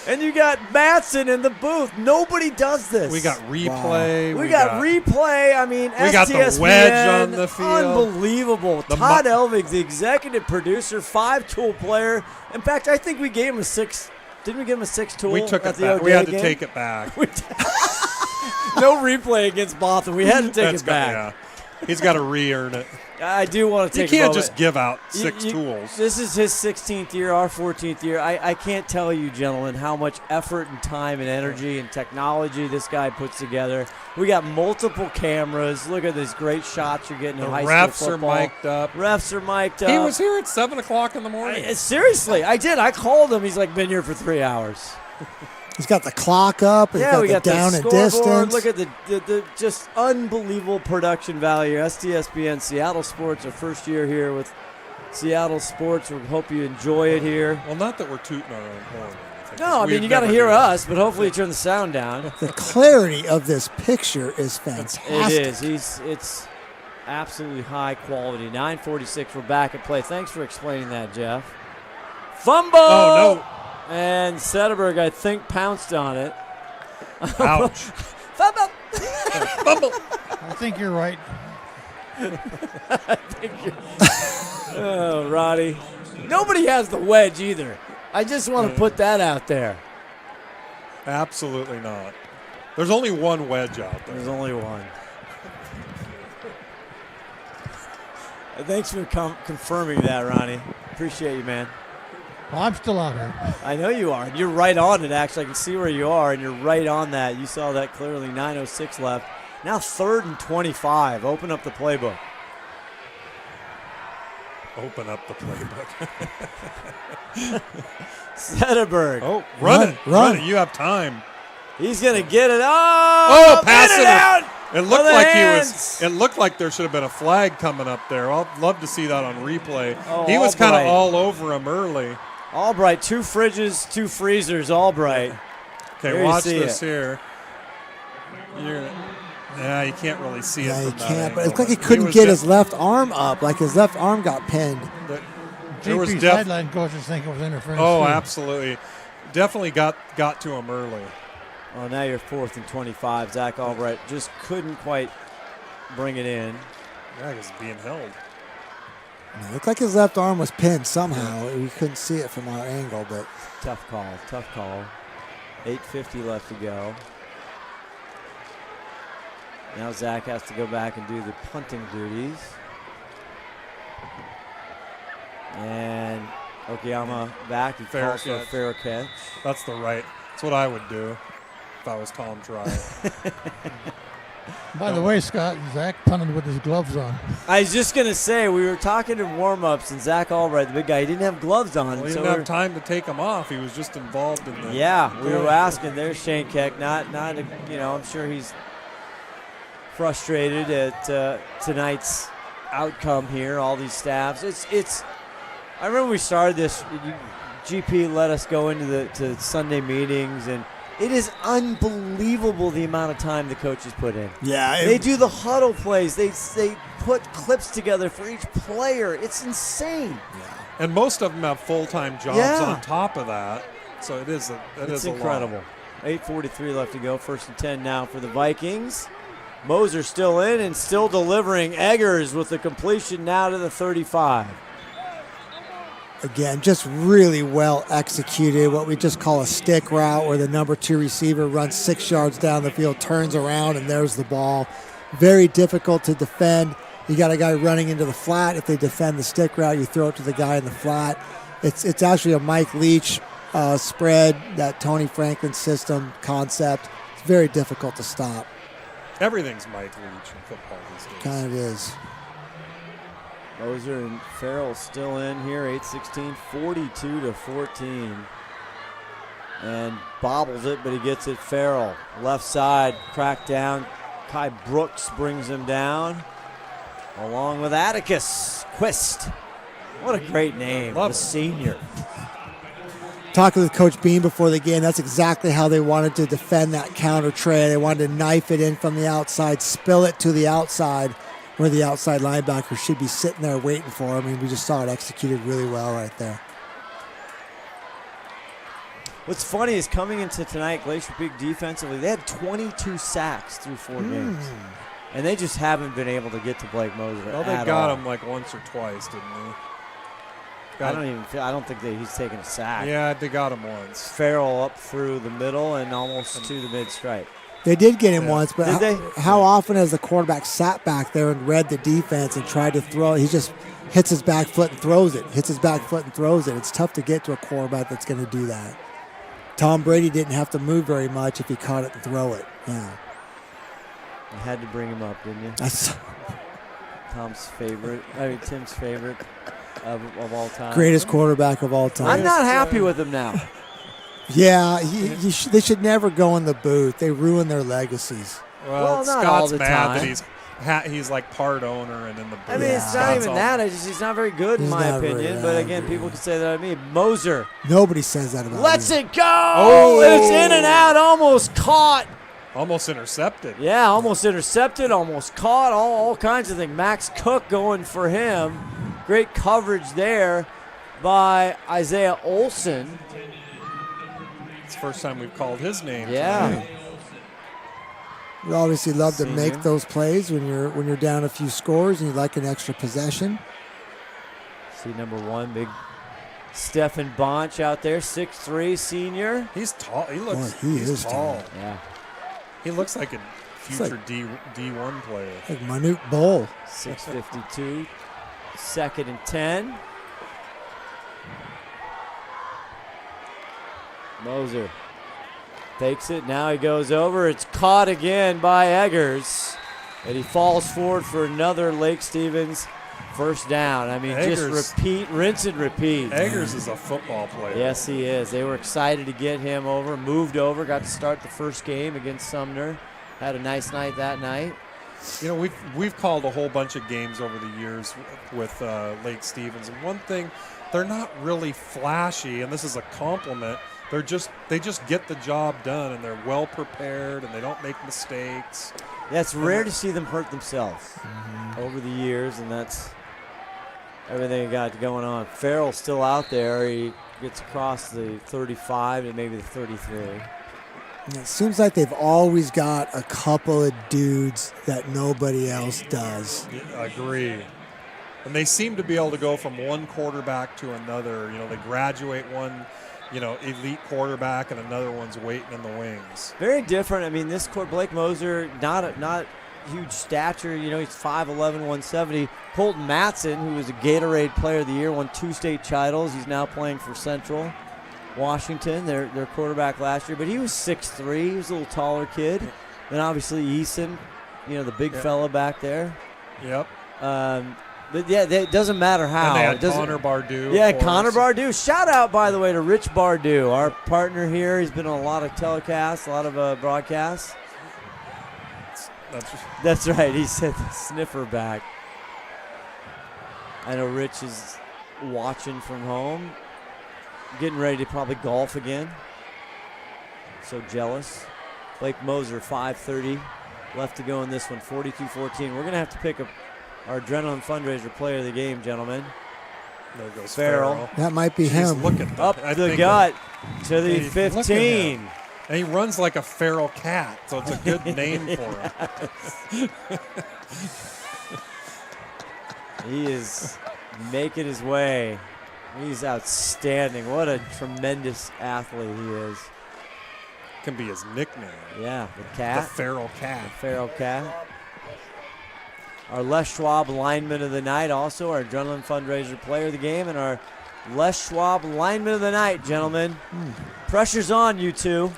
And you got Matson in the booth. Nobody does this. We got replay. Wow. We got replay. I mean, we got the wedge on the field. Unbelievable. Todd Elvig, the executive producer, 5-tool player. In fact, I think we gave him a 6. Didn't we give him a 6-tool? We took at it the back. ODA We had to game? take it back. No replay against Bothell. We had to take it back. Yeah. He's got to re-earn it. I do want to take. You can't just give out 6 tools. This is his 16th year, our 14th year. I can't tell you, gentlemen, how much effort and time and energy and technology this guy puts together. We got multiple cameras. Look at these great shots you're getting in high school football. Refs are mic'd up. Refs are mic'd up. He was here at 7 o'clock in the morning. Seriously, I did. I called him. He's like, been here for 3 hours. He's got the clock up. He's got we got down the and scoreboard. distance. Look at the just unbelievable production value. STSBN Seattle Sports, our first year here with Seattle Sports. We hope you enjoy it here. Well, not that we're tooting our own horn. No, I mean, you got to hear us, but hopefully you turn the sound down. The clarity of this picture is fantastic. It is. It's absolutely high quality. 9:46, we're back at play. Thanks for explaining that, Jeff. Fumble! Oh, no. And Sederberg, I think, pounced on it. Ouch. Fumble! Fumble! I think you're right. I think you're Oh, Roddy. Nobody has the wedge either. I just want to put that out there. Absolutely not. There's only one wedge out there. There's only one. Thanks for confirming that, Ronnie. Appreciate you, man. Well, I'm still on here. I know you are. You're right on it, actually. I can see where you are, and you're right on that. You saw that clearly. 9:06 left. Now 3rd and 25. Open up the playbook. Open up the playbook. Sederberg. Oh, run it. You have time. He's going to get it. Oh, pass it out. It looked like It looked like there should have been a flag coming up there. I'd love to see that on replay. Oh, he was kind of all over him early. Albright, 2 fridges, 2 freezers, Albright. Okay, watch this here. Yeah, you can't really see it. Yeah, you from that can't. But angle. it's like he couldn't get his left arm up. Like his left arm got pinned. There was sideline coaches think it was interference. Oh, too. absolutely. Definitely got to him early. Oh, now you're 4th and 25. Zach Albright just couldn't quite bring it in. Yeah, he's being held. It looked like his left arm was pinned somehow. We couldn't see it from our angle, but tough call. 8:50 left to go. Now Zach has to go back and do the punting duties. And Okayama back. He calls for a fair catch. That's that's what I would do if I was Tom Trial. By the way, Scott, Zach punted with his gloves on. I was just going to say, we were talking in warm-ups, and Zach Albright, the big guy, he didn't have gloves on. Well, he didn't have time to take them off. He was just involved in the... Yeah, we were asking. There's Shane Keck. I'm sure he's frustrated at tonight's outcome here, all these staffs. I remember we started this, GP let us go into to Sunday meetings, and it is unbelievable the amount of time the coaches put in. Yeah. They do the huddle plays. They put clips together for each player. It's insane. Yeah. And most of them have full-time jobs on top of that. So it's incredible. 8:43 left to go. 1st and 10 now for the Vikings. Moser still in and still delivering. Eggers with the completion now to the 35. Again, just really well executed, what we just call a stick route, where the number 2 receiver runs 6 yards down the field, turns around, and there's the ball. Very difficult to defend. You got a guy running into the flat. If they defend the stick route, you throw it to the guy in the flat. It's actually a Mike Leach spread, that Tony Franklin system concept. It's very difficult to stop. Everything's Mike Leach in football these days. Kind of is. Moser and Farrell still in here. 8:16, 42-14. And bobbles it, but he gets it. Farrell, left side, cracked down. Kai Brooks brings him down, along with Atticus Quist. What a great name, the senior. Talking with Coach Bean before the game, that's exactly how they wanted to defend that counter tray. They wanted to knife it in from the outside, spill it to the outside, where the outside linebacker should be sitting there waiting for him. And we just saw it executed really well right there. What's funny is coming into tonight, Glacier Peak defensively, they had 22 sacks through 4 games. And they just haven't been able to get to Blake Moser. Well, they got him like once or twice, didn't they? I don't think that he's taken a sack. Yeah, they got him once. Farrell up through the middle and almost to the mid-stripe. They did get him once, but how often has the quarterback sat back there and read the defense and tried to throw? He just hits his back foot and throws it. Hits his back foot and throws it. It's tough to get to a quarterback that's going to do that. Tom Brady didn't have to move very much if he caught it and throw it. Yeah. You had to bring him up, didn't you? Tim's favorite of all time. Greatest quarterback of all time. I'm not happy with him now. Yeah, they should never go in the booth. They ruin their legacies. Well, not Scott's all the mad time. that he's like part owner and in the booth. I mean, it's not even that. He's not very good, in my opinion. But again, people can say that of me. Moser. Nobody says that about Lets you. it go. Oh, it's in and out. Almost caught. Almost intercepted. Yeah, almost intercepted. Almost caught. All kinds of things. Max Cook going for him. Great coverage there by Isaiah Olson. It's the first time we've called his name. Yeah. Tonight. You obviously love to Senior. make those plays when you're down a few scores and you like an extra possession. See number 1, big Stephen Bonch out there, 6'3", senior. He's tall. He looks. Boy, he he's is tall. Yeah. He looks like a future like- D1 player. Like Manute Bol. 6:52. 2nd and 10. Moser takes it. Now he goes over. It's caught again by Eggers. And he falls forward for another Lake Stevens first down. I mean, just repeat, rinse and repeat. Eggers is a football player. Yes, he is. They were excited to get him over, moved over, got to start the first game against Sumner. Had a nice night that night. You know, we've called a whole bunch of games over the years with Lake Stevens, and one thing, they're not really flashy, and this is a compliment. They just get the job done, and they're well prepared, and they don't make mistakes. Yeah, it's rare to see them hurt themselves over the years, and that's everything they got going on. Farrell's still out there. He gets across the 35 to maybe the 33. It seems like they've always got a couple of dudes that nobody else does. Yeah, I agree. And they seem to be able to go from one quarterback to another. You know, they graduate one, elite quarterback, and another one's waiting in the wings. Very different. I mean, this Blake Moser, not huge stature. He's 5'11", 170. Colton Matson, who was a Gatorade Player of the Year, won 2 state titles. He's now playing for Central Washington, their quarterback last year. But he was 6'3". He was a little taller kid. Then obviously Eason, the big fella back there. Yep. But yeah, it doesn't matter how. And they had Connor Bardou. Yeah, Connor Bardou. Shout out, by the way, to Rich Bardou, our partner here. He's been on a lot of telecasts, a lot of broadcasts. That's right. He said the sniffer back. I know Rich is watching from home, getting ready to probably golf again. So jealous. Blake Moser, 5:30 left to go in this one, 42-14. We're going to have to pick up our Adrenaline Fundraiser player of the game, gentlemen. There goes Farrell. That might be him. Look at that. Up the gut to the 15. And he runs like a feral cat, so it's a good name for him. He is making his way. He's outstanding. What a tremendous athlete he is. Can be his nickname. Yeah, the cat. The feral cat. The feral cat. Our Les Schwab lineman of the night, also our Adrenaline Fundraiser player of the game, and our Les Schwab lineman of the night, gentlemen. Pressure's on, you two.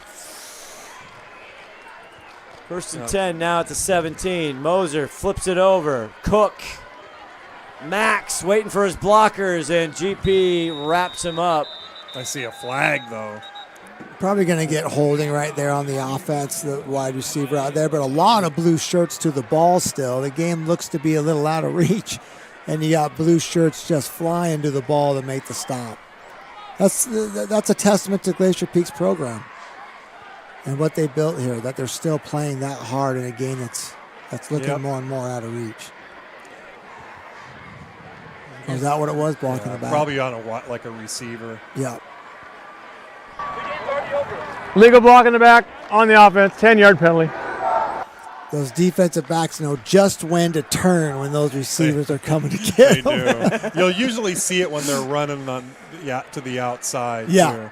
First and 10 now at the 17. Moser flips it over. Cook. Max waiting for his blockers, and GP wraps him up. I see a flag, though. Probably going to get holding right there on the offense, the wide receiver out there, but a lot of blue shirts to the ball still. The game looks to be a little out of reach, and you got blue shirts just flying to the ball to make the stop. That's a testament to Glacier Peak's program and what they built here, that they're still playing that hard in a game that's looking more and more out of reach. Is that what it was, blocking the back? Probably on a receiver. Yeah. Legal block in the back on the offense, 10-yard penalty. Those defensive backs know just when to turn when those receivers are coming to get them. They do. You'll usually see it when they're running to the outside. Yeah. Too.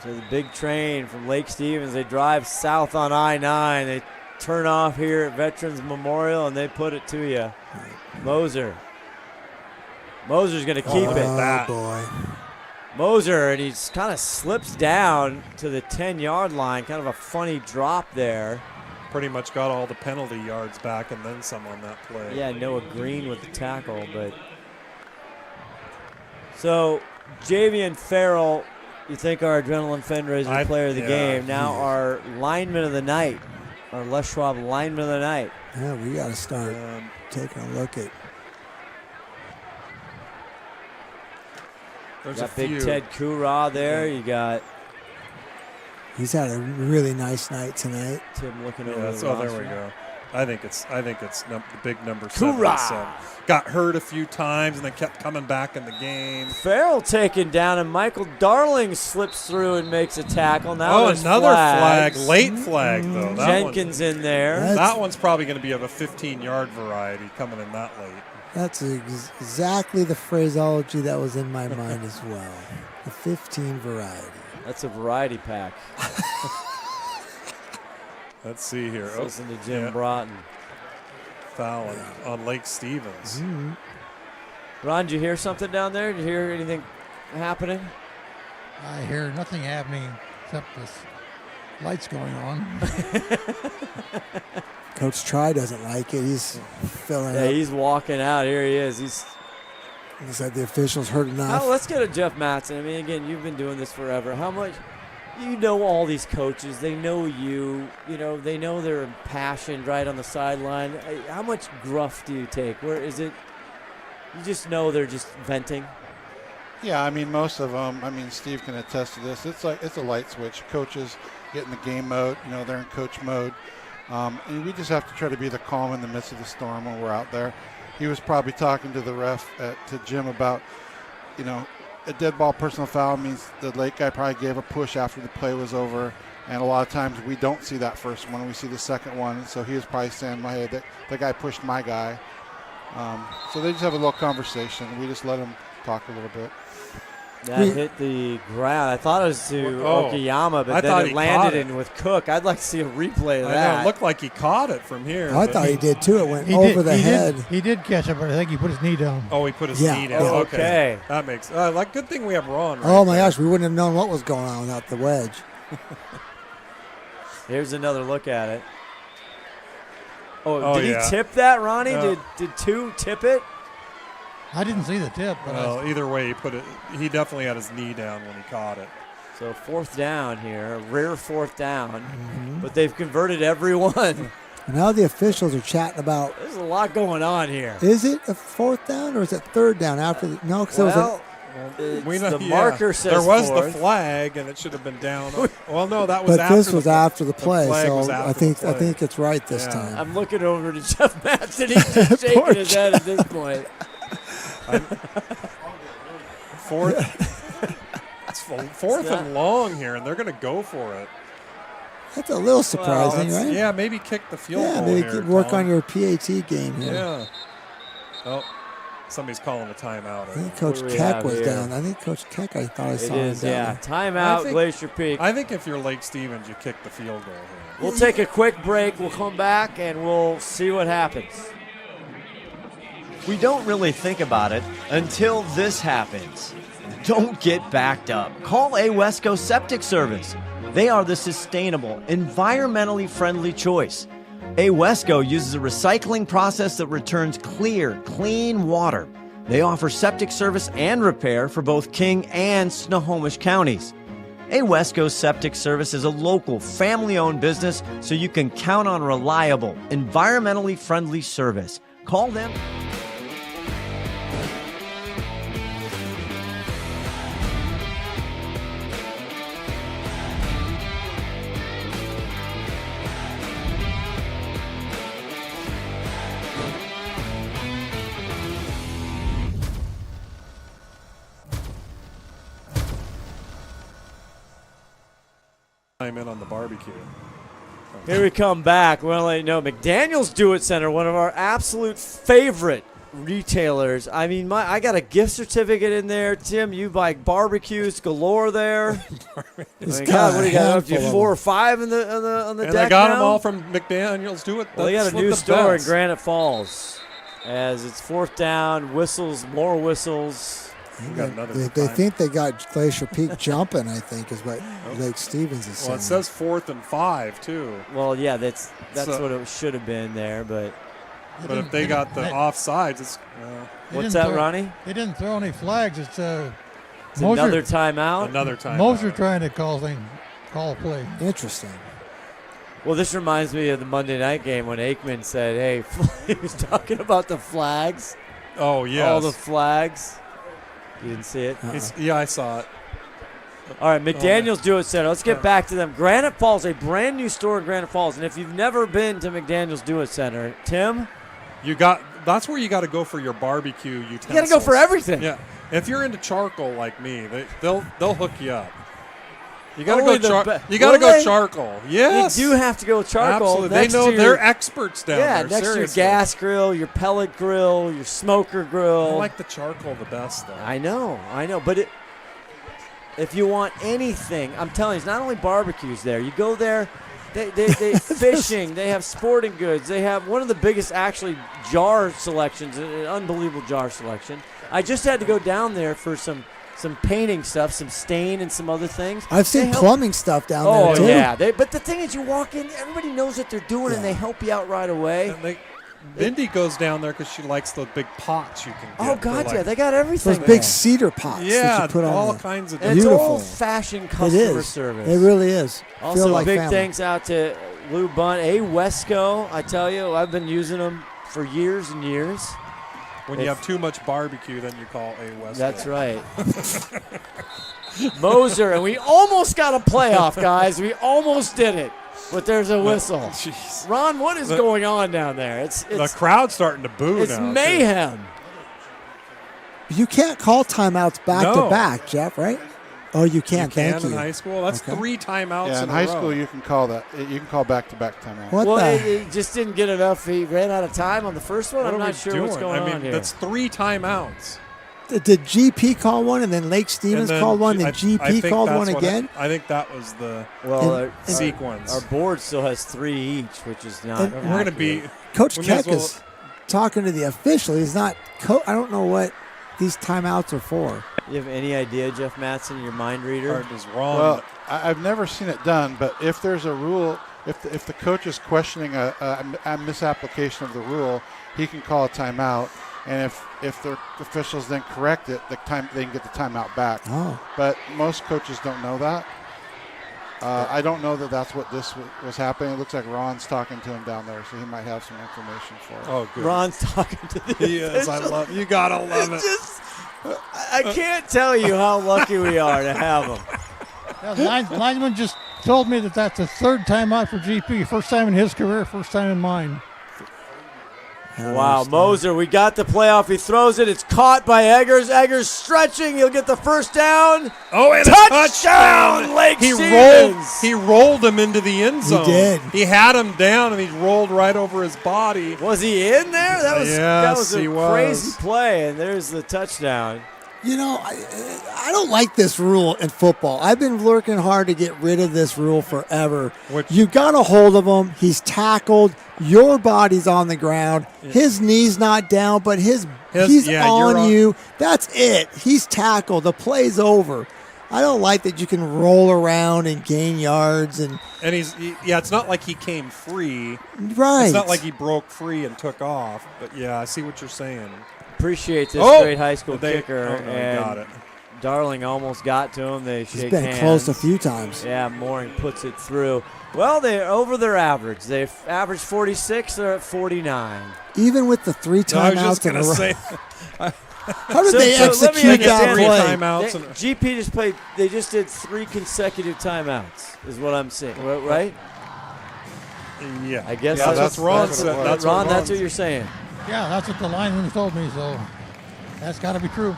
So the big train from Lake Stevens, they drive south on I-9. They turn off here at Veterans Memorial, and they put it to you. Moser's going to keep it. Oh, boy. Moser, and he kind of slips down to the 10-yard line. Kind of a funny drop there. Pretty much got all the penalty yards back and then some on that play. Yeah, Noah Green with the tackle. But so Javian Farrell, you think our Adrenaline Fundraiser player of the game, now our lineman of the night, our Les Schwab lineman of the night. Yeah, we got to start taking a look at. There's a big Ted Kura there. You got. He's had a really nice night tonight. Tim looking over. There we go. I think it's the big number 77. Got hurt a few times and then kept coming back in the game. Farrell taken down, and Michael Darling slips through and makes a tackle. Now another flag, late flag though. Jenkins in there. That one's probably going to be of a 15-yard variety coming in that late. That's exactly the phraseology that was in my mind as well. The 15 variety. That's a variety pack. Let's see here. Listen to Jim Broughton. Foul on Lake Stevens. Mm-hmm. Ron, did you hear something down there? Did you hear anything happening? I hear nothing happening except this lights going on. Coach Try doesn't like it. He's filling up. He's walking out. Here he is. He said the officials heard enough. Let's get a Jeff Mattson. I mean, again, you've been doing this forever. How much, you know, all these coaches, they know you. You know, they know they're impassioned right on the sideline. How much gruff do you take? Where is it? You just know they're just venting. Yeah, I mean, most of them. I mean, Steve can attest to this. It's a light switch. Coaches get in the game mode. You know, they're in coach mode. And we just have to try to be the calm in the midst of the storm when we're out there. He was probably talking to the ref, to Jim, about, you know, a dead ball personal foul means the late guy probably gave a push after the play was over. And a lot of times we don't see that first one. We see the second one. So he was probably saying, hey, that guy pushed my guy. So they just have a little conversation. We just let them talk a little bit. That hit the ground. I thought it was to Okayama, but then it landed in with Cook. I'd like to see a replay of that. It looked like he caught it from here. I thought he did too. It went over the head. He did catch it, but I think he put his knee down. Oh, he put his knee down. Okay. That makes good thing we have Ron. Oh my gosh, we wouldn't have known what was going on without the wedge. Here's another look at it. Did he tip that, Ronnie? Did two tip it? I didn't see the tip. But either way, he definitely had his knee down when he caught it. So fourth down here, a rare fourth down, but they've converted every one. Now the officials are chatting about. There's a lot going on here. Is it a fourth down or is it third down after the? No, because the marker says there was fourth. the flag, and it should have been down. Well, no, that was. But this was after the play, so I think play. it's right this time. I'm looking over to Jeff Mattson. He's just shaking his head at this point. Fourth and long here, and they're going to go for it. That's a little surprising, right? Yeah, maybe kick the field goal maybe here, work Tom. on your PAT game here. Yeah. Oh, somebody's calling a timeout. I think Coach Keck was down. I think Coach Keck, I thought I saw him down. Yeah, timeout, Glacier Peak. I think if you're Lake Stevens, you kick the field goal here. We'll take a quick break. We'll come back, and we'll see what happens. We don't really think about it until this happens. Don't get backed up. Call Wesco Septic Service. They are the sustainable, environmentally friendly choice. Wesco uses a recycling process that returns clear, clean water. They offer septic service and repair for both King and Snohomish counties. Wesco Septic Service is a local, family-owned business, so you can count on reliable, environmentally friendly service. Call them. chime in on the barbecue. Here we come back. Well, let you know, McDaniel's Do-It Center, one of our absolute favorite retailers. I mean, I got a gift certificate in there. Tim, you buy barbecues galore there. God, what do you got up to? 4 or 5 on the and deck I got now? them all from McDaniel's Do-It. Well, they got a new store in Granite Falls. As it's 4th down, whistles, more whistles. They think they got Glacier Peak jumping, I think, is what Lake Stevens is saying. Well, it says 4th and 5, too. Well, yeah, that's what it should have been there, but if they got the offsides, it's what's that, Ronnie? They didn't throw any flags. It's another timeout. Another timeout. Moser trying to call a play. Interesting. Well, this reminds me of the Monday night game when Aikman said, "Hey," he was talking about the flags. Oh yeah, all the flags. You didn't see it? Yeah, I saw it. All right, McDaniel's Do-It Center. Let's get back to them. Granite Falls, a brand new store in Granite Falls. And if you've never been to McDaniel's Do-It Center, Tim? That's where you got to go for your barbecue utensils. You got to go for everything. Yeah. If you're into charcoal like me, they'll hook you up. You got to go You got to go charcoal. Yes. You do have to go charcoal. Absolutely. They know they're experts down there. Yeah, next seriously. to your gas grill, your pellet grill, your smoker grill. I like the charcoal the best, though. I know. But if you want anything, I'm telling you, it's not only barbecues there. You go there, they fishing. They have sporting goods. They have one of the biggest, actually, jar selections, an unbelievable jar selection. I just had to go down there for some painting stuff, some stain and some other things. I've seen plumbing stuff down there, too. Oh, yeah. But the thing is, you walk in, everybody knows what they're doing, and they help you out right away. Mindy goes down there because she likes the big pots you can get. Oh, God, yeah. They got everything. Those big cedar pots yeah, that you put on all there. kinds of and it's beautiful. old-fashioned customer service. It really is. Also, Feel like big family. thanks out to Lou Bunn. Wesco, I tell you, I've been using them for years and years. When you have too much barbecue, then you call a West. That's right. Moser, and we almost got a playoff, guys. We almost did it, but there's a whistle. Jeez. Ron, what is going on down there? It's the crowd's starting to boo it's now. It's mayhem. You can't call timeouts back to back, Jeff, right? Oh, you can. Thank you. In high school, that's 3 timeouts. Yeah, in a high row. school you can call that. You can call back-to-back timeouts. What he just didn't get enough. He ran out of time on the first one. What I'm are not we sure doing? what's going on here. That's 3 timeouts. Did GP call one, and then Lake Stevens called one, and GP called one again? I think that was the sequence. Our board still has 3 each, which is not. We're going to be. Coach Keck is talking to the official. He's not. I don't know what these timeouts are for. You have any idea, Jeff Mattson, your mind reader? Is wrong. Well, I've never seen it done, but if there's a rule, if the coach is questioning a misapplication of the rule, he can call a timeout, and if the officials then correct it, they can get the timeout back. Oh. But most coaches don't know that. I don't know that that's what this was happening. It looks like Ron's talking to him down there, so he might have some information for us. Oh, good. Ron's talking to the He is. I love. You gotta love it. I can't tell you how lucky we are to have him. Lineman just told me that's the 3rd timeout for GP. First time in his career, first time in mine. Wow, Moser, we got the playoff. He throws it. It's caught by Eggers. Eggers stretching. He'll get the first down. Oh, and touchdown, Lake Stevens. He rolled him into the end zone. He did. He had him down, and he rolled right over his body. Was he in there? That was a he crazy play, and there's the touchdown. You know, I don't like this rule in football. I've been working hard to get rid of this rule forever. You got a hold of him. He's tackled. Your body's on the ground. Yeah. His knee's not down, but he's on you. That's it. He's tackled. The play's over. I don't like that you can roll around and gain yards. And it's not like he came free. Right. It's not like he broke free and took off. But, yeah, I see what you're saying. Appreciate this great high school kicker. And got it. Darling almost got to him. They shake hands. He's been close a few times. Yeah, Mooring puts it through. Well, they're over their average. They've averaged 46. They're at 49. Even with the 3 timeouts I was just in a row. Say, how did they execute that play? GP just played. They just did 3 consecutive timeouts. Is what I'm saying, right? Yeah, I guess that's Ron. Ron, that's what you're saying. Yeah, that's what the lineman told me, so that's got to be true.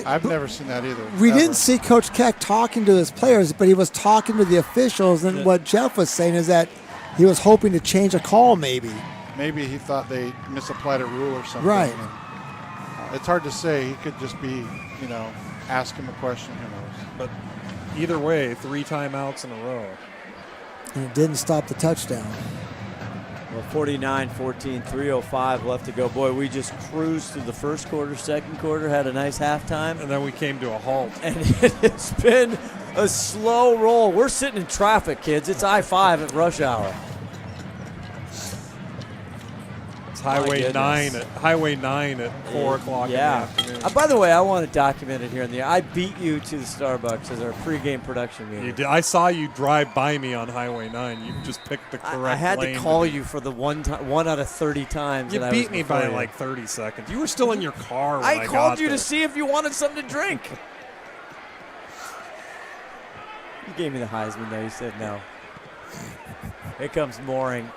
I've never seen that either. We didn't see Coach Keck talking to his players, but he was talking to the officials. And what Jeff was saying is that he was hoping to change a call maybe. Maybe he thought they misapplied a rule or something. Right. And, it's hard to say. He could just be, ask him a question. Who knows? But either way, 3 timeouts in a row. And it didn't stop the touchdown. Well, 49-14, 3:05 left to go. Boy, we just cruised through the first quarter, second quarter, had a nice halftime. And then we came to a halt. And it's been a slow roll. We're sitting in traffic, kids. It's I-5 at rush hour. It's Highway 9 at 4 o'clock in the afternoon. By the way, I want to document it here in the I beat you to the Starbucks as our pregame production meeting. You did. I saw you drive by me on Highway 9. You just picked the correct lane. I had to call you for the one out of 30 times. You beat me by like 30 seconds. You were still in your car when I got called you there. to see if you wanted something to drink. You gave me the Heisman, though. You said no. Here comes Mooring.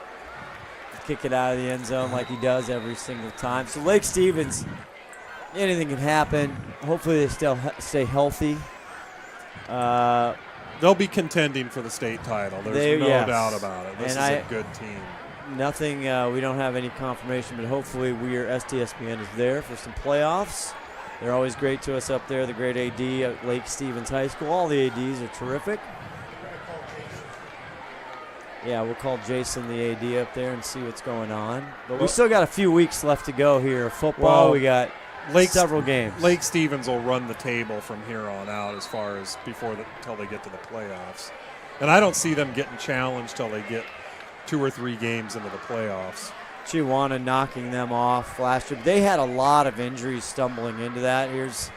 Kick it out of the end zone like he does every single time. So Lake Stevens, anything can happen. Hopefully they still stay healthy. They'll be contending for the state title. There's no doubt about it. This is a good team. Nothing, we don't have any confirmation, but hopefully STSBN is there for some playoffs. They're always great to us up there. The great AD at Lake Stevens High School. All the ADs are terrific. Yeah, we'll call Jason the AD up there and see what's going on. But we still got a few weeks left to go here. Football, we got several games. Lake Stevens will run the table from here on out as far as until they get to the playoffs. And I don't see them getting challenged till they get 2 or 3 games into the playoffs. Chihuahua knocking them off last year. They had a lot of injuries stumbling into that. Here's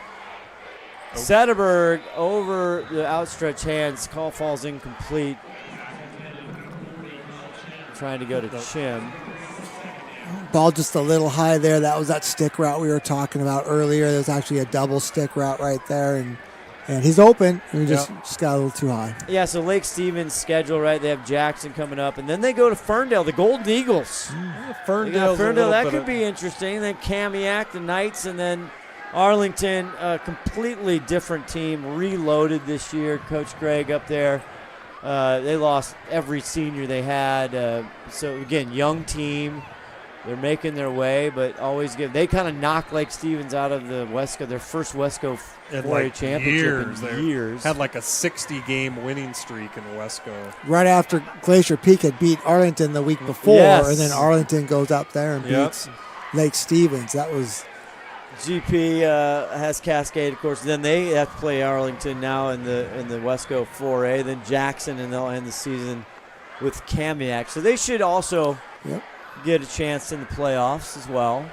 Sederberg over the outstretched hands. Call falls incomplete. Trying to go to Chim. Ball just a little high there. That was that stick route we were talking about earlier. There's actually a double stick route right there, and he's open. And he just got a little too high. Yeah, so Lake Stevens' schedule, right? They have Jackson coming up, and then they go to Ferndale, the Golden Eagles. Ferndale, that could be interesting. Then Kamiak, the Knights, and then Arlington, a completely different team, reloaded this year. Coach Gregg up there. They lost every senior they had. So, again, young team. They're making their way, but always they kind of knocked Lake Stevens out of the Wesco, their first Wesco 4A championship in years. Had like a 60-game winning streak in Wesco. Right after Glacier Peak had beat Arlington the week before, and then Arlington goes up there and beats Lake Stevens. That was... GP has Cascade, of course. Then they have to play Arlington now in the Wesco 4A. Then Jackson, and they'll end the season with Kamiak. So they should also get a chance in the playoffs as well.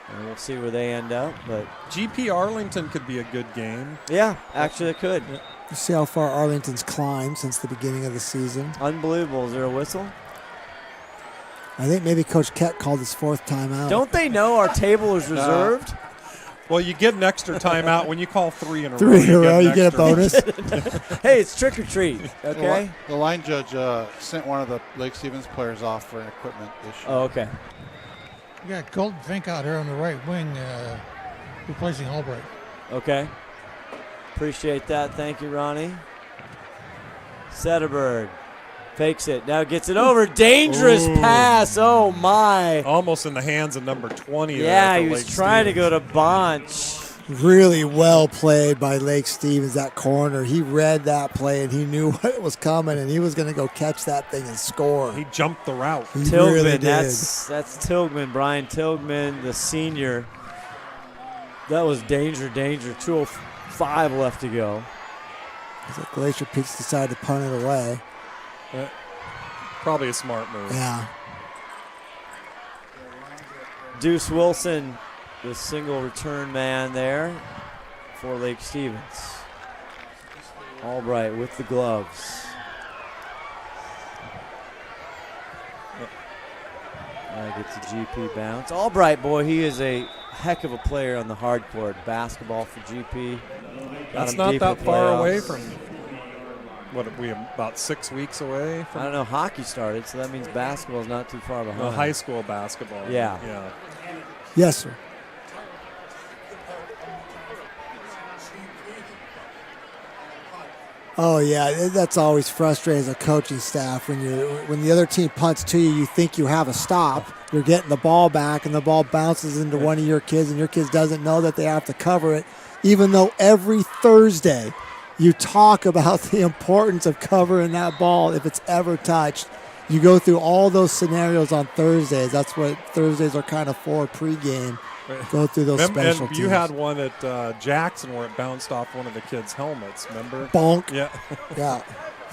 And we'll see where they end up. But GP Arlington could be a good game. Yeah, actually it could. You see how far Arlington's climbed since the beginning of the season. Unbelievable. Is there a whistle? I think maybe Coach Keck called his 4th timeout. Don't they know our table is reserved? Well, you get an extra timeout when you call 3 in a row. 3 in a row, you get a bonus. Hey, it's trick or treat, okay? The line judge sent one of the Lake Stevens players off for an equipment issue. Oh, okay. You got Colton Fink out here on the right wing replacing Albright. Okay. Appreciate that. Thank you, Ronnie. Sederberg. Fakes it. Now gets it over. Dangerous pass. Oh, my. Almost in the hands of number 20. Yeah, he was trying to go to Bunch. Really well played by Lake Stevens, that corner. He read that play, and he knew what was coming, and he was going to go catch that thing and score. He jumped the route. He Tilgman, really did. that's Tilgman, Brian Tilgman, the senior. That was danger. 2:05 left to go. Glacier Peaks decided to punt it away. Probably a smart move. Yeah. Deuce Wilson, the single return man there for Lake Stevens. Albright with the gloves. Now gets a GP bounce. Albright, boy, he is a heck of a player on the hard court. Basketball for GP. That's not that far away from... What are we, about 6 weeks away from? I don't know. Hockey started, so that means basketball is not too far behind. Well, high school basketball. Yeah. Yes, sir. Oh yeah, that's always frustrating as a coaching staff when the other team punts to you. You think you have a stop. You're getting the ball back, and the ball bounces into one of your kids, and your kids doesn't know that they have to cover it. Even though every Thursday you talk about the importance of covering that ball if it's ever touched. You go through all those scenarios on Thursdays. That's what Thursdays are kind of for, pregame. Go through those special and teams. You had one at Jackson where it bounced off one of the kids' helmets, remember? Bonk. Yeah. Yeah.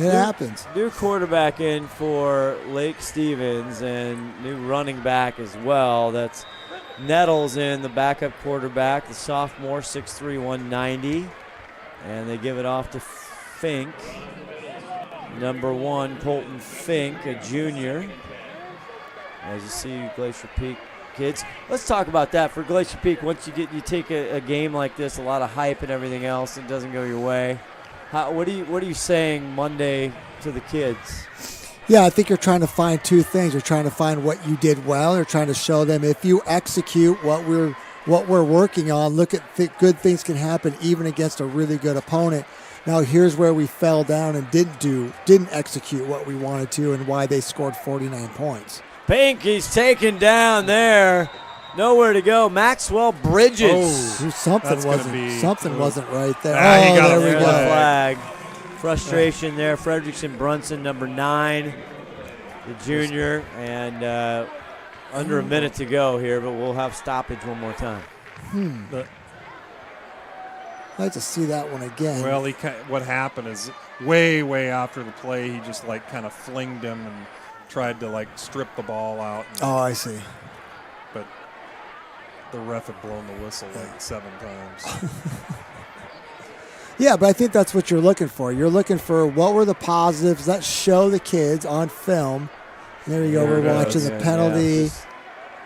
It happens. New quarterback in for Lake Stevens and new running back as well. That's Nettles in, the backup quarterback, the sophomore, 6'3", 190. And they give it off to Fink. Number 1, Colton Fink, a junior. As you see, Glacier Peak kids. Let's talk about that for Glacier Peak. Once you take a game like this, a lot of hype and everything else, it doesn't go your way. What are you saying Monday to the kids? Yeah, I think you're trying to find two things. You're trying to find what you did well. You're trying to show them if you execute what we're working on, look at good things can happen even against a really good opponent. Now here's where we fell down and didn't execute what we wanted to, and why they scored 49 points. Pink, he's taken down there. Nowhere to go. Maxwell Bridges. Oh, something wasn't right there. There we go. Flag. Frustration there. Fredrickson Brunson, number 9, the junior, and under a minute to go here, but we'll have stoppage one more time. I'd like to see that one again. Well, what happened is way after the play, he just kind of flinged him and tried to strip the ball out. I see. But the ref had blown the whistle 7 times. Yeah, but I think that's what you're looking for. You're looking for what were the positives. Let's show the kids on film. There you go. We're watching the penalty.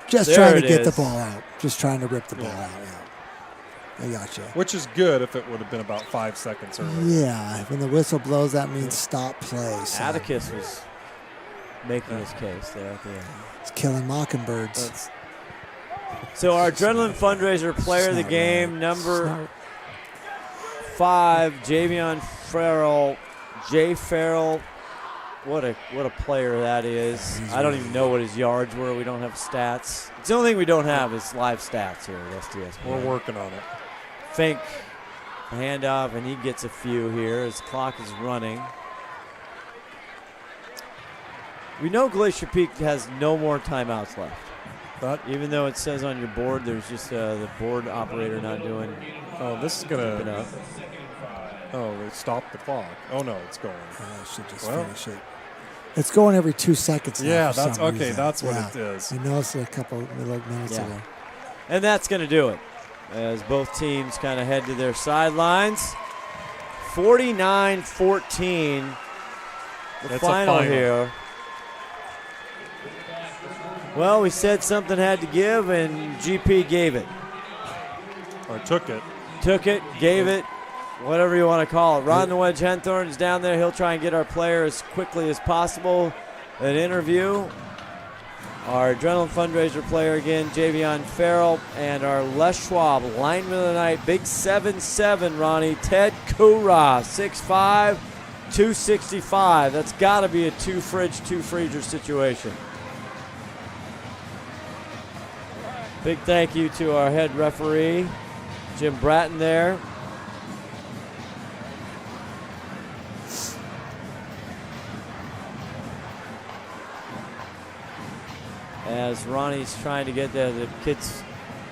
Just trying to get the ball out. Just trying to rip the ball out. Yeah. I got you. Which is good if it would have been about 5 seconds earlier. Yeah, when the whistle blows, that means stop play. So. Atticus was making his case there at the end. It's killing mockingbirds. So our Adrenaline Fundraiser player of the game, number 5, Javion Farrell. Jay Farrell, what a player that is. I don't even know what his yards were. We don't have stats. It's the only thing we don't have is live stats here at STS. We're working on it. Fink, handoff, and he gets a few here as clock is running. We know Glacier Peak has no more timeouts left. But even though it says on your board, there's just the board operator not doing. Oh, this is gonna. Oh, they stopped the clock. Oh no, it's going. I should just finish it. It's going every 2 seconds. Yeah, that's okay. Reason. That's what it is. I noticed it a couple minutes ago. And that's going to do it as both teams kind of head to their sidelines. 49-14. The final here. Well, we said something had to give, and GP gave it. Or took it. Took it, gave it, whatever you want to call it. Ron the Wedge Henthorn is down there. He'll try and get our player as quickly as possible. An interview. Our Adrenaline Fundraiser player again, Javion Farrell, and our Les Schwab lineman of the night, big 7'7", Ronnie, Ted Kura, 6'5", 265. That's got to be a two-freezer situation. Big thank you to our head referee, Jim Bratton there. As Ronnie's trying to get the kids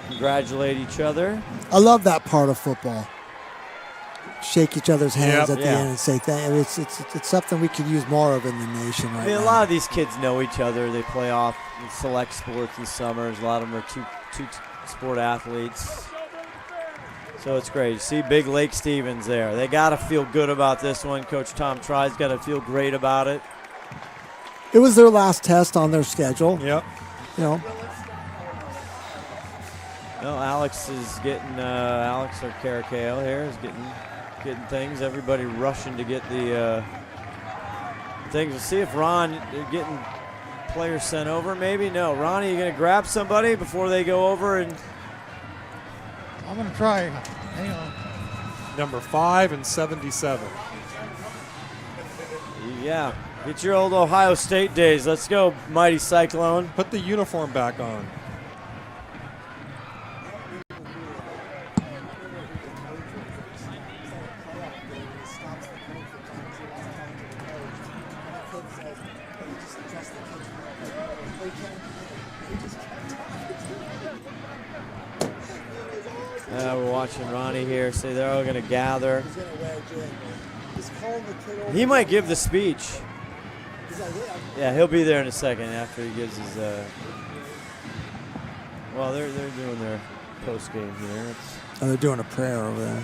congratulate each other. I love that part of football. Shake each other's hands at the end and say thank you. It's something we could use more of in the nation right now. A lot of these kids know each other. They play off select sports and summers. A lot of them are two sport athletes. So it's great. You see big Lake Stevens there. They got to feel good about this one. Coach Tom Try's got to feel great about it. It was their last test on their schedule. Yep. You know. Well, Alex is getting Alex or Caracale here is getting things. Everybody rushing to get the things. We'll see if Ron getting players sent over. Maybe no. Ronnie, you gonna grab somebody before they go over and? I'm gonna try. Hang on. Number 5 and 77. Yeah. Get your old Ohio State days. Let's go, Mighty Cyclone. Put the uniform back on. We're watching Ronnie here say they're all going to gather. He might give the speech. Yeah, he'll be there in a second after he gives his. Well, they're doing their post game here. Oh, they're doing a prayer over there.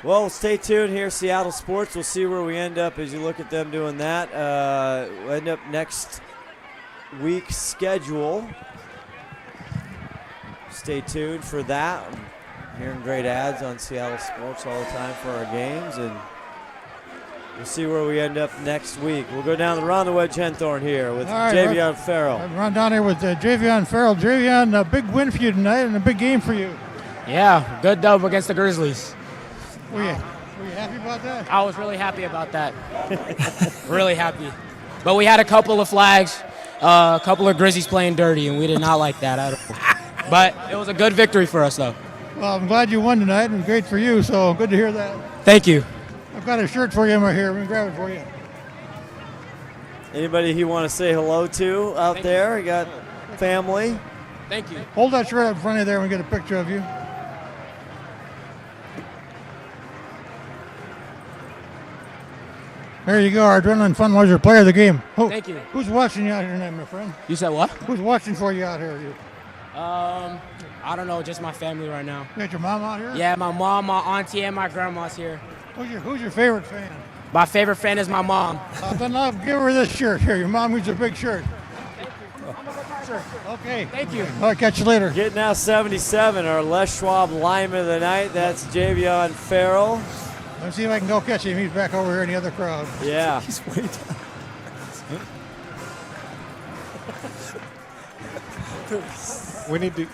Well, stay tuned here, Seattle Sports. We'll see where we end up as you look at them doing that. We'll end up next week's schedule. Stay tuned for that. I'm hearing great ads on Seattle Sports all the time for our games, and we'll see where we end up next week. We'll go down the Ron the Wedge Henthorn here with Javion Farrell. I'm run down here with Javion Farrell. Javion, a big win for you tonight and a big game for you. Yeah, good dub against the Grizzlies. Were you happy about that? I was really happy about that. Really happy. But we had a couple of flags, a couple of Grizzlies playing dirty, and we did not like that at all. But it was a good victory for us, though. Well, I'm glad you won tonight, and great for you, so good to hear that. Thank you. I've got a shirt for you right here. Let me grab it for you. Anybody you want to say hello to out there? You got family? Thank you. Hold that shirt up in front of you there and we get a picture of you. There you go, our Adrenaline Fundraiser player of the game. Thank you. Who's watching you out here tonight, my friend? You said what? Who's watching for you out here? I don't know, just my family right now. You got your mom out here? Yeah, my mom, my auntie, and my grandma's here. Who's your favorite fan? My favorite fan is my mom. Then I'll give her this shirt here. Your mom needs a big shirt. Okay. Thank you. I'll catch you later. Getting now 77, our Les Schwab lineman of the night. That's Javion Farrell. Let's see if I can go catch him. He's back over here in the other crowd. Yeah. He's way down. We need to.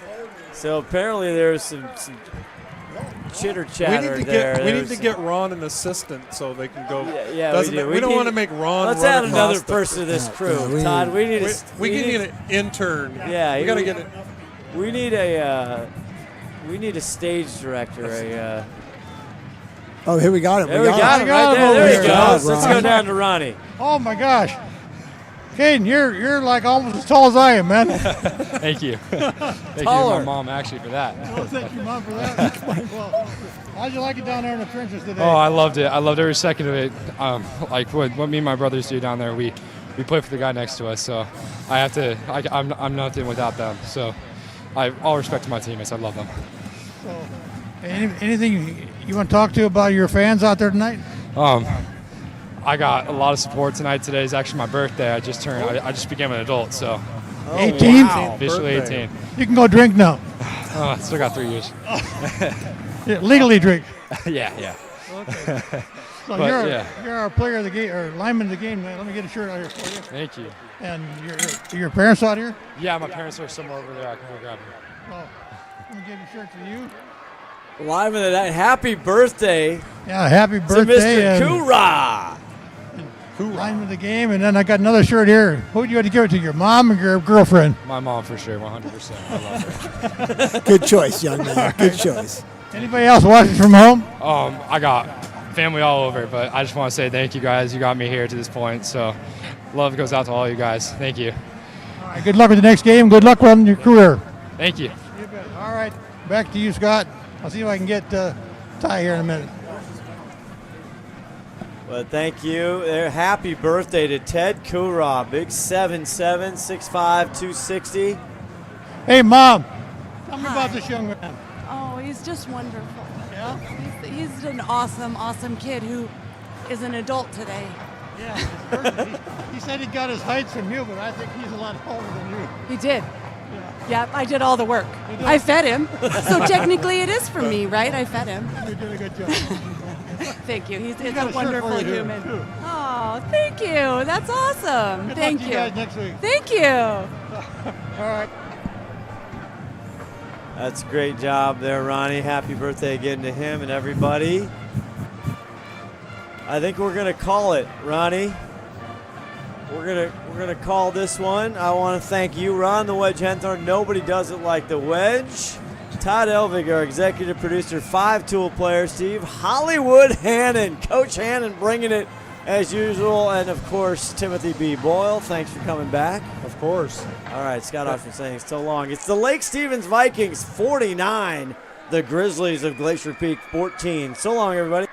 So apparently there's some chitter chatter We need to get Ron an assistant so they can go. Yeah, we do. We don't want to make Ron. Let's run add another across person to this crew, Todd. We need an intern. Yeah, we got to get it. We need a stage director. Oh, here we got him. There we got him right there. There he goes. Let's go down to Ronnie. Oh my gosh, Caden, you're like almost as tall as I am, man. Thank you. Thank you to my mom actually for that. Oh, thank you, Mom, for that. Well, how'd you like it down there in the trenches today? Oh, I loved it. I loved every second of it. Like what me and my brothers do down there, we play for the guy next to us. So I'm nothing without them. So I all respect to my teammates. I love them. So, anything you want to talk to about your fans out there tonight? I got a lot of support tonight. Today is actually my birthday. I just became an adult, so. 18? Wow. Officially 18. You can go drink now. Oh, I still got 3 years. Yeah, legally drink. Yeah. Okay. So But, you're our player of the game, or lineman of the game, man. Let me get a shirt out here for you. Thank you. And your parents out here? Yeah, my parents are somewhere over there. I can go grab them. Oh, let me get a shirt for you. Live in the night. Happy birthday. Yeah, happy birthday. To Mr. Kura. Lineman of the game, and then I got another shirt here. Who do you want to give it to, your mom or your girlfriend? My mom for sure, 100%. I love her. Good choice, young man. Good choice. Anybody else watching from home? I got family all over, but I just want to say thank you guys. You got me here to this point, so love goes out to all you guys. Thank you. All right, good luck with the next game. Good luck on your career. Thank you. You bet. All right, back to you, Scott. I'll see if I can get Ty here in a minute. Well, thank you. Happy birthday to Ted Kura. Big 7'7", 6'5", 260. Hey, Mom. Tell me about this young man. Oh, he's just wonderful. Yeah? He's an awesome kid who is an adult today. Yeah. He said he got his height from you, but I think he's a lot taller than you. He did. Yeah, I did all the work. I fed him. So technically it is for me, right? I fed him. You did a good job. Thank you. He's got a a wonderful shirt for you human. too. Oh, thank you. That's awesome. Good Thank luck to you. you guys next week. Thank you. All right. That's a great job there, Ronnie. Happy birthday again to him and everybody. I think we're going to call it, Ronnie. We're gonna call this one. I want to thank you, Ron, the Wedge Henthorn. Nobody does it like the Wedge. Todd Elvig, our executive producer, 5 tool player, Steve. Hollywood Hannon, Coach Hannon bringing it as usual. And, of course, Timothy B. Boyle, thanks for coming back. Of course. All right, Scott Oshman saying it's so long. It's the Lake Stevens Vikings 49, the Grizzlies of Glacier Peak 14. So long, everybody.